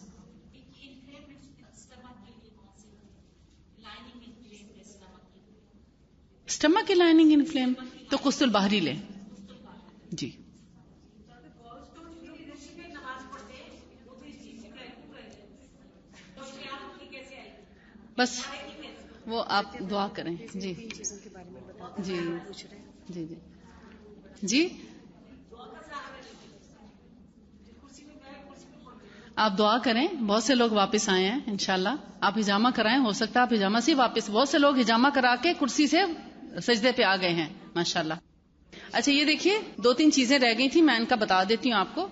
اسٹمک کی لائننگ انفلیم تو قسط البحری لیں. جی بس وہ آپ دعا کریں. جی آپ دعا کریں. بہت سے لوگ واپس آئے ہیں انشاءاللہ. آپ ہجامہ کرائیں، ہو سکتا ہے آپ ہجامہ سے واپس، بہت سے لوگ ہجامہ کرا کے کرسی سے سجدے پہ آ گئے ہیں ماشاءاللہ. اچھا یہ دیکھیے 2-3 چیزیں رہ گئی تھی، میں ان کا بتا دیتی ہوں آپ کو.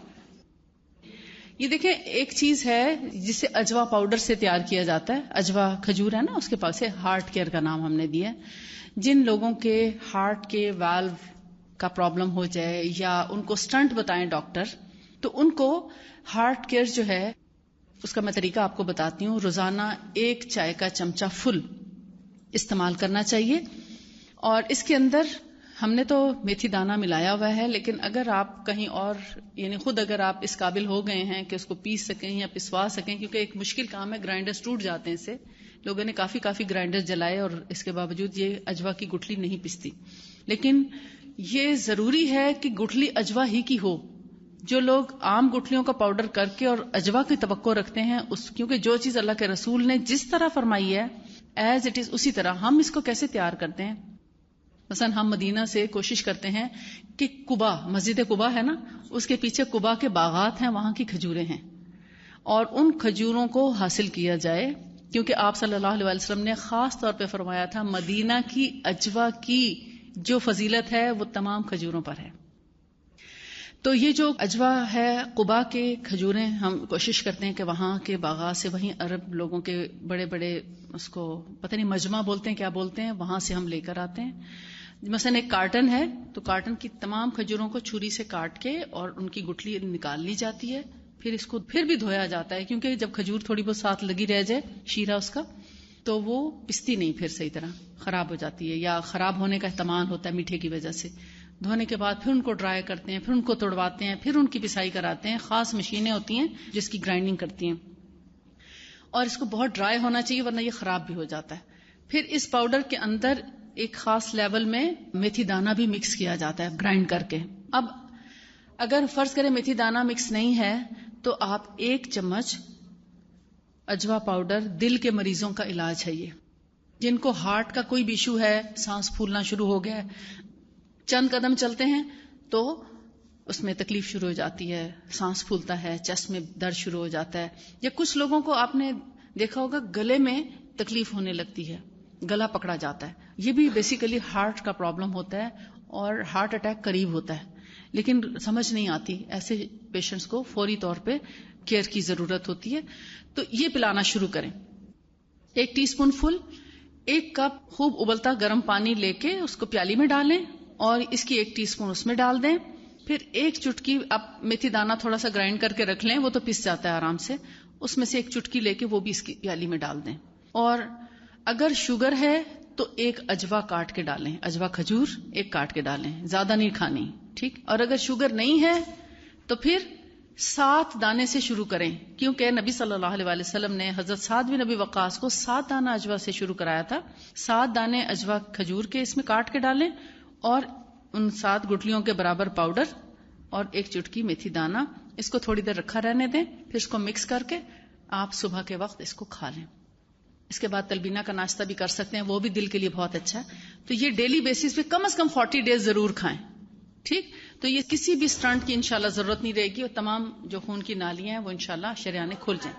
یہ دیکھیں ایک چیز ہے جسے اجوا پاؤڈر سے تیار کیا جاتا ہے. اجوا کھجور ہے نا، اس کے پاس ہارٹ کیئر کا نام ہم نے دیا ہے. جن لوگوں کے ہارٹ کے والو کا پرابلم ہو جائے یا ان کو سٹنٹ بتائیں ڈاکٹر، تو ان کو ہارٹ کیئر جو ہے اس کا میں طریقہ آپ کو بتاتی ہوں. روزانہ 1 چائے کا چمچہ فل استعمال کرنا چاہیے. اور اس کے اندر ہم نے تو میتھی دانہ ملایا ہوا ہے، لیکن اگر آپ کہیں اور یعنی خود اگر آپ اس قابل ہو گئے ہیں کہ اس کو پیس سکیں یا پسوا سکیں، کیونکہ ایک مشکل کام ہے، گرائنڈرز ٹوٹ جاتے ہیں. اس سے لوگوں نے کافی گرائنڈر جلائے اور اس کے باوجود یہ اجوا کی گٹھلی نہیں پستی. لیکن یہ ضروری ہے کہ گٹھلی اجوا ہی کی ہو. جو لوگ عام گٹھلیوں کا پاؤڈر کر کے اور اجوا کی توقع رکھتے ہیں کیونکہ جو چیز اللہ کے رسول نے جس طرح فرمائی ہے ایز اٹ از اسی طرح ہم اس کو کیسے تیار کرتے ہیں. مثلا ہم مدینہ سے کوشش کرتے ہیں کہ قبا، مسجد قبا ہے نا، اس کے پیچھے قبا کے باغات ہیں، وہاں کی کھجوریں ہیں، اور ان کھجوروں کو حاصل کیا جائے، کیونکہ آپ صلی اللہ علیہ وسلم نے خاص طور پہ فرمایا تھا مدینہ کی اجوا کی جو فضیلت ہے وہ تمام کھجوروں پر ہے. تو یہ جو اجوا ہے قبا کے کھجوریں، ہم کوشش کرتے ہیں کہ وہاں کے باغات سے، وہیں عرب لوگوں کے بڑے بڑے اس کو پتہ نہیں مجمع بولتے ہیں کیا بولتے ہیں، وہاں سے ہم لے کر آتے ہیں. مثلا ایک کارٹن ہے تو کارٹن کی تمام کھجوروں کو چھری سے کاٹ کے اور ان کی گٹھلی نکال لی جاتی ہے. پھر اس کو پھر بھی دھویا جاتا ہے، کیونکہ جب کھجور تھوڑی بہت ساتھ لگی رہ جائے شیرہ اس کا تو وہ پستی نہیں، پھر صحیح طرح خراب ہو جاتی ہے یا خراب ہونے کا احتمال ہوتا ہے میٹھے کی وجہ سے. دھونے کے بعد پھر ان کو ڈرائی کرتے ہیں، پھر ان کو توڑواتے ہیں، پھر ان کی پسائی کراتے ہیں. خاص مشینیں ہوتی ہیں جس کی گرائنڈنگ کرتی ہیں، اور اس کو بہت ڈرائی ہونا چاہیے ورنہ یہ خراب بھی ہو جاتا ہے. پھر اس پاؤڈر کے اندر ایک خاص لیول میں میتھی دانہ بھی مکس کیا جاتا ہے گرائنڈ کر کے. اب اگر فرض کریں میتھی دانہ مکس نہیں ہے تو آپ 1 چمچ اجوا پاؤڈر، دل کے مریضوں کا علاج ہے یہ، جن کو ہارٹ کا کوئی بھی ایشو ہے، سانس پھولنا شروع ہو گیا ہے، چند قدم چلتے ہیں تو اس میں تکلیف شروع ہو جاتی ہے، سانس پھولتا ہے، چیسٹ میں درد شروع ہو جاتا ہے، یا کچھ لوگوں کو آپ نے دیکھا ہوگا گلے میں تکلیف ہونے لگتی ہے، گلا پکڑا جاتا ہے. یہ بھی بیسیکلی ہارٹ کا پرابلم ہوتا ہے اور ہارٹ اٹیک قریب ہوتا ہے، لیکن سمجھ نہیں آتی. ایسے پیشنٹس کو فوری طور پہ کیئر کی ضرورت ہوتی ہے. تو یہ پلانا شروع کریں. 1 ٹی اسپون فل، 1 کپ خوب ابلتا گرم پانی لے کے اس کو پیالی میں ڈالیں اور اس کی 1 ٹی اسپون اس میں ڈال دیں. پھر 1 چٹکی، آپ میتھی دانہ تھوڑا سا گرائنڈ کر کے رکھ لیں، وہ تو پس جاتا ہے آرام سے، اس میں سے 1 چٹکی لے کے وہ بھی اس کی پیالی میں ڈال دیں. اور اگر شوگر ہے تو 1 اجوا کاٹ کے ڈالیں، اجوا کھجور 1 کاٹ کے ڈالیں، زیادہ نہیں کھانی، ٹھیک. اور اگر شوگر نہیں ہے تو پھر 7 دانے سے شروع کریں، کیونکہ نبی صلی اللہ علیہ وسلم نے حضرت سعد بن ابی وقاص کو 7 دانہ اجوا سے شروع کرایا تھا. 7 دانے اجوا کھجور کے اس میں کاٹ کے ڈالیں اور ان 7 گٹلیوں کے برابر پاؤڈر اور 1 چٹکی میتھی دانہ، اس کو تھوڑی دیر رکھا رہنے دیں. پھر اس کو مکس کر کے آپ صبح کے وقت اس کو کھا لیں. اس کے بعد تلبینہ کا ناشتہ بھی کر سکتے ہیں، وہ بھی دل کے لیے بہت اچھا ہے. تو یہ ڈیلی بیسس پہ کم از کم 40 ڈیز ضرور کھائیں، ٹھیک. تو یہ کسی بھی سٹنٹ کی انشاءاللہ ضرورت نہیں رہے گی اور تمام جو خون کی نالیاں ہیں وہ انشاءاللہ شریانے کھل جائیں.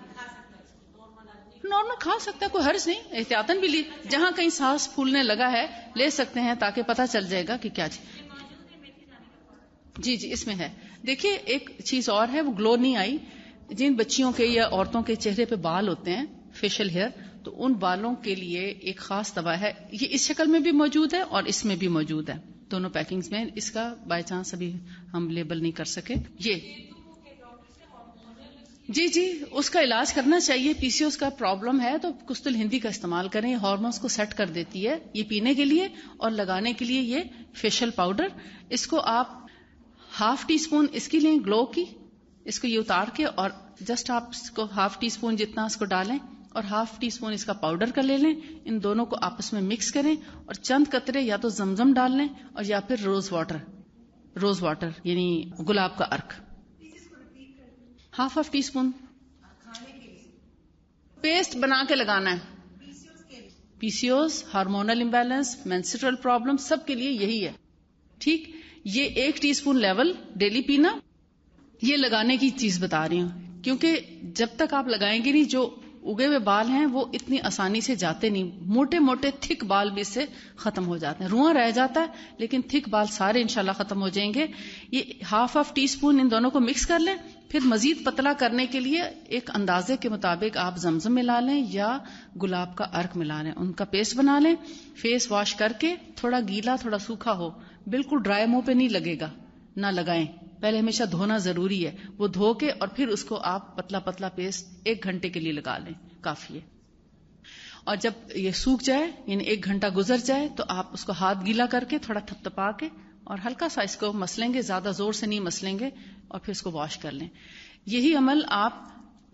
نارمل کھا سکتا ہے، کوئی حرج نہیں، احتیاطاً بھی لی، جہاں کہیں سانس پھولنے لگا ہے لے سکتے ہیں تاکہ پتہ چل جائے گا کہ کیا جی اس میں ہے. دیکھیے ایک چیز اور ہے، وہ گلو نہیں آئی. جن بچیوں کے یا عورتوں کے چہرے پہ بال ہوتے ہیں، فیشل ہیئر، تو ان بالوں کے لیے ایک خاص دوا ہے، یہ اس شکل میں بھی موجود ہے اور اس میں بھی موجود ہے، دونوں پیکنگز میں. اس کا بائی چانس ابھی ہم لیبل نہیں کر سکے. یہ جی اس کا علاج کرنا چاہیے. پی سی اوز کا پرابلم ہے تو کستل ہندی کا استعمال کریں، یہ ہارمونز کو سیٹ کر دیتی ہے. یہ پینے کے لیے اور لگانے کے لیے یہ فیشل پاؤڈر، اس کو آپ 1/2 ٹی اسپون اس کی لیں گلو کی، اس کو یہ اتار کے اور جسٹ آپ اس کو 1/2 ٹی اسپون جتنا اس کو ڈالیں اور 1/2 ٹی اسپون اس کا پاؤڈر کا لے لیں. ان دونوں کو آپس میں مکس کریں اور چند قطرے یا تو زمزم ڈال لیں اور یا پھر روز واٹر یعنی گلاب کا عرق 1/2 ٹی اسپون پیسٹ بنا کے لگانا ہے. PCOS, hormonal imbalance, menstrual problem, سب کے لیے یہی ہے، ٹھیک. یہ 1 ٹی اسپون لیول ڈیلی پینا. یہ لگانے کی چیز بتا رہی ہوں کیونکہ جب تک آپ لگائیں گے نہیں، جو اگے ہوئے بال ہیں وہ اتنی آسانی سے جاتے نہیں، موٹے موٹے تھک بال بھی اس سے ختم ہو جاتے ہیں، رواں رہ جاتا ہے لیکن تھک بال سارے انشاءاللہ ختم ہو جائیں گے. یہ ½ ٹی اسپون ان دونوں کو مکس کر لیں. پھر مزید پتلا کرنے کے لیے ایک اندازے کے مطابق آپ زمزم ملا لیں یا گلاب کا عرق ملا لیں، ان کا پیسٹ بنا لیں. فیس واش کر کے تھوڑا گیلا تھوڑا سوکھا ہو، بالکل ڈرائی منہ پہ نہیں لگے گا، نہ لگائیں. پہلے ہمیشہ دھونا ضروری ہے، وہ دھو کے اور پھر اس کو آپ پتلا پتلا پیسٹ 1 گھنٹے کے لیے لگا لیں، کافی ہے. اور جب یہ سوکھ جائے یعنی 1 گھنٹہ گزر جائے تو آپ اس کو ہاتھ گیلا کر کے تھوڑا تھپتپا کے اور ہلکا سا اس کو مسلیں گے، زیادہ زور سے نہیں مسلیں گے، اور پھر اس کو واش کر لیں. یہی عمل آپ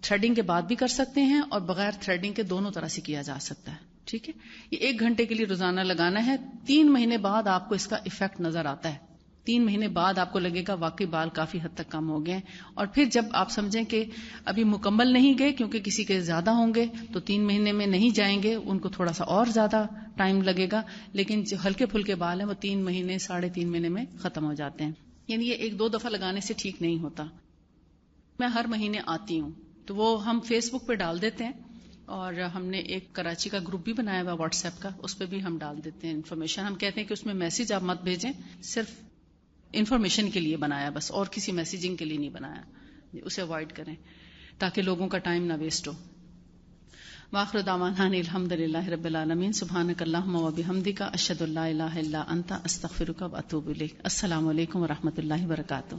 تھریڈنگ کے بعد بھی کر سکتے ہیں اور بغیر تھریڈنگ کے دونوں طرح سے کیا جا سکتا ہے. ٹھیک ہے، یہ 1 گھنٹے کے لیے روزانہ لگانا ہے. 3 مہینے بعد آپ کو اس کا ایفیکٹ نظر آتا ہے. 3 مہینے بعد آپ کو لگے گا واقعی بال کافی حد تک کم ہو گئے. اور پھر جب آپ سمجھیں کہ ابھی مکمل نہیں گئے کیونکہ کسی کے زیادہ ہوں گے تو 3 مہینے میں نہیں جائیں گے، ان کو تھوڑا سا اور زیادہ ٹائم لگے گا. لیکن جو ہلکے پھلکے بال ہیں وہ 3 مہینے 3.5 مہینے میں ختم ہو جاتے ہیں. یعنی یہ 1-2 دفعہ لگانے سے ٹھیک نہیں ہوتا. میں ہر مہینے آتی ہوں تو وہ ہم فیس بک پہ ڈال دیتے ہیں، اور ہم نے ایک کراچی کا گروپ بھی بنایا ہوا واٹس ایپ کا، اس پہ بھی ہم ڈال دیتے ہیں انفارمیشن. ہم کہتے ہیں کہ اس میں میسج آپ مت بھیجیں، صرف انفارمیشن کے لیے بنایا بس، اور کسی میسیجنگ کے لیے نہیں بنایا. اسے اوائڈ کریں تاکہ لوگوں کا ٹائم نہ ویسٹ ہو. وآخر دعوانا ان الحمد للہ رب العالمین. سبحانک اللہم وبحمدک، اشہد ان لا الہ الا انت، استغفرک واتوب الیک. السلام علیکم ورحمۃ اللہ وبرکاتہ.